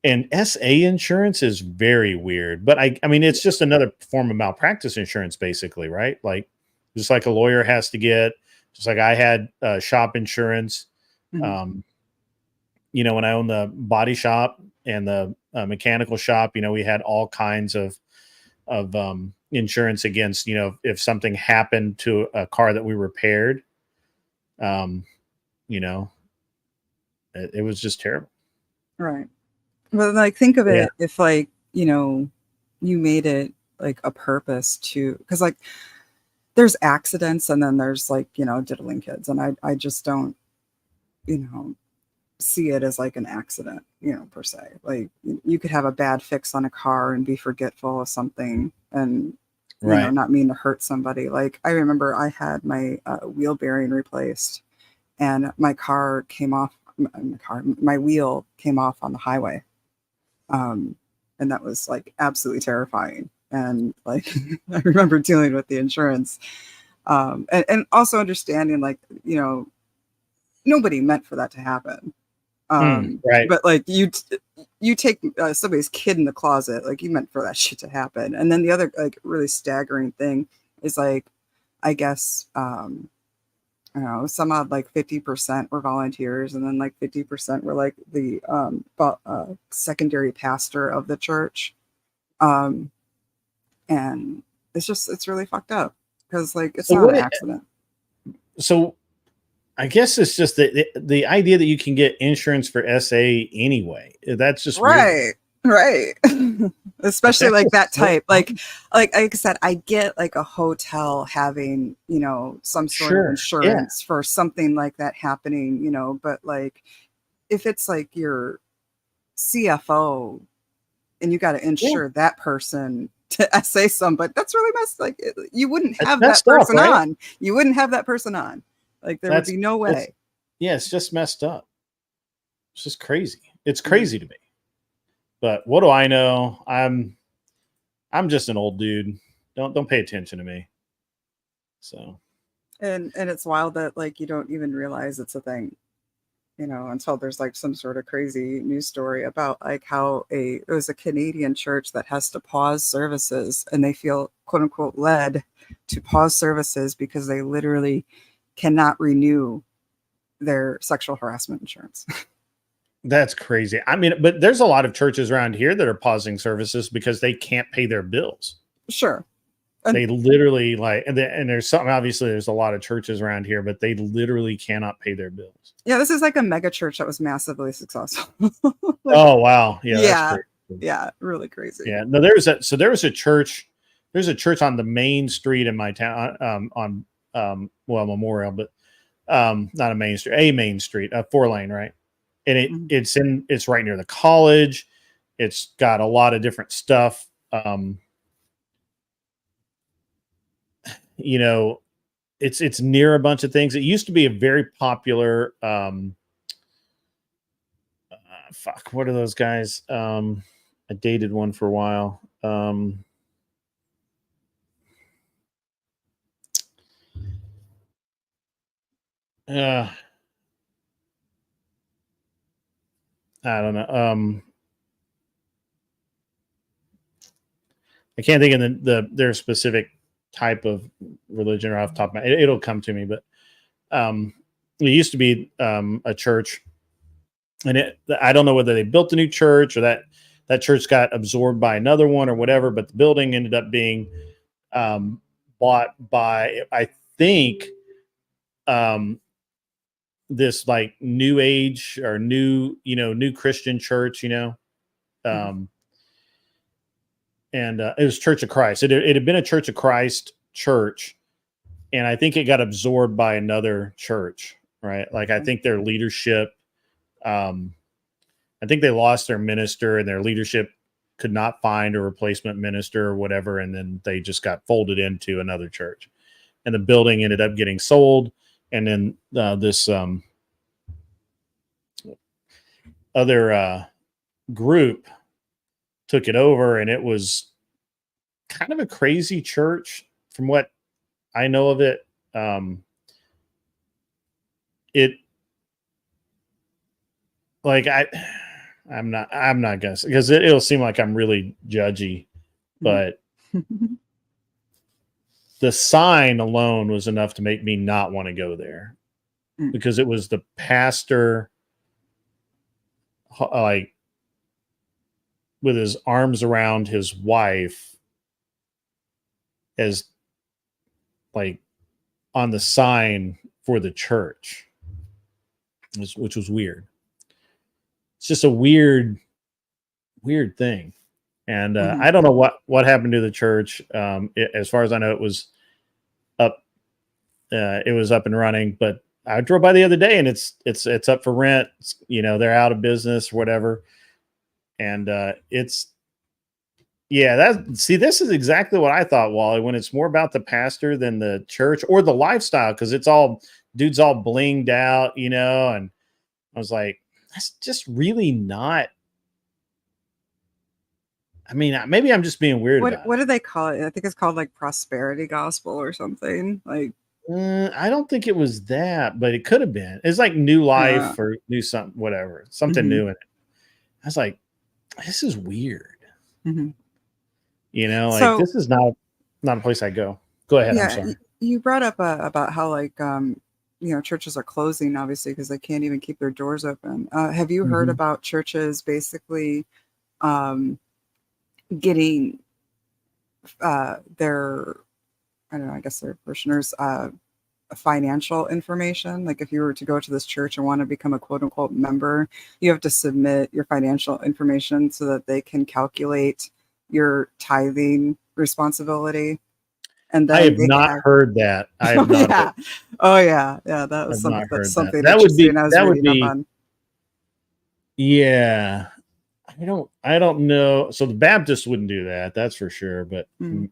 And SA insurance is very weird, but I mean, it's just another form of malpractice insurance, basically, right? Like, just like a lawyer has to get, just like I had shop insurance. Mm-hmm. When I owned the body shop and the mechanical shop, we had all kinds of insurance against, if something happened to a car that we repaired, it was just terrible. Right. But like, think of it if like, you made it like a purpose to, because like there's accidents and then there's like, diddling kids. And I just don't, see it as like an accident, per se. Like you could have a bad fix on a car and be forgetful of something and, not mean to hurt somebody. Like I remember I had my wheel bearing replaced and my car came off, my wheel came off on the highway. And that was like absolutely terrifying. And like, I remember dealing with the insurance, and also understanding like, nobody meant for that to happen. Right. But like you take somebody's kid in the closet, like you meant for that shit to happen. And then the other like really staggering thing is like, I guess, some odd like 50% were volunteers, and then like 50% were like the secondary pastor of the church. And it's really fucked up because like it's not an accident. So I guess it's just the idea that you can get insurance for SA anyway. That's just right. Right. Especially like that type, like I said, I get like a hotel having, some sort of insurance for something like that happening, but like if it's like your CFO and you got to insure that person to SA somebody, that's really messed. Like you wouldn't have that person on. You wouldn't have that person on. Like there would be no way. It's just messed up. It's just crazy. It's crazy to me. But what do I know? I'm just an old dude. Don't pay attention to me. So, and it's wild that like you don't even realize it's a thing, until there's like some sort of crazy news story about like how it was a Canadian church that has to pause services, and they feel quote unquote led to pause services because they literally cannot renew their sexual harassment insurance. That's crazy. I mean, but there's a lot of churches around here that are pausing services because they can't pay their bills. Sure. They literally and there's something, obviously there's a lot of churches around here, but they literally cannot pay their bills. Yeah. This is like a mega church that was massively successful. Oh, wow. Yeah. Yeah. Yeah. Really crazy. Yeah. No, there was a church on the main street in my town, on Memorial, but not a main street, a 4-lane, right? And it's right near the college. It's got a lot of different stuff. It's near a bunch of things. It used to be a very popular what are those guys? I dated one for a while. I don't know. I can't think of their specific type of religion or off the top of my head. It'll come to me, but it used to be a church, and I don't know whether they built a new church or that church got absorbed by another one or whatever, but the building ended up being bought by, I think, this like new age or new Christian church, and it was Church of Christ. It had been a Church of Christ church, and I think it got absorbed by another church, right? Like I think their leadership, I think they lost their minister, and their leadership could not find a replacement minister or whatever, and then they just got folded into another church, and the building ended up getting sold, and then this other group took it over, and it was kind of a crazy church from what I know of it. I'm not gonna say, because it'll seem like I'm really judgy, but the sign alone was enough to make me not want to go there, because it was the pastor like with his arms around his wife as like on the sign for the church, which was weird. It's just a weird thing. And I don't know what happened to the church. As far as I know, it was up and running, but I drove by the other day, and it's up for rent. They're out of business or whatever. And this is exactly what I thought, Wally, when it's more about the pastor than the church or the lifestyle, because it's all dudes all blinged out, and I was like, that's just really not. I mean, maybe I'm just being weird. What do they call it? I think it's called like prosperity gospel or something. Like, I don't think it was that, but it could have been. It's like new life or new something, whatever, something new in it. I was like, this is weird. This is not a place I go. Go ahead. I'm sorry. You brought up about how churches are closing, obviously, because they can't even keep their doors open. Have you heard about churches basically getting their parishioners financial information? Like if you were to go to this church and want to become a quote unquote member, you have to submit your financial information so that they can calculate your tithing responsibility. And then I have not heard that. I have not. Yeah. Oh yeah. Yeah. That was something that would be on. Yeah. I don't know. So the Baptists wouldn't do that. That's for sure. But I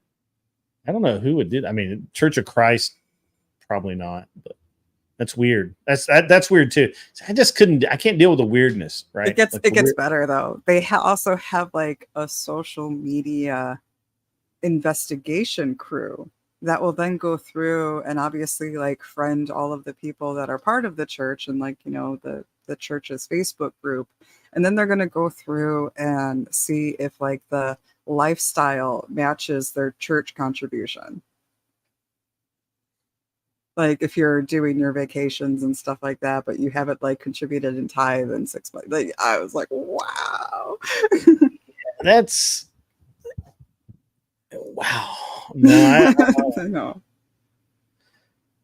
don't know who would do that. I mean, Church of Christ, probably not. But that's weird. That's weird too. I can't deal with the weirdness. Right. It gets better though. They also have like a social media investigation crew that will then go through and obviously like friend all of the people that are part of the church and the church's Facebook group. And then they're going to go through and see if like the lifestyle matches their church contribution. Like if you're doing your vacations and stuff like that, but you haven't like contributed in tithe in 6 months. Like I was like, wow. That's wow. No, no.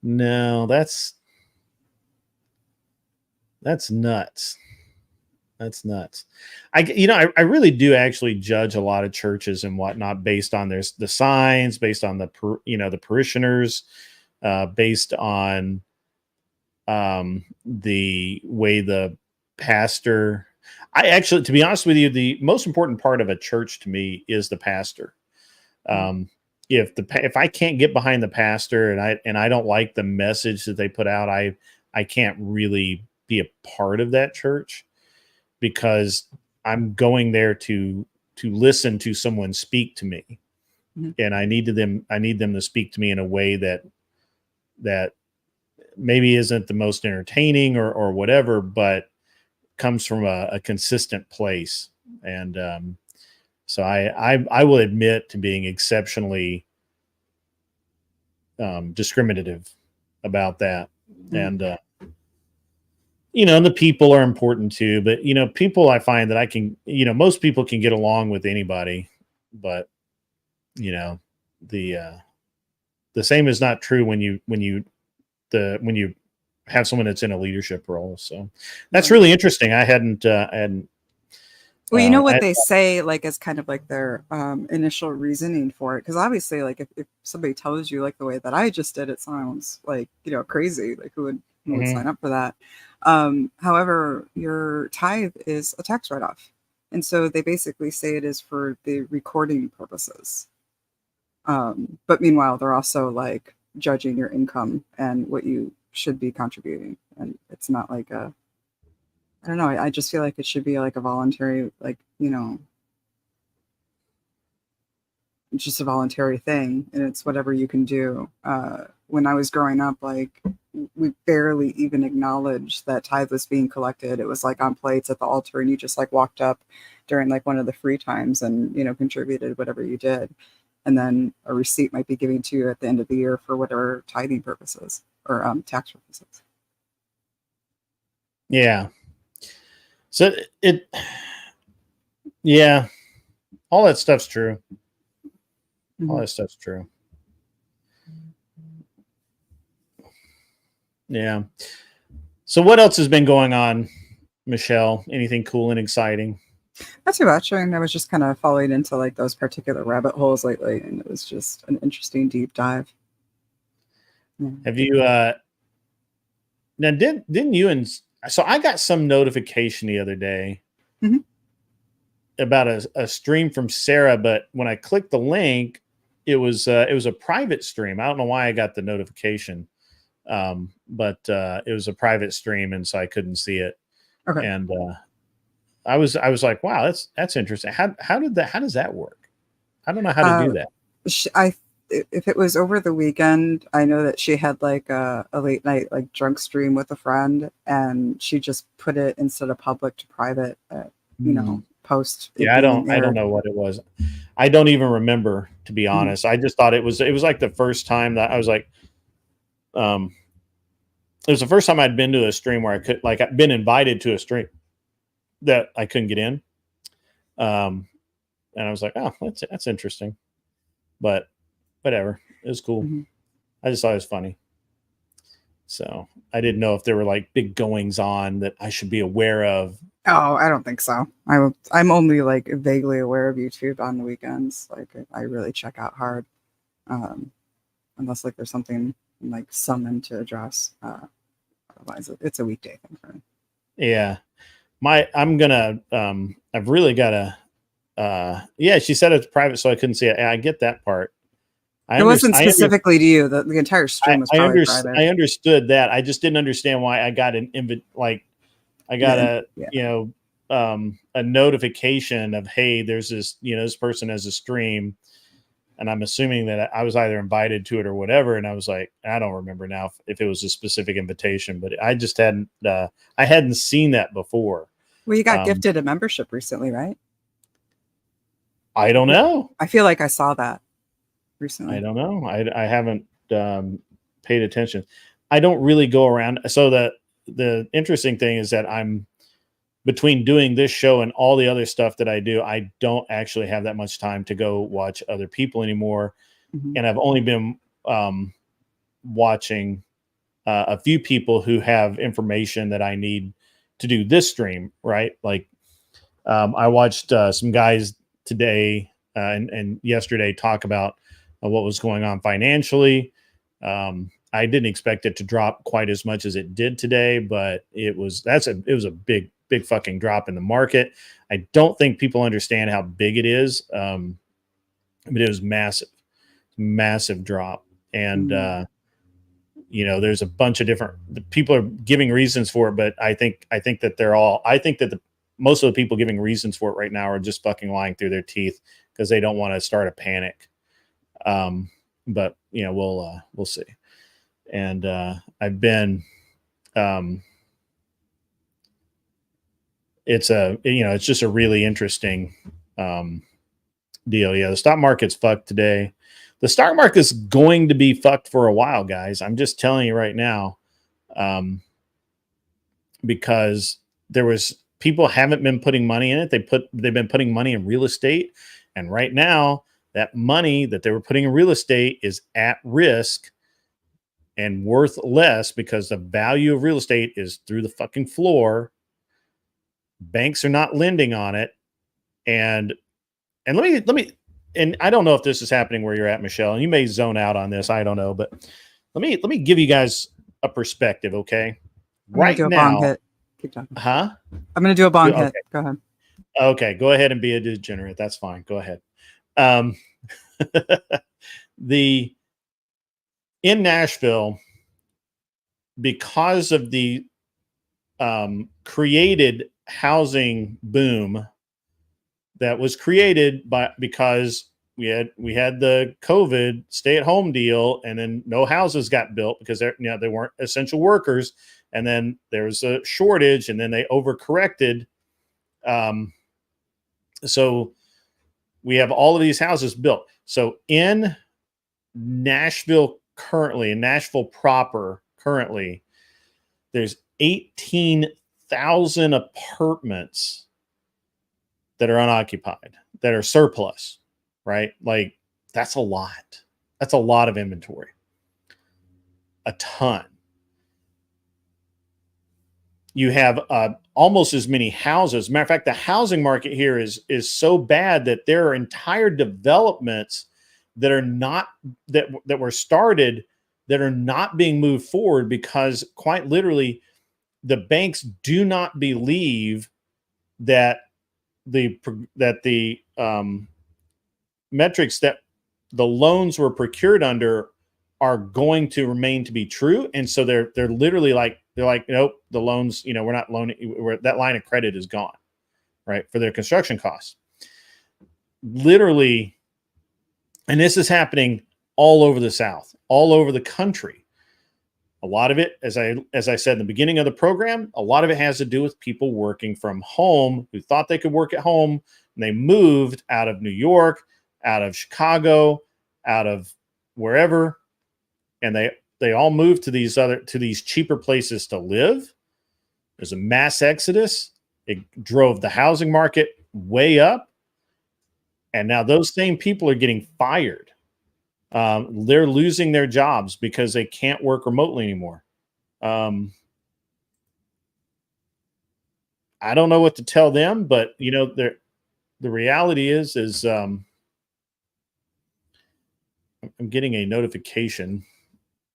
No, that's nuts. That's nuts. I really do actually judge a lot of churches and whatnot based on the signs, based on the parishioners, based on the way the pastor. I actually, to be honest with you, the most important part of a church to me is the pastor. If I can't get behind the pastor and I don't like the message that they put out, I can't really be a part of that church, because I'm going there to listen to someone speak to me, and I need them to speak to me in a way that maybe isn't the most entertaining or whatever, but comes from a consistent place. And so I will admit to being exceptionally discriminative about that. And and the people are important too, but people, I find that I can, most people can get along with anybody, but the same is not true when you have someone that's in a leadership role. So that's really interesting. I hadn't Well, you know what they say, like, as kind of like their initial reasoning for it, because obviously, like, if somebody tells you like the way that I just did, it sounds like, you know, crazy. Like, who would sign up for that? However, your tithe is a tax write-off, and so they basically say it is for the recording purposes. But meanwhile, they're also like judging your income and what you should be contributing, and it's not like a, I don't know. I just feel like it should be like a voluntary, like, you know, it's just a voluntary thing, and it's whatever you can do. When I was growing up, like, we barely even acknowledged that tithe was being collected. It was like on plates at the altar, and you just like walked up during like one of the free times and, you know, contributed whatever you did. And then a receipt might be given to you at the end of the year for whatever tithing purposes or tax purposes. Yeah. So yeah, all that stuff's true. All that stuff's true. Yeah. So what else has been going on, Michelle? Anything cool and exciting? Not too much. I mean, I was just kind of falling into like those particular rabbit holes lately, and it was just an interesting deep dive. Yeah. Have you now didn't you and so I got some notification the other day about a stream from Sarah, but when I clicked the link, it was a private stream. I don't know why I got the notification, but it was a private stream, and so I couldn't see it. Okay. And I was like, wow, that's interesting. How does that work? I don't know how to do that. If it was over the weekend, I know that she had like a late night like drunk stream with a friend, and she just put it instead of public to private, you know, post. Yeah, I don't know what it was. I don't even remember, to be honest. I just thought it was like the first time that I was like, it was the first time I'd been to a stream where I could, like, I'd been invited to a stream that I couldn't get in. And I was like, oh, that's interesting, but whatever. It was cool. I just thought it was funny. So I didn't know if there were like big goings on that I should be aware of. Oh, I don't think so. I'm only like vaguely aware of YouTube on the weekends. Like, I really check out hard, unless like there's something like summoned to address. Otherwise, it's a weekday thing for me. Yeah, I've really got to. Yeah, she said it's private, so I couldn't see it. I get that part. It wasn't specifically to you. The entire stream was probably private. I understood that. I just didn't understand why I got an I got a notification of, hey, there's this, you know, this person has a stream, and I'm assuming that I was either invited to it or whatever. And I was like, I don't remember now if it was a specific invitation, but I just hadn't seen that before. Well, you got gifted a membership recently, right? I don't know. I feel like I saw that recently. I don't know. I haven't paid attention. I don't really go around. So the interesting thing is that I'm between doing this show and all the other stuff that I do, I don't actually have that much time to go watch other people anymore. And I've only been watching a few people who have information that I need to do this stream, right? Like I watched some guys today and yesterday talk about what was going on financially. I didn't expect it to drop quite as much as it did today, but it was a big fucking drop in the market. I don't think people understand how big it is. But it was massive drop. And, you know, there's a bunch of different people are giving reasons for it, but I think that most of the people giving reasons for it right now are just fucking lying through their teeth because they don't want to start a panic. But you know, we'll see. And I've been it's just a really interesting deal. Yeah, the stock market's fucked today. The stock market's going to be fucked for a while, guys. I'm just telling you right now, because people haven't been putting money in it. They've been putting money in real estate, and right now that money that they were putting in real estate is at risk and worth less because the value of real estate is through the fucking floor. Banks are not lending on it. And let me, and I don't know if this is happening where you're at, Michelle, and you may zone out on this. I don't know, but let me give you guys a perspective. Okay. I'm gonna do a bong hit. Keep talking. Huh? I'm going to do a bong Okay. hit. Go ahead. Okay. Go ahead and be a degenerate. That's fine. Go ahead. In Nashville, because of the created housing boom that was created because we had the COVID stay-at-home deal, and then no houses got built because they weren't essential workers, and then there was a shortage, and then they overcorrected. So we have all of these houses built. So in Nashville currently, in Nashville proper currently, there's 18,000 apartments that are unoccupied, that are surplus, right? Like, that's a lot. That's a lot of inventory. A ton. You have almost as many houses. Matter of fact, the housing market here is so bad that there are entire developments that are not that were started that are not being moved forward because, quite literally, the banks do not believe that the metrics that the loans were procured under are going to remain to be true, and so they're literally like nope, the loans, we're not loaning, that line of credit is gone, right, for their construction costs. Literally, and this is happening all over the South, all over the country. A lot of it, as I said in the beginning of the program, a lot of it has to do with people working from home who thought they could work at home, and they moved out of New York, out of Chicago, out of wherever, and they all moved to these cheaper places to live. There's a mass exodus. It drove the housing market way up, and now those same people are getting fired. They're losing their jobs because they can't work remotely anymore. I don't know what to tell them, but the reality is I'm getting a notification,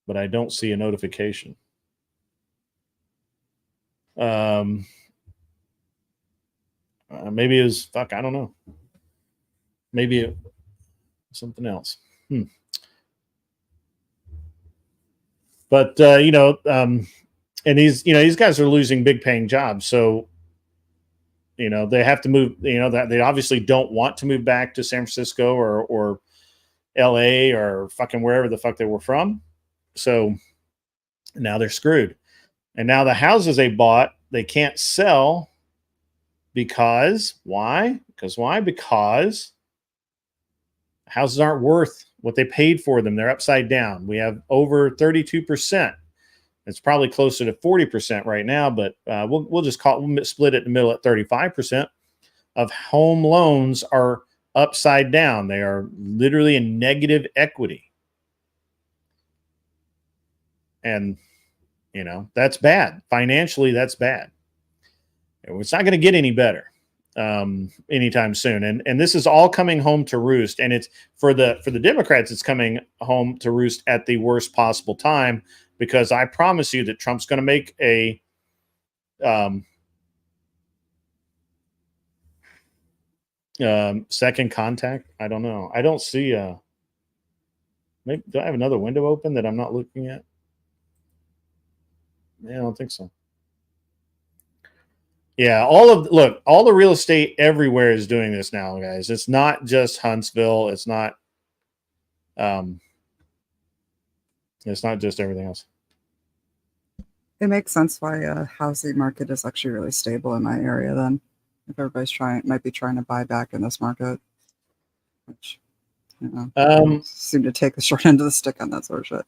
but I don't see a notification. Maybe it was I don't know. Maybe it was something else. But and these guys are losing big paying jobs, so they have to move. That they obviously don't want to move back to San Francisco or LA or fucking wherever the fuck they were from. So now they're screwed. And now the houses they bought, they can't sell because why? Because houses aren't worth what they paid for them. They're upside down. We have over 32%. It's probably closer to 40% right now, but we'll split it in the middle at 35% of home loans are upside down. They are literally in negative equity. And, that's bad. Financially, that's bad. It's not going to get any better anytime soon. And this is all coming home to roost. And it's for the Democrats, it's coming home to roost at the worst possible time, because I promise you that Trump's going to make a second contact. I don't know. I don't see maybe, do I have another window open that I'm not looking at? Yeah, I don't think so. Yeah, all the real estate everywhere is doing this now, guys. It's not just Huntsville. It's not just everything else. It makes sense why a housing market is actually really stable in my area then. If everybody's might be trying to buy back in this market. Which, seem to take the short end of the stick on that sort of shit.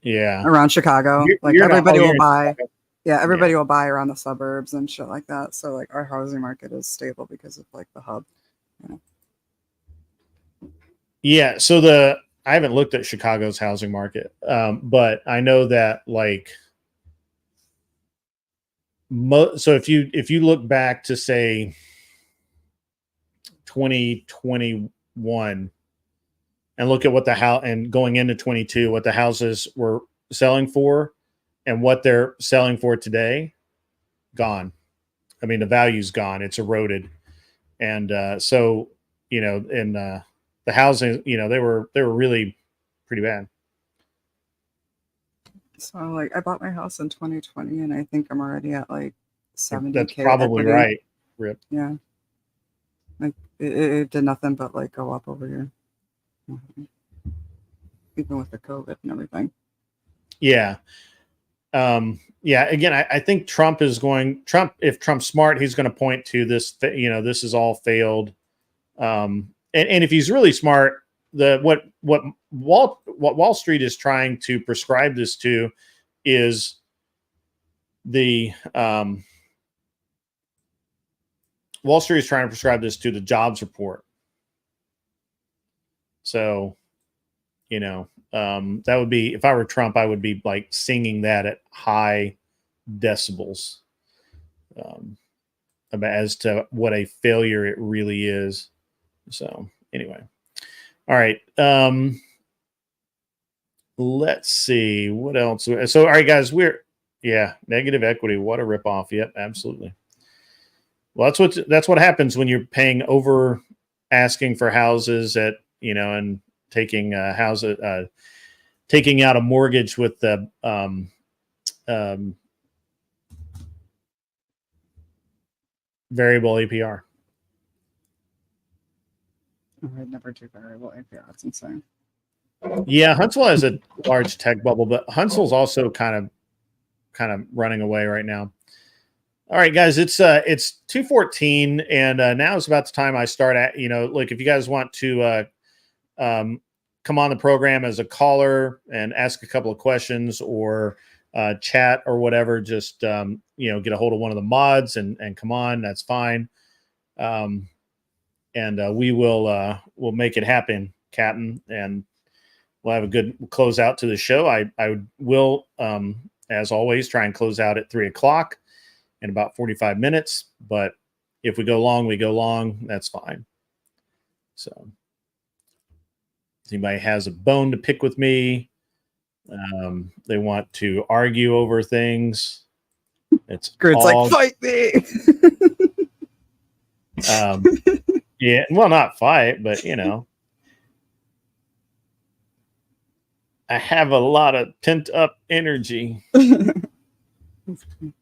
Yeah. Around Chicago. Everybody will buy. Yeah, everybody will buy around the suburbs and shit like that. So like our housing market is stable because of like the hub. Yeah. So I haven't looked at Chicago's housing market, but I know that like so if you look back to say 2021 and look at what the house and going into 22, what the houses were selling for and what they're selling for today, gone. I mean, the value's gone. It's eroded. And so, you know, in the housing, you know, they were really pretty bad. So like I bought my house in 2020 and I think I'm already at like 70K. That's probably equity. right. Rip. Yeah. Like it did nothing but like go up over here. Even with the COVID and everything. Yeah. Yeah. Again, I think if Trump's smart, he's going to point to this, you know, this is all failed. And if he's really smart, what Wall Street is trying to prescribe this to is the Wall Street is trying to prescribe this to the jobs report. So, you know, that would be, if I were Trump, I would be like singing that at high decibels as to what a failure it really is. So anyway. All right. Let's see what else. So, all right, guys, negative equity. What a ripoff. Yep, absolutely. Well, that's what happens when you're paying over asking for houses at, you know, and taking taking out a mortgage with the variable APR. I'd never do variable APR. That's insane. Yeah, Huntsville has a large tech bubble, but Huntsville's also kind of running away right now. All right, guys, it's 2:14, and now is about the time I start at. You know, look, if you guys want to come on the program as a caller and ask a couple of questions or chat or whatever, just you know, get a hold of one of the mods and come on. That's fine. And we will we'll make it happen, Captain, and we'll have a good close out to the show. I will, as always, try and close out at 3:00 in about 45 minutes. But if we go long, we go long. That's fine. So if anybody has a bone to pick with me, they want to argue over things, it's like, fight me. Yeah, well, not fight, but you know, I have a lot of pent up energy.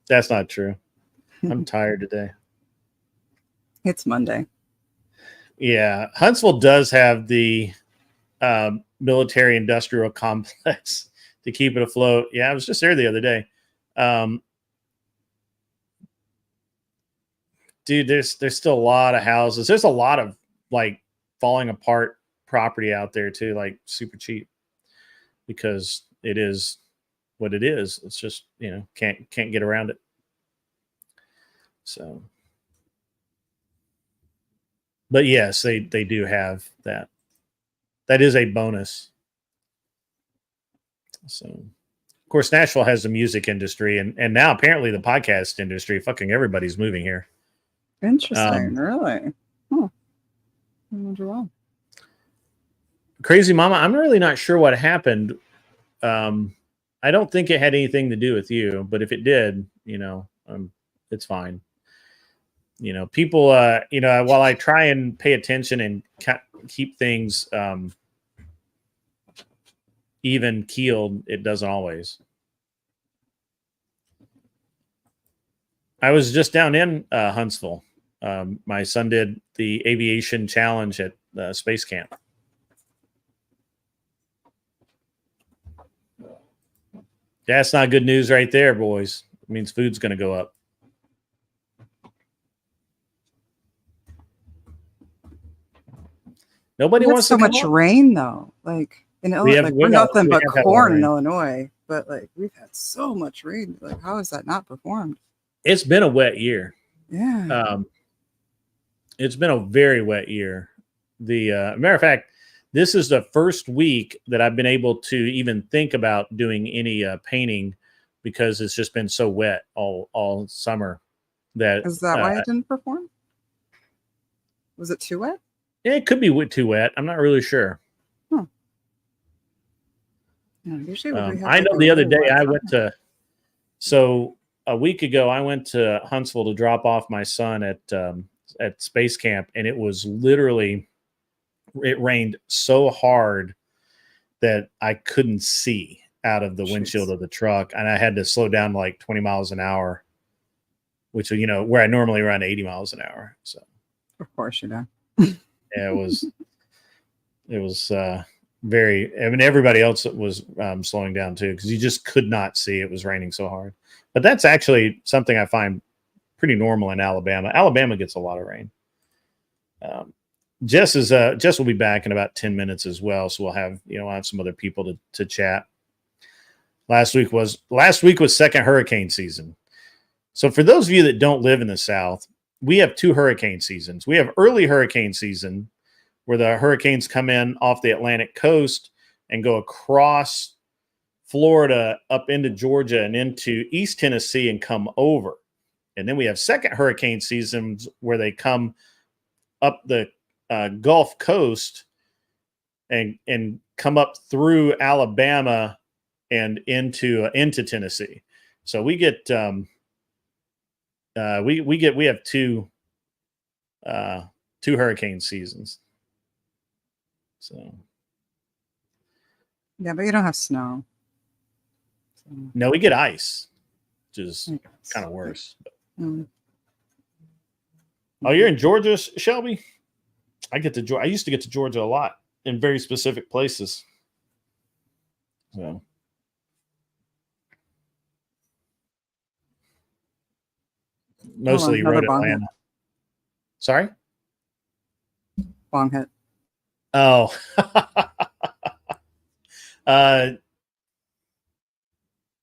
That's not true. I'm tired today. It's Monday. Yeah, Huntsville does have the military industrial complex to keep it afloat. Yeah, I was just there the other day. Dude, there's still a lot of houses. There's a lot of like falling apart property out there too, like super cheap, because it is what it is. It's just, you know, can't get around it. So, but yes, they do have that. That is a bonus. So, of course, Nashville has the music industry, and now apparently the podcast industry. Fucking everybody's moving here. Interesting, really? Huh. I wonder why. Crazy Mama, I'm really not sure what happened. I don't think it had anything to do with you, but if it did, you know, it's fine. You know, people, you know, while I try and pay attention and keep things even keeled, it doesn't always. I was just down in Huntsville. My son did the aviation challenge at Space Camp. That's not good news right there, boys. It means food's going to go up. Nobody wants so to much rain, though. Like in Illinois, we're nothing but corn in Illinois, but like we've had so much rain. Like, how is that not performed? It's been a wet year. Yeah. It's been a very wet year. The matter of fact, this is the first week that I've been able to even think about doing any painting, because it's just been so wet all summer. That is that why it didn't perform? Was it too wet? It could be too wet. I'm not really sure. Yeah, usually when we have, I like, know a the other really day wet I summer. went to, so a week ago I went to Huntsville to drop off my son at Space Camp, and it was literally, it rained so hard that I couldn't see out of the windshield of the truck, and I had to slow down to like 20 miles an hour, which, you know, where I normally run 80 miles an hour. So Of course you do. yeah, it was very, I mean, everybody else was slowing down too, because you just could not see. It was raining so hard. But that's actually something I find pretty normal in Alabama. Alabama gets a lot of rain. Jess will be back in about 10 minutes as well, so we'll have some other people to chat. Last week was second hurricane season. So for those of you that don't live in the South, we have two hurricane seasons. We have early hurricane season, where the hurricanes come in off the Atlantic coast and go across Florida up into Georgia and into East Tennessee and come over. And then we have second hurricane seasons, where they come up the Gulf Coast and come up through Alabama and into Tennessee. So we get we have two hurricane seasons. So Yeah, but you don't have snow. So, no, we get ice, which is kind of worse. mm. Oh, you're in Georgia, Shelby? I used to get to Georgia a lot in very specific places. So mostly Another road bong Atlanta. hit. Sorry? Bong hit. Oh.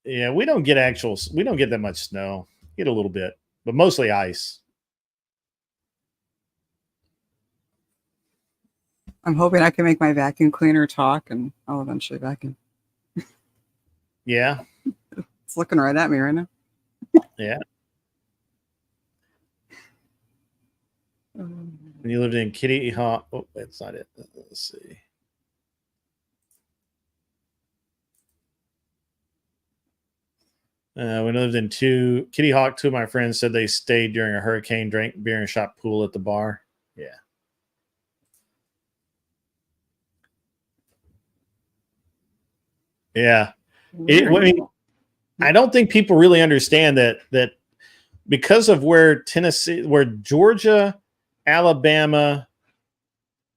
Yeah, we don't get that much snow. Get a little bit, but mostly ice. I'm hoping I can make my vacuum cleaner talk, and I'll eventually vacuum. Yeah. It's looking right at me right now. Yeah. And you lived in Kitty Hawk. Oh, that's not it. Let's see. We lived in Kitty Hawk. Two of my friends said they stayed during a hurricane, drank beer, and shot pool at the bar. Yeah. Yeah. I don't think people really understand that because of where Georgia, Alabama,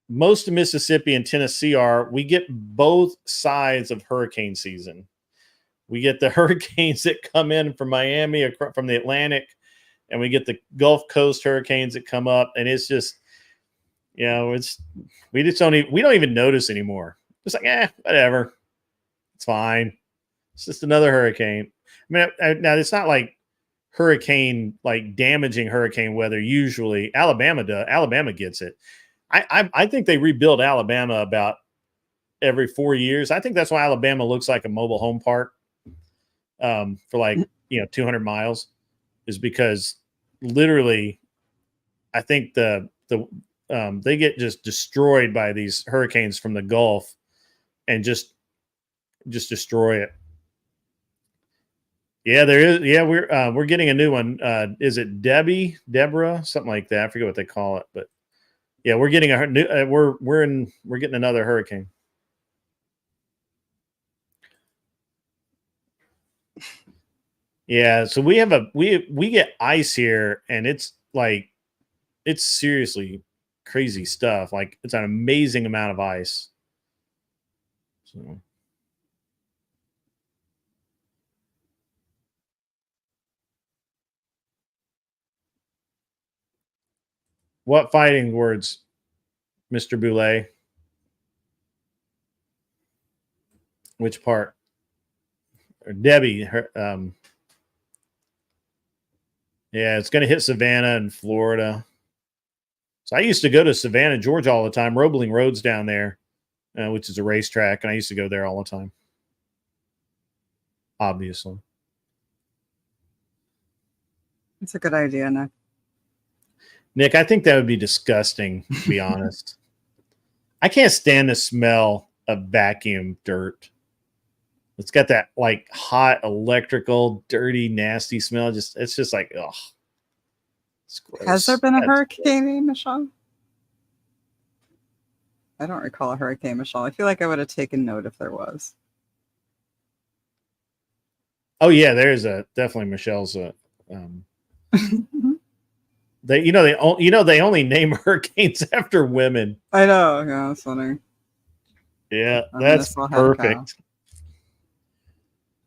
most of Mississippi and Tennessee are, we get both sides of hurricane season. We get the hurricanes that come in from Miami, from the Atlantic, and we get the Gulf Coast hurricanes that come up, and it's just, we don't even notice anymore. It's like, whatever, it's fine. It's just another hurricane. I mean, now it's not like damaging hurricane weather. Usually, Alabama gets it. I think they rebuild Alabama about every 4 years. I think that's why Alabama looks like a mobile home park. For 200 miles, is because literally, I think they get just destroyed by these hurricanes from the Gulf, and just destroy it. Yeah, there is. Yeah, we're getting a new one. Is it Deborah, something like that? I forget what they call it, but yeah, we're getting a new. We're getting another hurricane. Yeah, so we get ice here, and it's seriously crazy stuff. Like, it's an amazing amount of ice. So. What fighting words, Mr. Boulay? Which part? Or Debbie, yeah, it's going to hit Savannah and Florida. So I used to go to Savannah, Georgia all the time. Roebling Road's down there, which is a racetrack, and I used to go there all the time. Obviously. It's a good idea, Nick. Nick, I think that would be disgusting, to be honest. I can't stand the smell of vacuum dirt. It's got that like hot, electrical, dirty, nasty smell. It's just like, ugh. It's gross. Has there been a hurricane, Michelle? I don't recall a hurricane, Michelle. I feel like I would have taken note if there was. Oh yeah, there's definitely Michelle's. They only name hurricanes after women. I know. Yeah, that's funny. Yeah, that's perfect.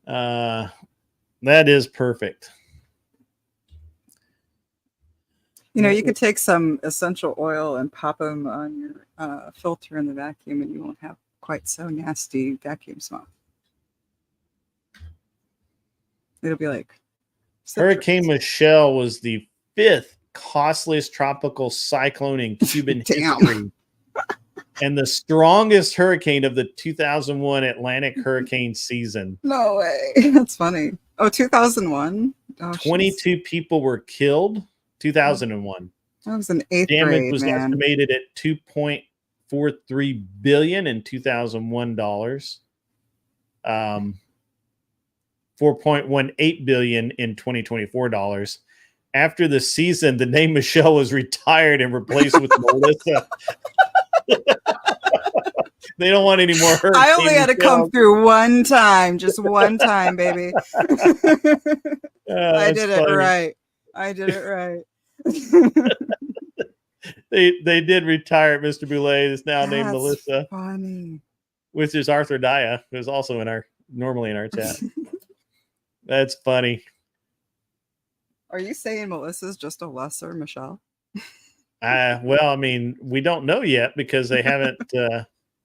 That is perfect. You know, you could take some essential oil and pop them on your filter in the vacuum, and you won't have quite so nasty vacuum smell. It'll be like Hurricane Michelle was the 5th costliest tropical cyclone in Cuban history, and the strongest hurricane of the 2001 Atlantic hurricane season. No way. That's funny. Oh, 2001? Oh, 22 people were killed. 2001. That was an 8th Damage grade, was man. estimated at $2.43 billion in 2001 dollars. 4.18 billion in 2024 dollars. After the season, the name Michelle was retired and replaced with Melissa. They don't want any more hurricanes. I only had to come through one time, just one time, baby. I did it right. I did it right. They did retire Mr. Boulay. Is now named Melissa. Funny. Which is Arthur Daya, who's also normally in our chat. That's funny. Are you saying Melissa's just a lesser Michelle? Well, I mean, we don't know yet because they haven't.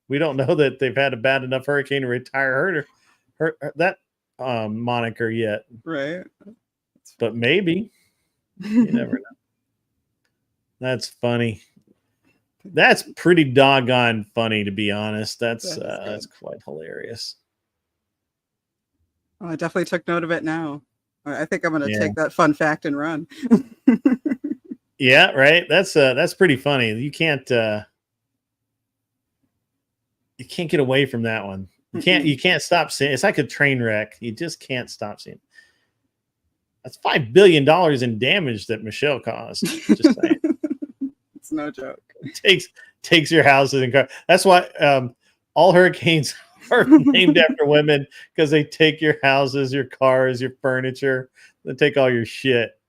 We don't know that they've had a bad enough hurricane to retire her that moniker yet. Right. But maybe. You never know. That's funny. That's pretty doggone funny, to be honest. That's quite hilarious. Well, I definitely took note of it now. I think I'm going to take that fun fact and run. Yeah, right. That's pretty funny. You can't get away from that one. You can't stop seeing. It's like a train wreck. You just can't stop seeing. That's $5 billion in damage that Michelle caused. Just saying. It's no joke. It takes your houses and cars. That's why all hurricanes are named after women, because they take your houses, your cars, your furniture. They take all your shit.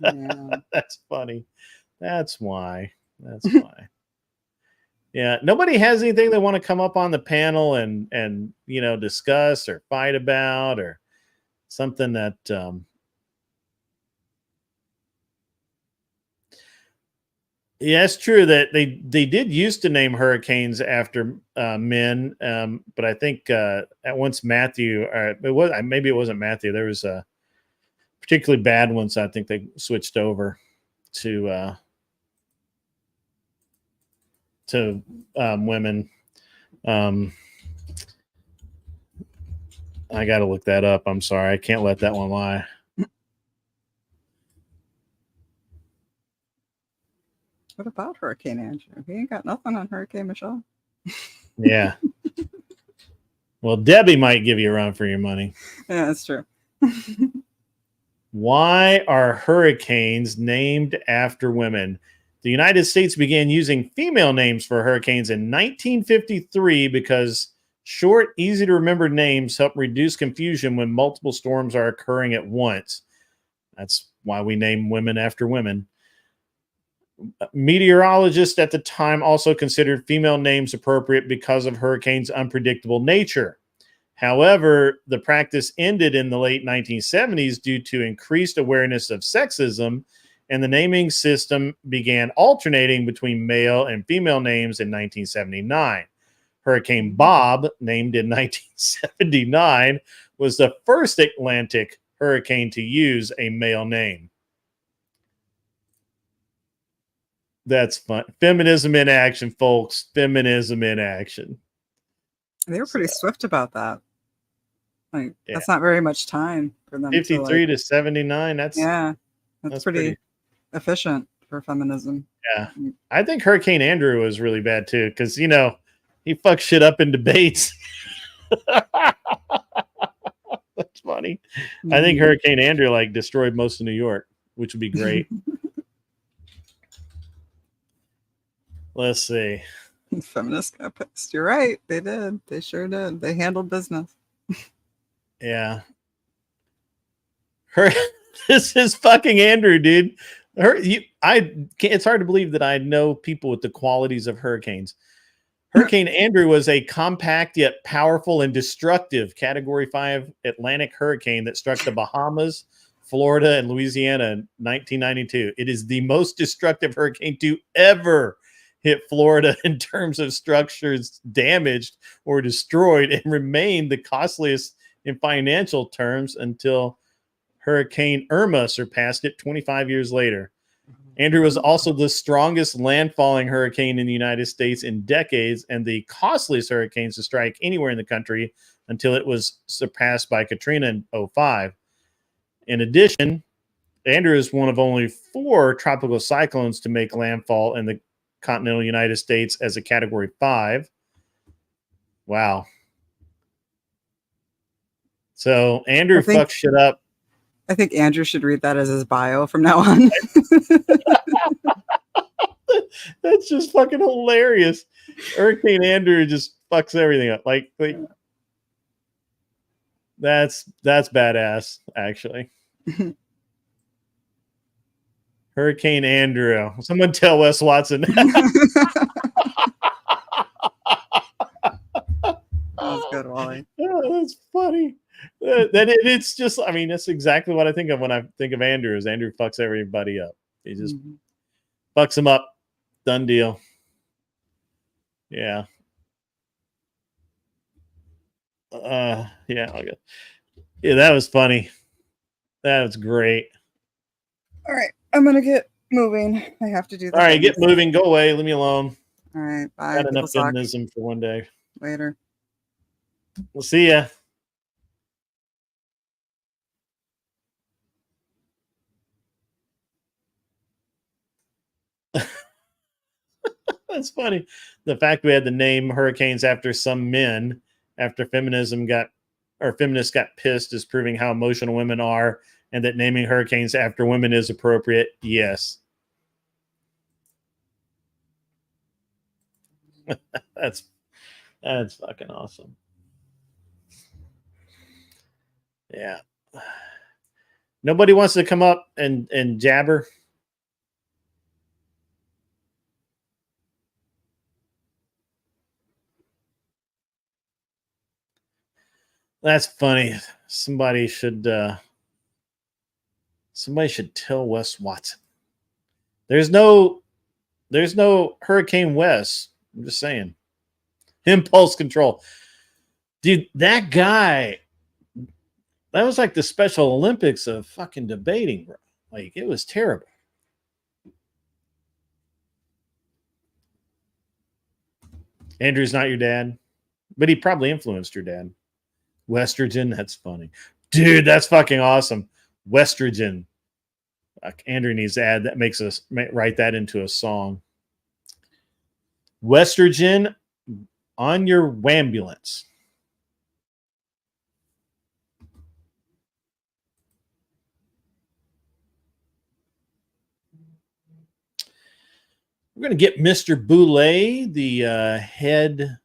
Yeah. That's funny. That's why. Yeah. Nobody has anything they want to come up on the panel and discuss or fight about, or something that yeah, it's true that they did used to name hurricanes after men, but I think at once Matthew, maybe it wasn't Matthew. There was a particularly bad one, so I think they switched over to women. I got to look that up. I'm sorry, I can't let that one lie. What about Hurricane Andrew? He ain't got nothing on Hurricane Michelle. Yeah. Well, Debbie might give you a run for your money. Yeah, that's true. Why are hurricanes named after women? The United States began using female names for hurricanes in 1953 because short, easy-to-remember names help reduce confusion when multiple storms are occurring at once. That's why we name women after women. Meteorologists at the time also considered female names appropriate because of hurricanes' unpredictable nature. However, the practice ended in the late 1970s due to increased awareness of sexism, and the naming system began alternating between male and female names in 1979. Hurricane Bob, named in 1979, was the first Atlantic hurricane to use a male name. That's fun. Feminism in action, folks. Feminism in action. They were pretty swift about that. That's not very much time for them. 53 to 79. That's pretty efficient for feminism. Yeah. I think Hurricane Andrew was really bad too, because he fucks shit up in debates. That's funny. I think Hurricane Andrew destroyed most of New York, which would be great. Let's see. Feminists got pissed. You're right. They did. They sure did. They handled business. Yeah. This is fucking Andrew, dude. It's hard to believe that I know people with the qualities of hurricanes. Hurricane Andrew was a compact yet powerful and destructive Category 5 Atlantic hurricane that struck the Bahamas, Florida, and Louisiana in 1992. It is the most destructive hurricane to ever hit Florida in terms of structures damaged or destroyed, and remained the costliest in financial terms until Hurricane Irma surpassed it 25 years later. Andrew was also the strongest landfalling hurricane in the United States in decades, and the costliest hurricanes to strike anywhere in the country until it was surpassed by Katrina in 2005. In addition, Andrew is one of only 4 tropical cyclones to make landfall in the continental United States as a Category 5. Wow. So Andrew fucks shit up. I think Andrew should read that as his bio from now on. That's just fucking hilarious. Hurricane Andrew just fucks everything up. That's badass, actually. Hurricane Andrew. Someone tell Wes Watson. That's good, Wally. Oh, that's funny. It's just, I mean, that's exactly what I think of when I think of Andrew. Is Andrew fucks everybody up. He just fucks them up. Done deal. Yeah. Yeah. Okay. Yeah, that was funny. That was great. All right, I'm gonna get moving. I have to do that. All right, get moving. Go away. Leave me alone. All right, bye. Got enough feminism for one day. Later. We'll see ya. That's funny. The fact we had to name hurricanes after some men after feminists got pissed is proving how emotional women are, and that naming hurricanes after women is appropriate. Yes. That's fucking awesome. Yeah. Nobody wants to come up and jabber. That's funny. Somebody should tell Wes Watson. There's no Hurricane Wes. I'm just saying. Impulse control. Dude, that guy, that was like the Special Olympics of fucking debating, bro. Like, it was terrible. Andrew's not your dad, but he probably influenced your dad. Westrogen, that's funny. Dude, that's fucking awesome. Westrogen. Andrew needs to add that, makes us write that into a song. Westrogen on your wambulance. We're going to get Mr. Boulay, the head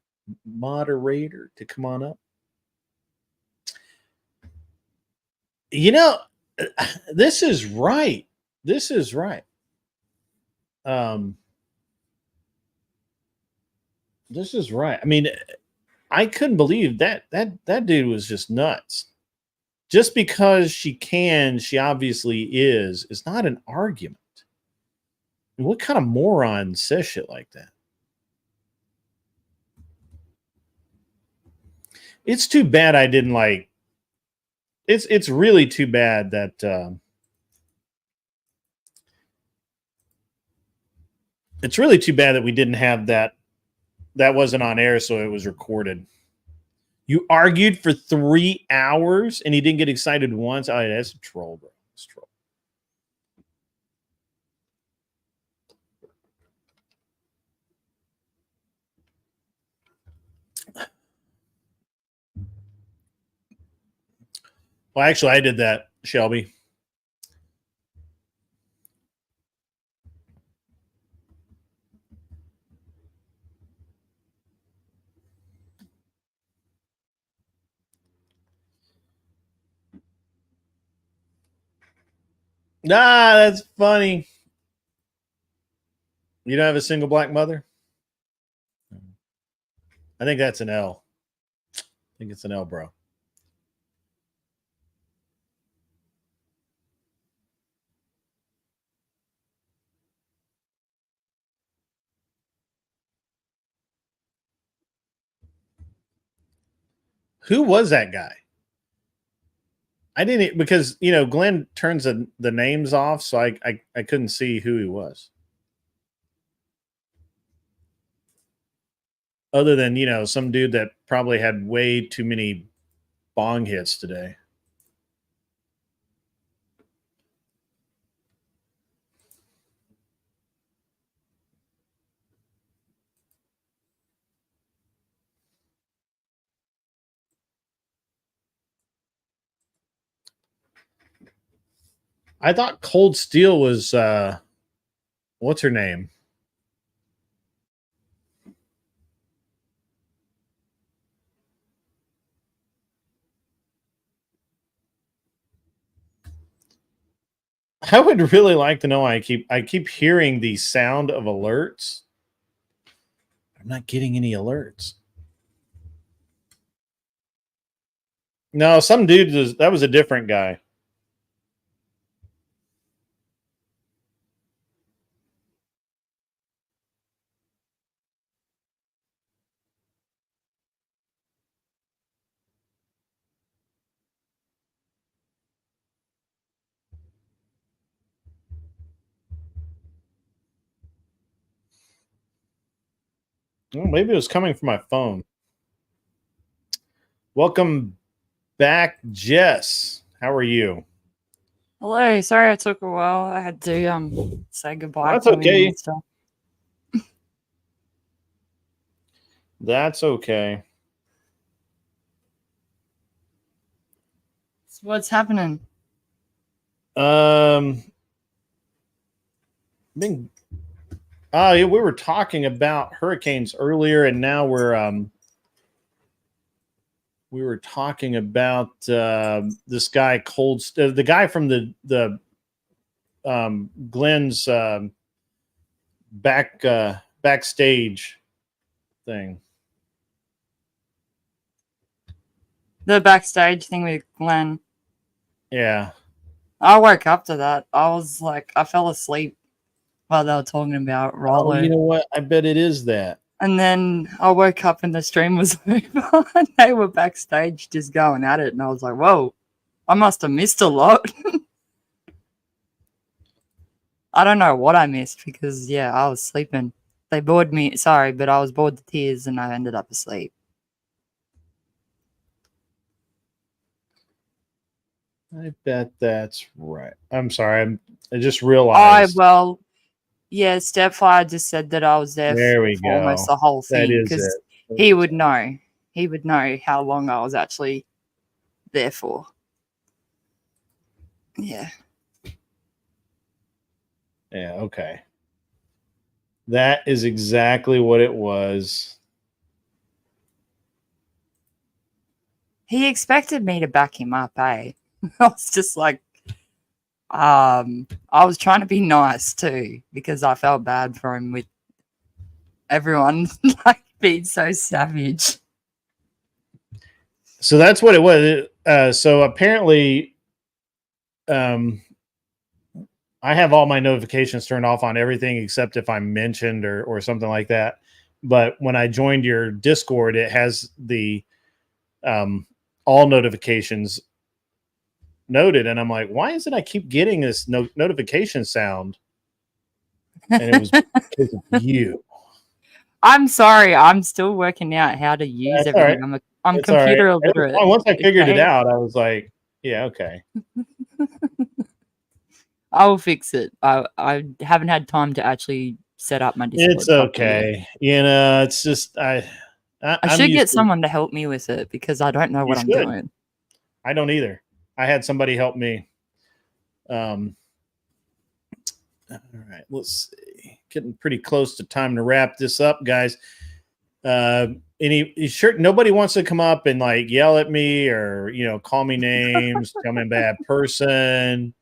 moderator, to come on up. You know, this is right. This is right. This is right. I mean, I couldn't believe that dude was just nuts. Just because she can, she obviously is not an argument. And what kind of moron says shit like that? It's too bad I didn't like. It's really too bad that it's really too bad that we didn't have that wasn't on air, so it was recorded. You argued for 3 hours and he didn't get excited once. Oh, that's a troll, bro. That's a troll. Well, actually, I did that, Shelby. Nah, that's funny. You don't have a single black mother? I think that's an L. I think it's an L, bro. Who was that guy? I didn't, because Glenn turns the names off, so I couldn't see who he was. Other than some dude that probably had way too many bong hits today. I thought Cold Steel was what's her name? I would really like to know. I keep hearing the sound of alerts. I'm not getting any alerts. No, some dude that was a different guy. Well, maybe it was coming from my phone. Welcome back, Jess. How are you? Hello. Sorry I took a while. I had to say goodbye. That's to William okay. and stuff. That's okay. So what's happening? We were talking about hurricanes earlier, and now we were talking about this guy the guy from the Glenn's backstage thing. The backstage thing with Glenn. Yeah. I woke up to that. I fell asleep while they were talking about Rollo. Oh, you know what? I bet it is that. And then I woke up and the stream was over and they were backstage just going at it. And I was like, whoa, I must have missed a lot. I don't know what I missed because, I was sleeping. They bored me. Sorry, but I was bored to tears and I ended up asleep. I bet that's right. I'm sorry. I just realized. Stepfire just said that I was there for almost the whole thing because he would know. He would know how long I was actually there for. Yeah. Yeah, okay. That is exactly what it was. He expected me to back him up, eh? I was just like, I was trying to be nice too because I felt bad for him with everyone being so savage. So that's what it was. So apparently, I have all my notifications turned off on everything except if I'm mentioned or something like that. But when I joined your Discord, it has the all notifications noted, and I'm like, why is it I keep getting this notification sound? And it was because of you. I'm sorry, I'm still working out how to use everything. Right. I'm computer illiterate. Once I figured it out, I was like, yeah, okay. I will fix it. I haven't had time to actually set up my Discord. It's okay. It's just I should get someone to help me with it because I don't know what I'm doing. I don't either. I had somebody help me. All right, let's see. Getting pretty close to time to wrap this up, guys. Nobody wants to come up and like yell at me or call me names, tell me I'm a bad person,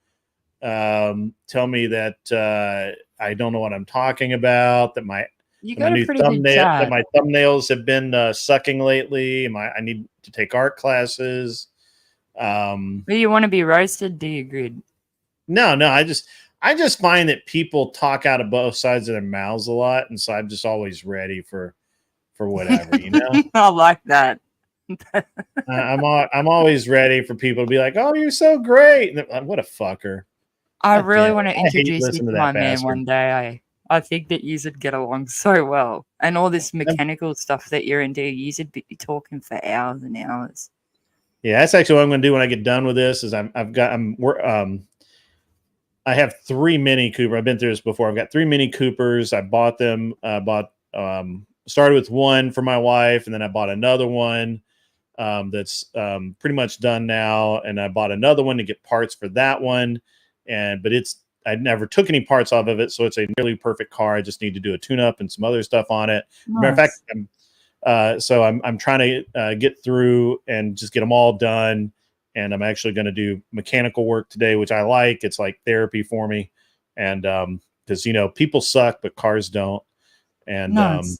tell me that I don't know what I'm talking about, that my new thumbnails have been sucking lately. I need to take art classes. Do you want to be roasted? Do you agree? No, I just find that people talk out of both sides of their mouths a lot, and so I'm just always ready for whatever, I like that. I'm always ready for people to be like, "Oh, you're so great!" Like, what a fucker! I really want to introduce you to my man one day. I think that you should get along so well, and all this mechanical stuff that you're into, you should be talking for hours and hours. Yeah, that's actually what I'm going to do when I get done with this. Is I have 3 Mini Cooper. I've been through this before. I've got 3 Mini Coopers. I bought them. Started with one for my wife, and then I bought another one that's pretty much done now. And I bought another one to get parts for that one. But I never took any parts off of it, so it's a nearly perfect car. I just need to do a tune-up and some other stuff on it. Nice. Matter of fact, so I'm trying to get through and just get them all done. And I'm actually going to do mechanical work today, which I like. It's like therapy for me. And because, people suck, but cars don't. And, nice.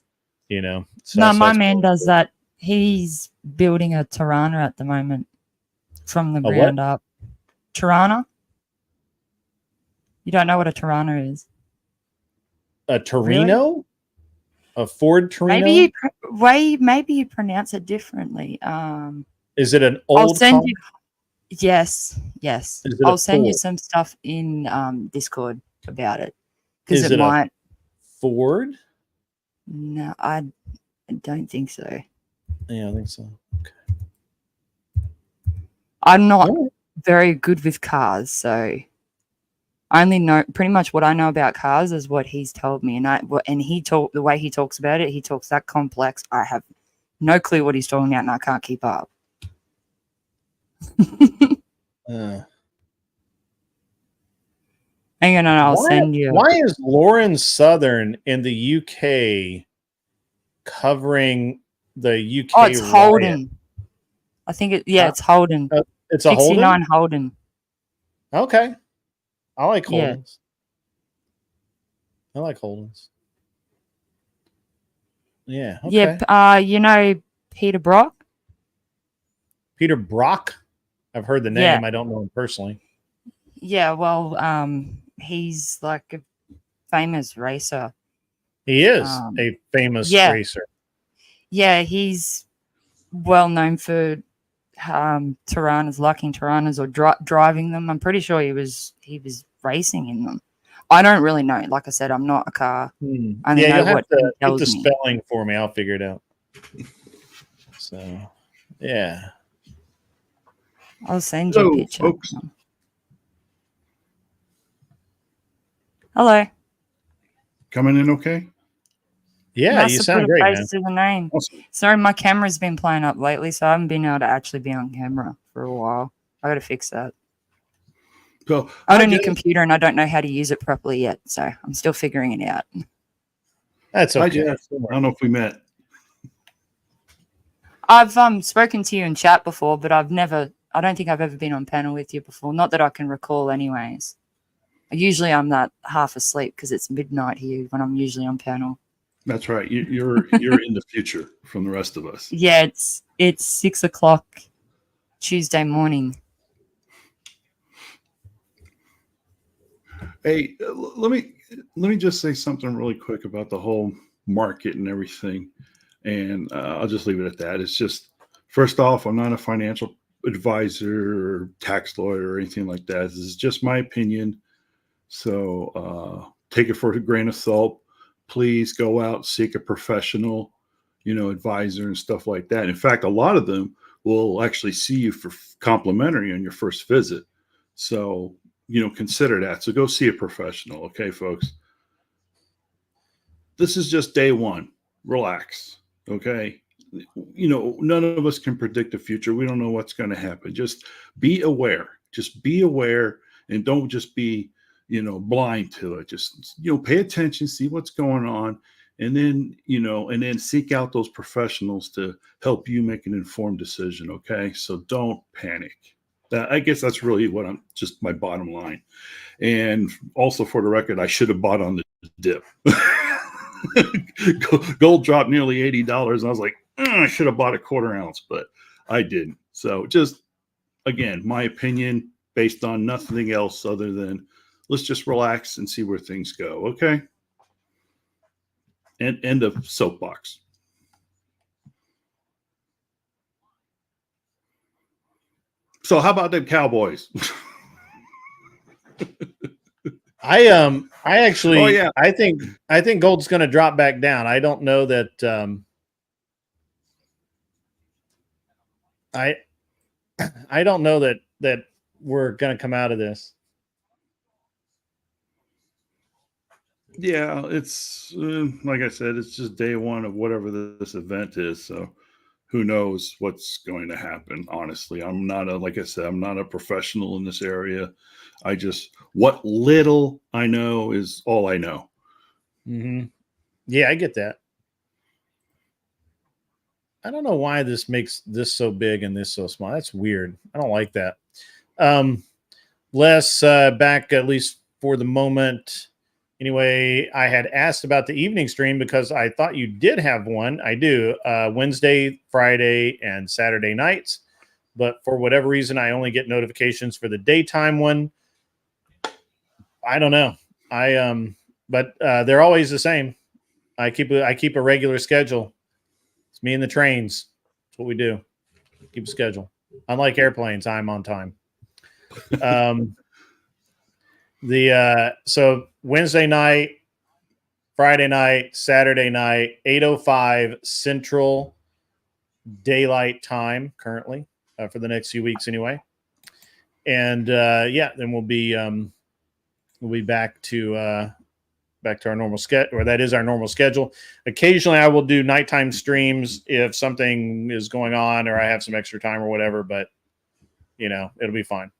So my man does that. He's building a Tirana at the moment from the ground up. Tirana? You don't know what a Tirana is? A Torino? Really? A Ford Torino? Maybe you pronounce it differently. Is it an old I'll send car? you. Yes. I'll send you some stuff in Discord about it because it might. Ford? No, I don't think so. Yeah, I think so. Okay. I'm not very good with cars, so I only know pretty much what I know about cars is what he's told me, the way he talks about it. He talks that complex. I have no clue what he's talking about, and I can't keep up. Hang on, I'll send you. Why is Lauren Southern in the UK covering the UK? Oh, it's Holden. I think it's Holden. It's a 69 Holden. Okay. I like Holdens. Yeah. I like Holdens. Yeah. Okay. Yeah. Peter Brock? Peter Brock? I've heard the name. Yeah. I don't know him personally. Yeah. Well, he's like a famous racer. He is a famous racer. Yeah. He's well known for Tiranas, locking Tiranas or driving them. I'm pretty sure he was racing in them. I don't really know. Like I said, I'm not a car. I know you'll what have to get the spelling for me. I'll figure it out. So, yeah. I'll send you a picture. Folks. Hello. Coming in okay? Yeah, you sound great, man. To the name. Awesome. Sorry, my camera's been playing up lately, so I haven't been able to actually be on camera for a while. I got to fix that. So I got a new computer, and I don't know how to use it properly yet, so I'm still figuring it out. That's okay. I don't know if we met. I've spoken to you in chat before, but I don't think I've ever been on panel with you before. Not that I can recall, anyways. Usually I'm that half asleep because it's midnight here when I'm usually on panel. That's right. You're in the future from the rest of us. Yeah, it's 6:00 Tuesday morning. Hey, let me just say something really quick about the whole market and everything, and I'll just leave it at that. It's just, first off, I'm not a financial advisor or tax lawyer or anything like that. This is just my opinion, so take it for a grain of salt. Please go out, seek a professional, advisor and stuff like that. In fact, a lot of them will actually see you for complimentary on your first visit. So, consider that. So go see a professional. Okay, folks. This is just day one. Relax. Okay. none of us can predict the future. We don't know what's going to happen. Just be aware. Just be aware, and don't just be, blind to it. Just, pay attention, see what's going on, and then seek out those professionals to help you make an informed decision. Okay. So don't panic. I guess that's really just my bottom line. And also, for the record, I should have bought on the dip. Gold dropped nearly $80, and I was like, I should have bought a quarter ounce, but I didn't. So just, again, my opinion based on nothing else other than let's just relax and see where things go. Okay. And end of soapbox. So how about them Cowboys? I actually, Oh, yeah. I think gold's going to drop back down. I don't know that. I don't know that we're going to come out of this. Yeah, it's like I said, it's just day one of whatever this event is. So who knows what's going to happen? Honestly, like I said, I'm not a professional in this area. What little I know is all I know. Mm-hmm. Yeah, I get that. I don't know why this makes this so big and this so small. That's weird. I don't like that. Les, back at least for the moment. Anyway, I had asked about the evening stream because I thought you did have one. I do. Wednesday, Friday, and Saturday nights. But for whatever reason, I only get notifications for the daytime one. I don't know. But they're always the same. I keep a regular schedule. It's me and the trains. That's what we do. Keep a schedule. Unlike airplanes, I'm on time. So Wednesday night, Friday night, Saturday night, 8:05 Central Daylight Time currently for the next few weeks anyway. And then we'll be back to our normal schedule, or that is our normal schedule. Occasionally I will do nighttime streams if something is going on or I have some extra time or whatever, but it'll be fine.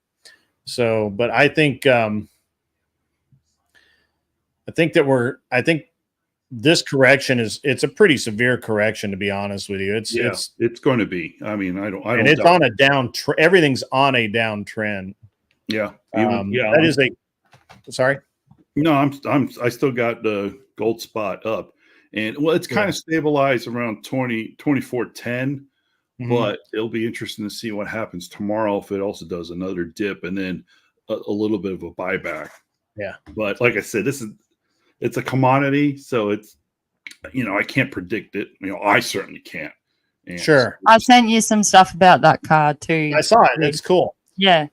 So, but I think this correction it's a pretty severe correction, to be honest with you. It's going to be. I mean, I don't. And it's on a down. Everything's on a downtrend. Yeah. That is a. Sorry. No, I still got the gold spot up, and it's kind of stabilized around 24.10. But it'll be interesting to see what happens tomorrow if it also does another dip and then a little bit of a buyback. Yeah. But like I said, it's a commodity, so it's I can't predict it. I certainly can't. And sure. I sent you some stuff about that car too. I saw it. It's cool. Yeah.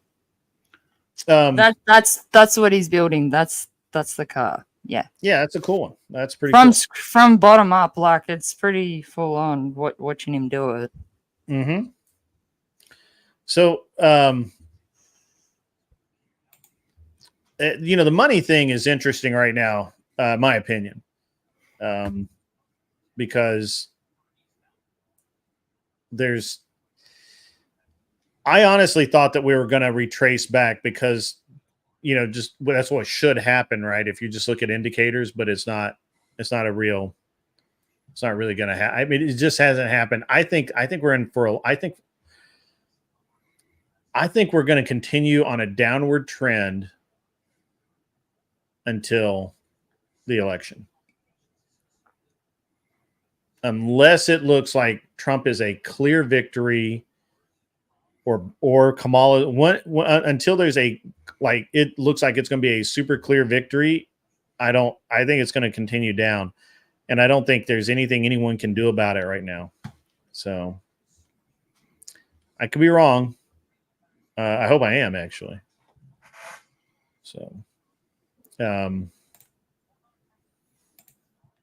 That's what he's building. That's the car. Yeah. Yeah, that's a cool one. That's pretty cool. From bottom up, like it's pretty full on watching him do it. Mm-hmm. So the money thing is interesting right now, my opinion. Because I honestly thought that we were going to retrace back because, just that's what should happen, right? If you just look at indicators, but it's not really going to happen. I mean, it just hasn't happened. I think we're in for I think we're going to continue on a downward trend until the election. Unless it looks like Trump is a clear victory or Kamala, until there's it looks like it's going to be a super clear victory. I think it's going to continue down, and I don't think there's anything anyone can do about it right now. So I could be wrong. I hope I am, actually. So, I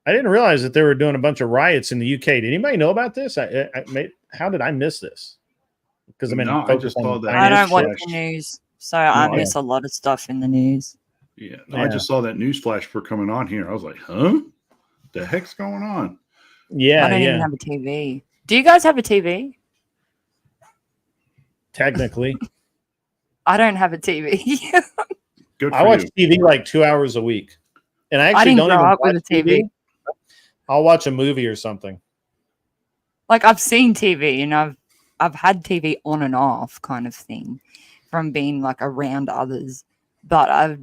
didn't realize that they were doing a bunch of riots in the UK. Did anybody know about this? How did I miss this? Because I just saw that. I don't watch the news, so I miss a lot of stuff in the news. Yeah, I just saw that news flash for coming on here. I was like, huh? The heck's going on? Yeah, I don't even have a TV. Do you guys have a TV? Technically, I don't have a TV. Good for I watch you. TV like 2 hours a week, and I I actually didn't don't grow even up with watch a TV. I'll watch a movie or something. Like I've seen TV and I've had TV on and off kind of thing from being like around others. But I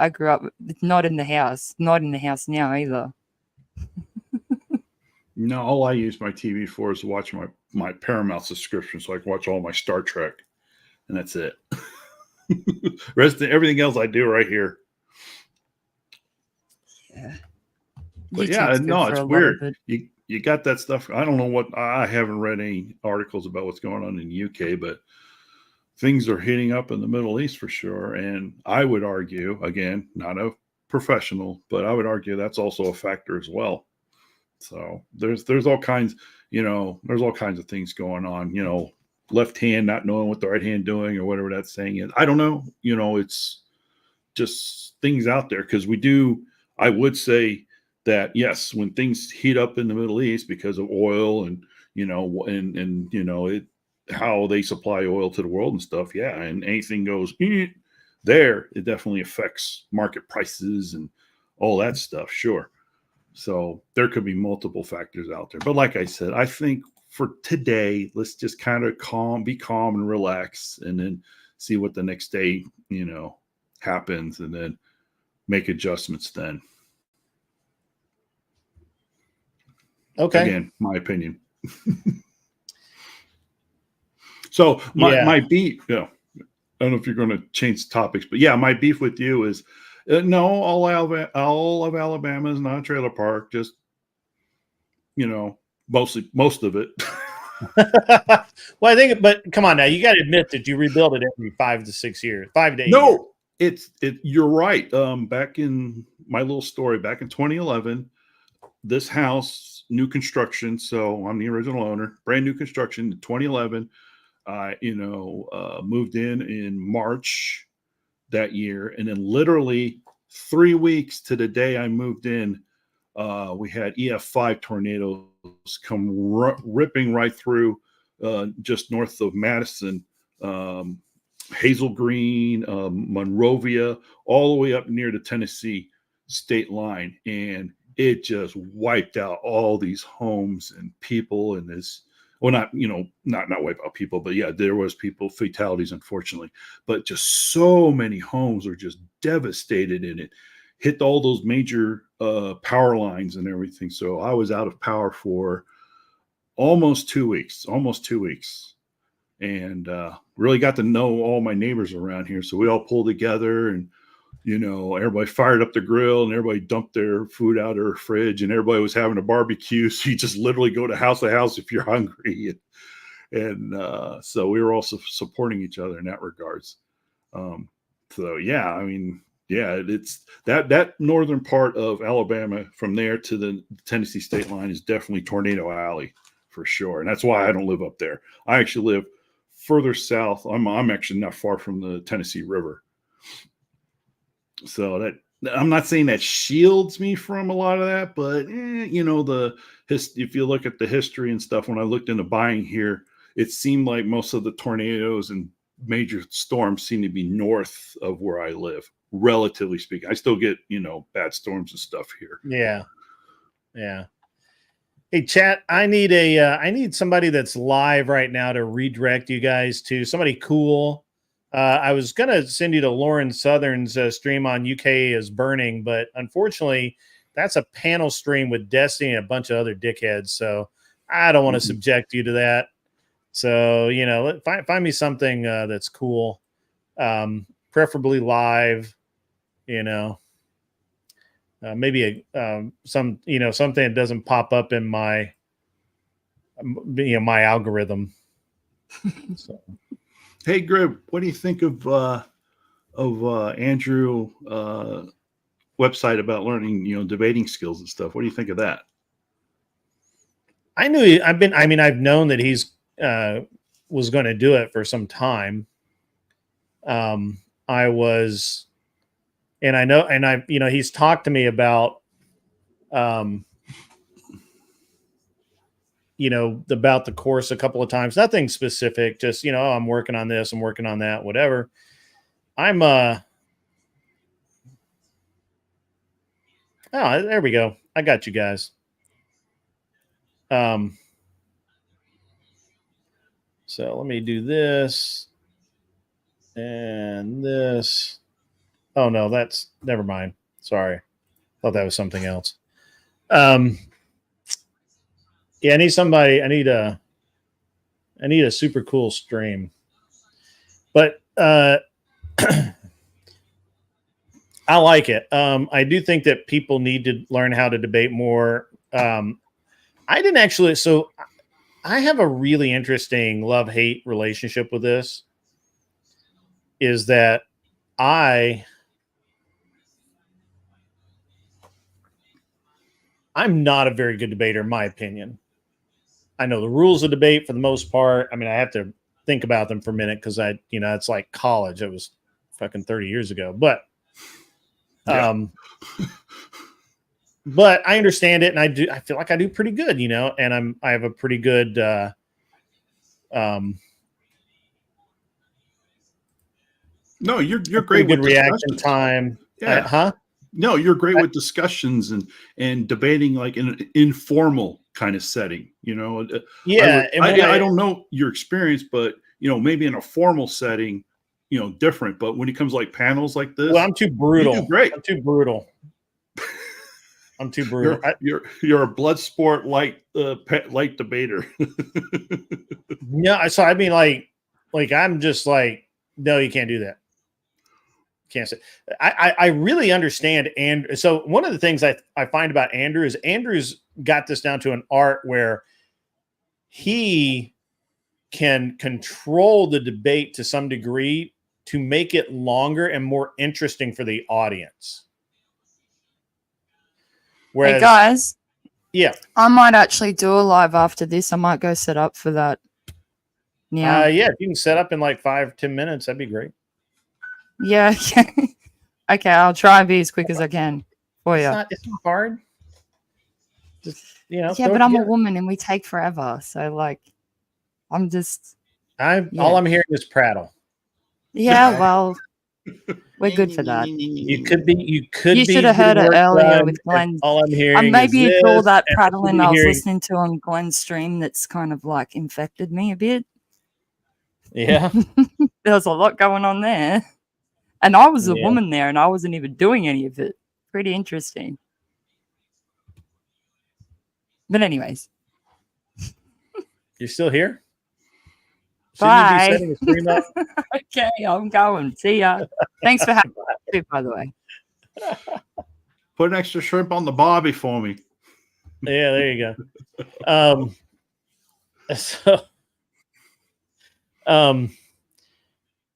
grew up not in the house. Not in the house now either. No, all I use my TV for is watch my Paramount subscription, so I can watch all my Star Trek, and that's it. Everything else I do right here. Yeah. But YouTube's yeah, good no, for it's a lot of weird. it. You got that stuff. I don't know what, I haven't read any articles about what's going on in the UK, but things are heating up in the Middle East for sure. And I would argue, again, not a professional, but I would argue that's also a factor as well. So there's all kinds, there's all kinds of things going on, left hand not knowing what the right hand doing or whatever that saying is. I don't know. It's just things out there because I would say that yes, when things heat up in the Middle East because of oil and how they supply oil to the world and stuff, yeah, and anything goes there, it definitely affects market prices and all that stuff, sure. So there could be multiple factors out there. But like I said, I think for today, let's just kind of be calm and relax and then see what the next day, happens and then make adjustments then. Okay. Again, my opinion. So my beef, I don't know if you're going to change topics, but yeah, my beef with you is no, all of Alabama is not a trailer park. Just, most of it. Well, but come on now, you got to admit that you rebuild it every 5 to 6 years, 5 to 8 years. No, you're right. Back in my little story, back in 2011, this house, new construction. So I'm the original owner, brand new construction in 2011. Moved in March that year. And then literally 3 weeks to the day I moved in, we had EF5 tornadoes come ripping right through just north of Madison, Hazel Green, Monrovia, all the way up near the Tennessee state line. And it just wiped out all these homes and people and this. Well, not wipe out people, but yeah, there was fatalities, unfortunately. But just so many homes are just devastated in it. Hit all those major power lines and everything. So I was out of power for almost 2 weeks, and really got to know all my neighbors around here. So we all pulled together and, everybody fired up the grill and everybody dumped their food out of their fridge and everybody was having a barbecue. So you just literally go to house if you're hungry. And so we were also supporting each other in that regards. So yeah, I mean, yeah, it's that northern part of Alabama from there to the Tennessee state line is definitely Tornado Alley for sure. And that's why I don't live up there. I actually live further south. I'm actually not far from the Tennessee River. So that I'm not saying that shields me from a lot of that, but if you look at the history and stuff, when I looked into buying here, it seemed like most of the tornadoes and major storms seem to be north of where I live, relatively speaking. I still get, bad storms and stuff here. Yeah. Yeah. Hey, chat, I need somebody that's live right now to redirect you guys to somebody cool. I was going to send you to Lauren Southern's stream on UK is Burning, but unfortunately, that's a panel stream with Destiny and a bunch of other dickheads. So I don't want to subject you to that. So, find me something that's cool, preferably live, maybe something that doesn't pop up in my, my algorithm. So. Hey, Greg, what do you think of Andrew website about learning, debating skills and stuff? What do you think of that? I've known that he's was going to do it for some time. He's talked to me about, about the course a couple of times. Nothing specific, just, I'm working on this, I'm working on that, whatever. Oh, there we go. I got you guys. So let me do this and this. Oh no, never mind. Sorry. Thought that was something else. Yeah, I need a super cool stream. But I like it. I do think that people need to learn how to debate more. I didn't actually, so I have a really interesting love-hate relationship with this. Is that I'm not a very good debater, in my opinion. I know the rules of debate for the most part. I mean, I have to think about them for a minute because it's like college. It was fucking 30 years ago. But but I understand it, and I feel like I do pretty good, and I have a pretty good no, you're great good with reaction time. Yeah. No, you're great with discussions and debating like in an informal kind of setting, Yeah. I don't know your experience, but maybe in a formal setting, different. But when it comes like panels like this, well, I'm too brutal. You do great. I'm too brutal. You're a blood sport light debater. Yeah, so I mean, like I'm just like, no, you can't do that. Can't say. I really understand. And so one of the things I find about Andrew is Andrew's got this down to an art where he can control the debate to some degree to make it longer and more interesting for the audience. Whereas, hey guys, yeah, I might actually do a live after this. I might go set up for that. Yeah, if you can set up in like 5-10 minutes, that'd be great. Yeah. Okay, I'll try and be as quick as I can for you. It's not hard. Just, yeah, but I'm a woman and we take forever. So like, I'm just. All I'm hearing is prattle. Yeah, well, we're good for that. You should have heard it earlier with Glenn. All I'm hearing maybe is it's all that this, prattling I was listening to on Glenn's stream that's kind of like infected me a bit. Yeah. There was a lot going on there. And I was a woman there and I wasn't even doing any of it. Pretty interesting. But anyways. You're still here? Bye. Shouldn't you be setting the stream up? Okay, I'm going. See ya. Thanks for having me, by the way. Put an extra shrimp on the barbie for me. Yeah, there you go.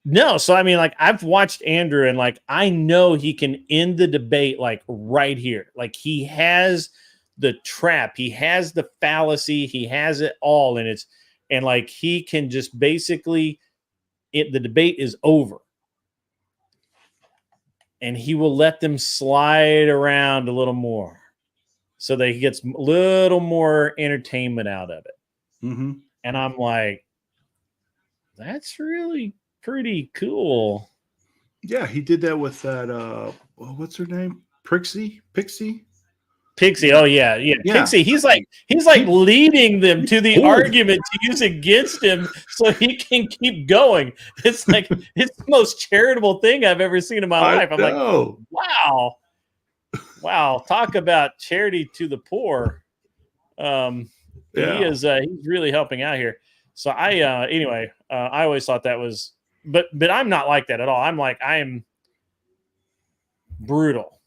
No, so I mean, like, I've watched Andrew and like I know he can end the debate like right here. Like he has the trap, he has the fallacy, he has it all, and like he can just basically the debate is over. And he will let them slide around a little more so that he gets a little more entertainment out of it. Mm-hmm. And I'm like, that's really pretty cool. Yeah, he did that with that what's her name? Pixie. Oh yeah. Pixie. He's like leading them to the argument to use against him so he can keep going. It's like it's the most charitable thing I've ever seen in my life. I'm like, wow. Talk about charity to the poor. He is he's really helping out here. So I always thought that was, but I'm not like that at all. I'm like, I am brutal,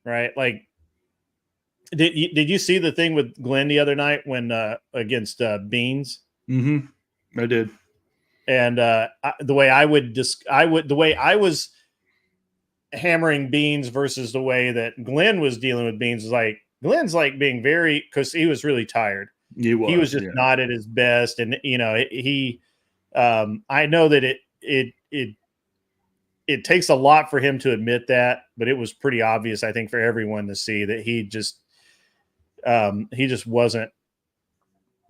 right? Like, did you see the thing with Glenn the other night when against Beans? Mm-hmm. I did. And the way I was hammering Beans versus the way that Glenn was dealing with Beans was like Glenn's like being very, because he was really tired. He was just not at his best, and he. I know that it takes a lot for him to admit that, but it was pretty obvious, I think, for everyone to see that he just wasn't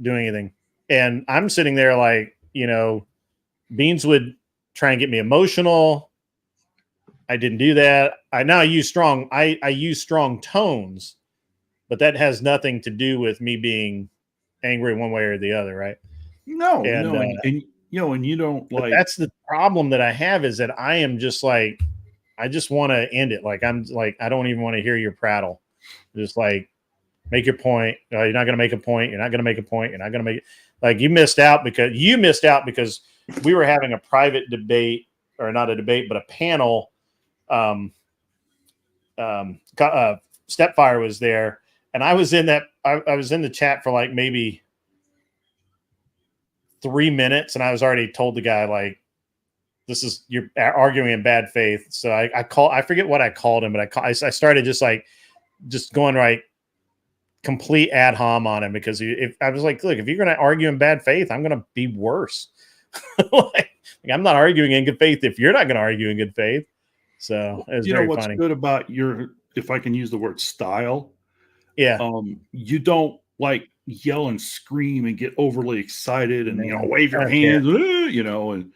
doing anything. And I'm sitting there like, Beans would try and get me emotional. I didn't do that. I use strong tones, but that has nothing to do with me being angry one way or the other, right? No, And, no, and you don't like. That's the problem that I have, is that I am just like, I just want to end it. Like, I'm like, I don't even want to hear your prattle. Just like, make your point. You're not going to make a point. You're not going to make a point. You're not going to make it. Like, you missed out because we were having a private debate, or not a debate, but a panel. Stepfire was there, and I was in that. I was in the chat for like maybe 3 minutes, and I was already told the guy, like, you're arguing in bad faith. So I forget what I called him, but I started just going right, complete ad hom on him, because if I was like, look, if you're going to argue in bad faith, I'm going to be worse. like, I'm not arguing in good faith if you're not going to argue in good faith. So it was very what's funny. good about your, if I can use the word style. Yeah. You don't like yell and scream and get overly excited and wave your Okay. hands, and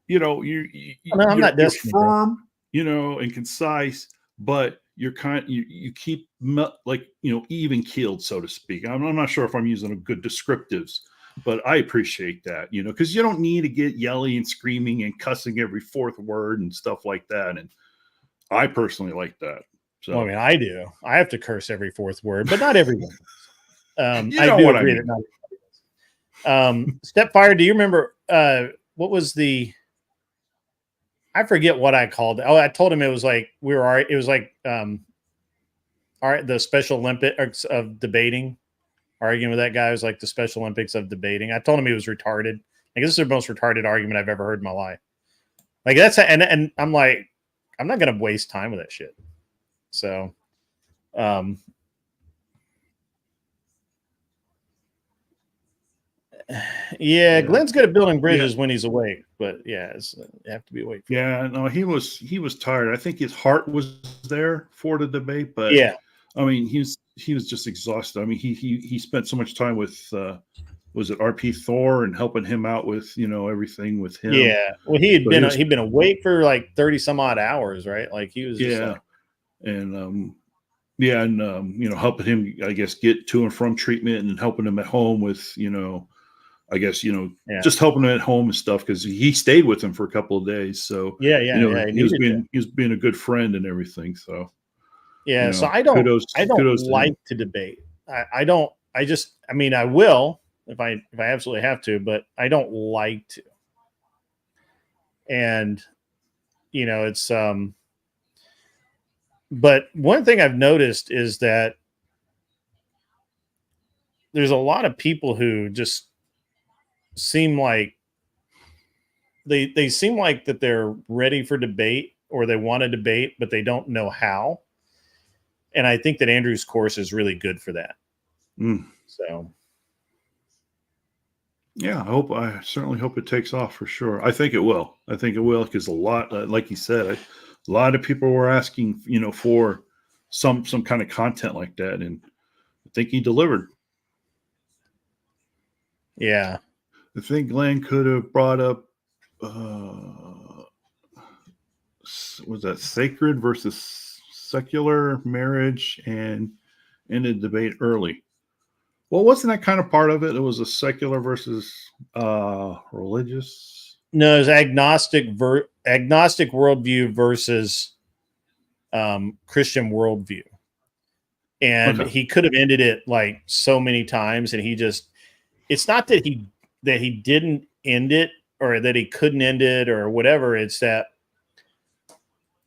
I'm not you're desperate, firm, and concise, but you're you keep like even keeled, so to speak. I'm not sure if I'm using a good descriptives, but I appreciate that, because you don't need to get yelly and screaming and cussing every fourth word and stuff like that. And I personally like that. So Well, I mean, I do. I have to curse every fourth word, but not everyone. I do agree that not everybody does. Stepfire, do you remember what was the? I forget what I called it. Oh, I told him it was like it was like the Special Olympics of debating. Arguing with that guy was like the Special Olympics of debating. I told him he was retarded. Like, this is the most retarded argument I've ever heard in my life. Like, and I'm like, I'm not gonna waste time with that shit. So, yeah, Glenn's good at building bridges when he's awake, but yeah, you have to be awake. Yeah, no, he was tired. I think his heart was there for the debate, but yeah, I mean, he was just exhausted. I mean, he spent so much time with was it RP Thor and helping him out with everything with him. Yeah, well, he'd been awake for like 30 some odd hours, right? Like, he was just like, and helping him, I guess, get to and from treatment, and helping him at home with I guess just helping him at home and stuff, because he stayed with him for a couple of days. So he was being a good friend and everything. So so I don't like to debate. I don't. I mean, I will if I absolutely have to, but I don't like to. And it's but one thing I've noticed is that there's a lot of people who just seem like they seem like that they're ready for debate, or they want to debate, but they don't know how. And I think that Andrew's course is really good for that. So yeah, I certainly hope it takes off for sure. I think it will. Because a lot, like you said, a lot of people were asking, for some kind of content like that, and I think he delivered. Yeah, I think Glenn could have brought up, was that sacred versus secular marriage, and ended debate early. Well, wasn't that kind of part of it? It was a secular versus religious. No, it was agnostic worldview versus Christian worldview, and he could have ended it like so many times, and it's not that he didn't end it, or that he couldn't end it, or whatever. It's that,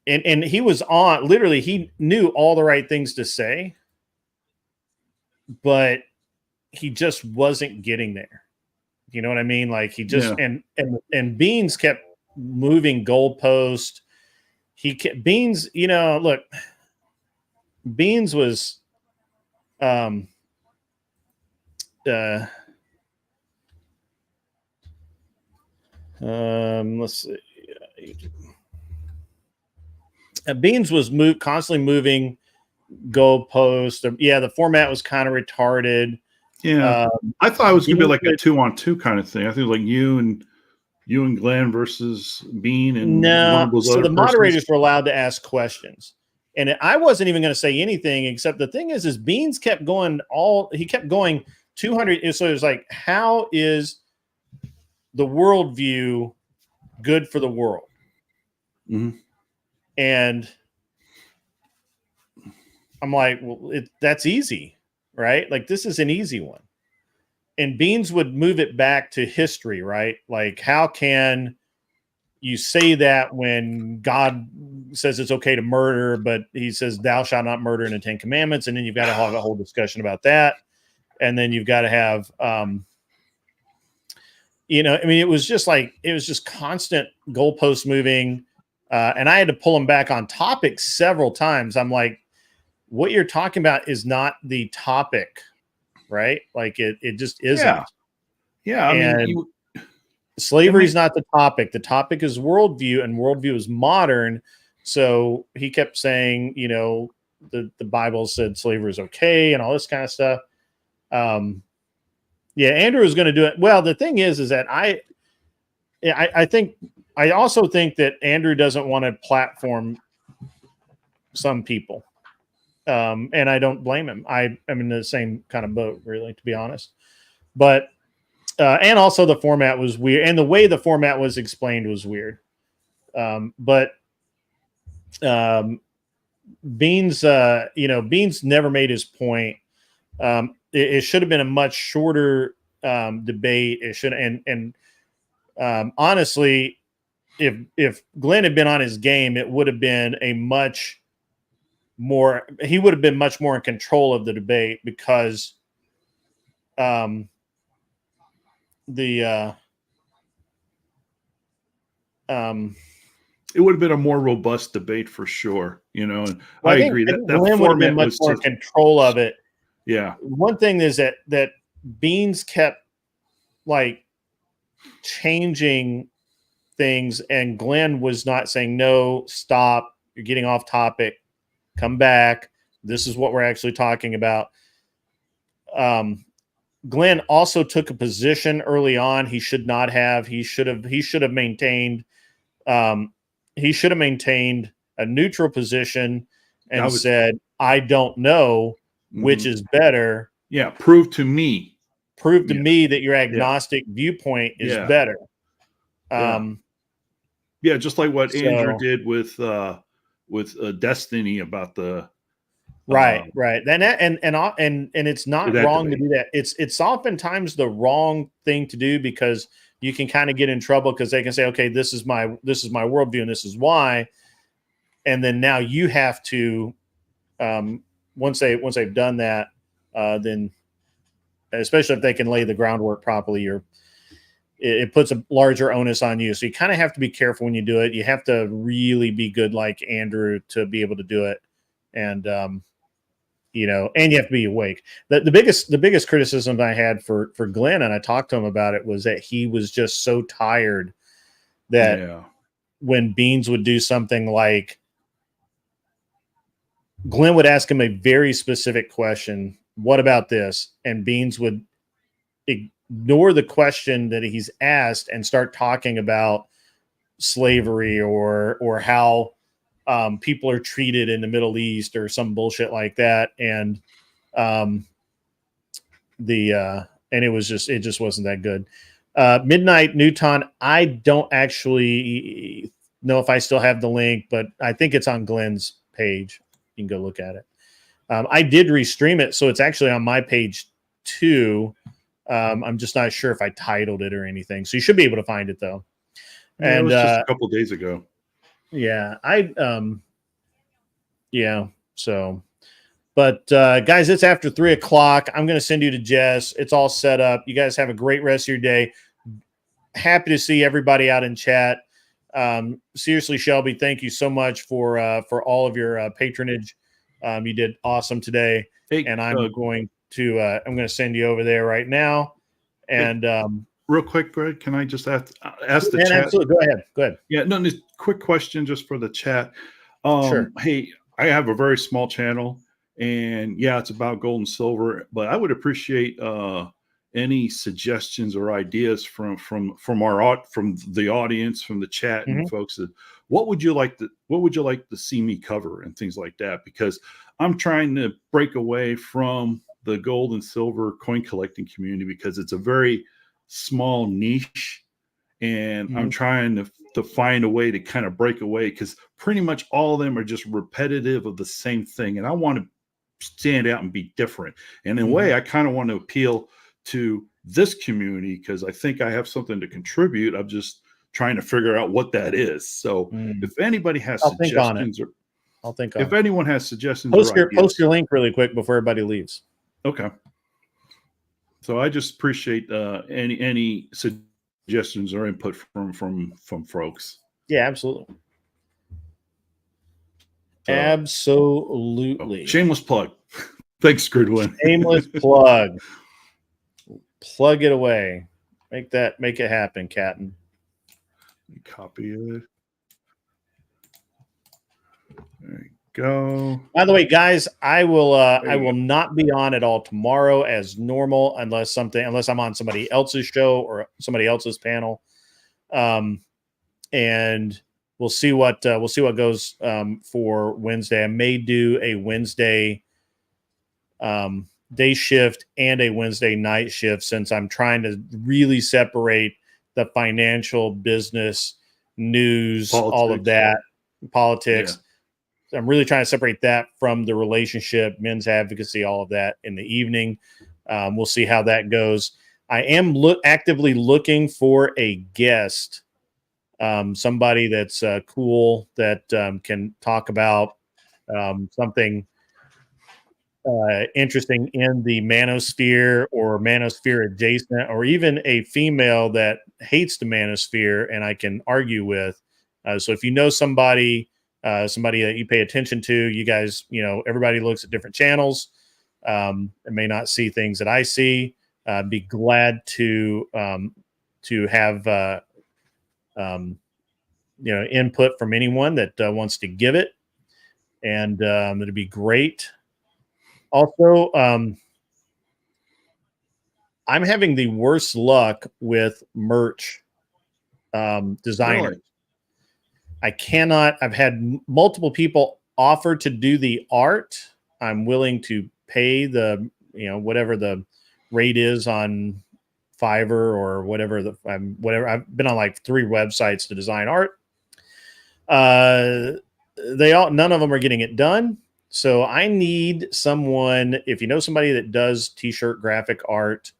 and he was on, literally, he knew all the right things to say, but he just wasn't getting there. You know what I mean? Like, he just, and Beans kept moving goalpost. Beans, look, Beans was, let's see. Beans was constantly moving goalposts. The format was kind of retarded. Yeah, I thought it was gonna be like a Beans 2-on-2 kind of thing. I think it was like you and Glenn versus Bean and one No, of those so other the persons. moderators were allowed to ask questions, and I wasn't even going to say anything except the thing is Beans kept going he kept going 200. So it was like, how is the worldview good for the world? Mhm. And I'm like, well, that's easy, right? Like this is an easy one. And Beans would move it back to history, right? Like, how can you say that when God says it's okay to murder, but he says, thou shalt not murder in the 10 Commandments. And then you've got to have a whole discussion about that. And then you've got to have, it was just constant goalpost moving. And I had to pull him back on topic several times. I'm like, what you're talking about is not the topic, right? Like it just isn't. Yeah. I mean, slavery is not the topic. The topic is worldview, and worldview is modern. So he kept saying, the Bible said slavery is okay and all this kind of stuff. Andrew was going to do it. Well, the thing is that I also think that Andrew doesn't want to platform some people. And I don't blame him. I'm in the same kind of boat, really, to be honest. But and also the format was weird, and the way the format was explained was weird. But Beans, Beans never made his point. It should have been a much shorter debate. It should, and honestly, if Glenn had been on his game, it would have been he would have been much more in control of the debate because it would have been a more robust debate for sure, And well, I agree that Glenn would have been much more in control of it. Yeah. One thing is that Beans kept like changing things, and Glenn was not saying, no, stop, you're getting off topic, come back. This is what we're actually talking about. Glenn also took a position early on. He should not have. He should have maintained. He should have maintained a neutral position and said, "I don't know which is better." Yeah, prove to me that your agnostic viewpoint is better. Just like what Andrew did with Destiny about the right. And it's not wrong to do that. It's oftentimes the wrong thing to do because you can kind of get in trouble because they can say, okay, this is my worldview and this is why. And then now you have to, once they've done that, then especially if they can lay the groundwork properly, it puts a larger onus on you. So you kind of have to be careful when you do it. You have to really be good like Andrew to be able to do it. And, and you have to be awake. The biggest criticism I had for Glenn, and I talked to him about it, was that he was just so tired that when Beans would do something like Glenn would ask him a very specific question, what about this? And Beans would ignore the question that he's asked and start talking about slavery or how people are treated in the Middle East or some bullshit like that. And it just wasn't that good. Midnight Newton, I don't actually know if I still have the link, but I think it's on Glenn's page. You can go look at it. I did restream it, so it's actually on my page too. I'm just not sure if I titled it or anything. So you should be able to find it though. Yeah, it was just a couple days ago. Yeah, so, but guys, it's after 3:00. I'm going to send you to Jess. It's all set up. You guys have a great rest of your day. Happy to see everybody out in chat. Seriously, Shelby, thank you so much for all of your patronage. You did awesome today. Hey, and I'm going to send you over there right now. And, real quick, Greg, can I just ask the chat? Absolutely. Go ahead. Yeah, no, this quick question just for the chat. Sure. Hey, I have a very small channel, And yeah, it's about gold and silver, but I would appreciate any suggestions or ideas from the audience, from the chat and folks that what would you like to see me cover and things like that, because I'm trying to break away from the gold and silver coin collecting community because it's a very small niche, and I'm trying to find a way to kind of break away, because pretty much all of them are just repetitive of the same thing, and I want to stand out and be different. And in a way, I kind of want to appeal to this community because I think I have something to contribute. I'm just trying to figure out what that is. So if anybody has suggestions, or I'll think on if it. anyone has suggestions, Post your link really quick before everybody leaves. Okay. So I just appreciate any suggestions or input from folks. Yeah, absolutely. Absolutely. Shameless plug. Thanks, Gridwin. Shameless plug. Plug it away. Make it happen, Captain. Copy it. There you go. By the way, guys, I will not be on at all tomorrow as normal unless I'm on somebody else's show or somebody else's panel. And we'll see what goes for Wednesday. I may do a Wednesday day shift and a Wednesday night shift, since I'm trying to really separate the financial, business, news, all of that, politics. Yeah. I'm really trying to separate that from the relationship, men's advocacy, all of that in the evening. We'll see how that goes. I am actively looking for a guest, somebody that's cool, that can talk about something interesting in the manosphere or manosphere adjacent, or even a female that hates the manosphere and I can argue with. So if you know somebody that you pay attention to, you guys, everybody looks at different channels and may not see things that I see. Be glad to have input from anyone that wants to give it, and it'd be great. Also, I'm having the worst luck with merch designers. Really? I've had multiple people offer to do the art. I'm willing to pay the, whatever the rate is on Fiverr or whatever. I've been on like 3 websites to design art. None of them are getting it done. So I need someone, if you know somebody that does t-shirt graphic art,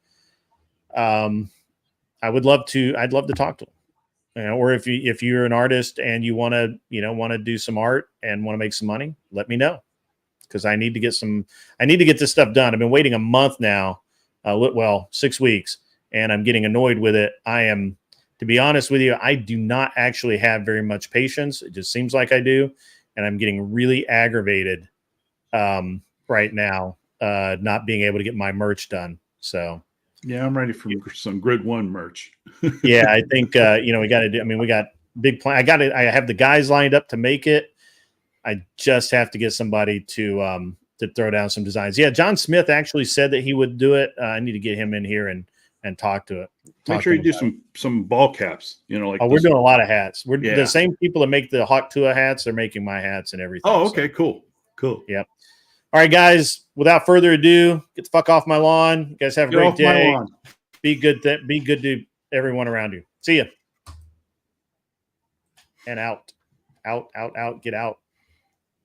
I'd love to talk to them. Or if you're an artist and you want to do some art and want to make some money, let me know, because I need to get this stuff done. I've been waiting a month now, 6 weeks, and I'm getting annoyed with it. To be honest with you, I do not actually have very much patience. It just seems like I do, and I'm getting really aggravated right now, not being able to get my merch done. So yeah, I'm ready for some Grid One merch. Yeah, I think we got to do. I mean, we got big plan. I have the guys lined up to make it. I just have to get somebody to throw down some designs. Yeah, John Smith actually said that he would do it. I need to get him in here and talk to it. Make sure you do some ball caps. We're doing a lot of hats. We're the same people that make the Hawk Tua hats. They're making my hats and everything. Oh, okay, cool. Yep. All right, guys. Without further ado, get the fuck off my lawn. You guys have a great day. Be good to everyone around you. See ya. And out. Get out.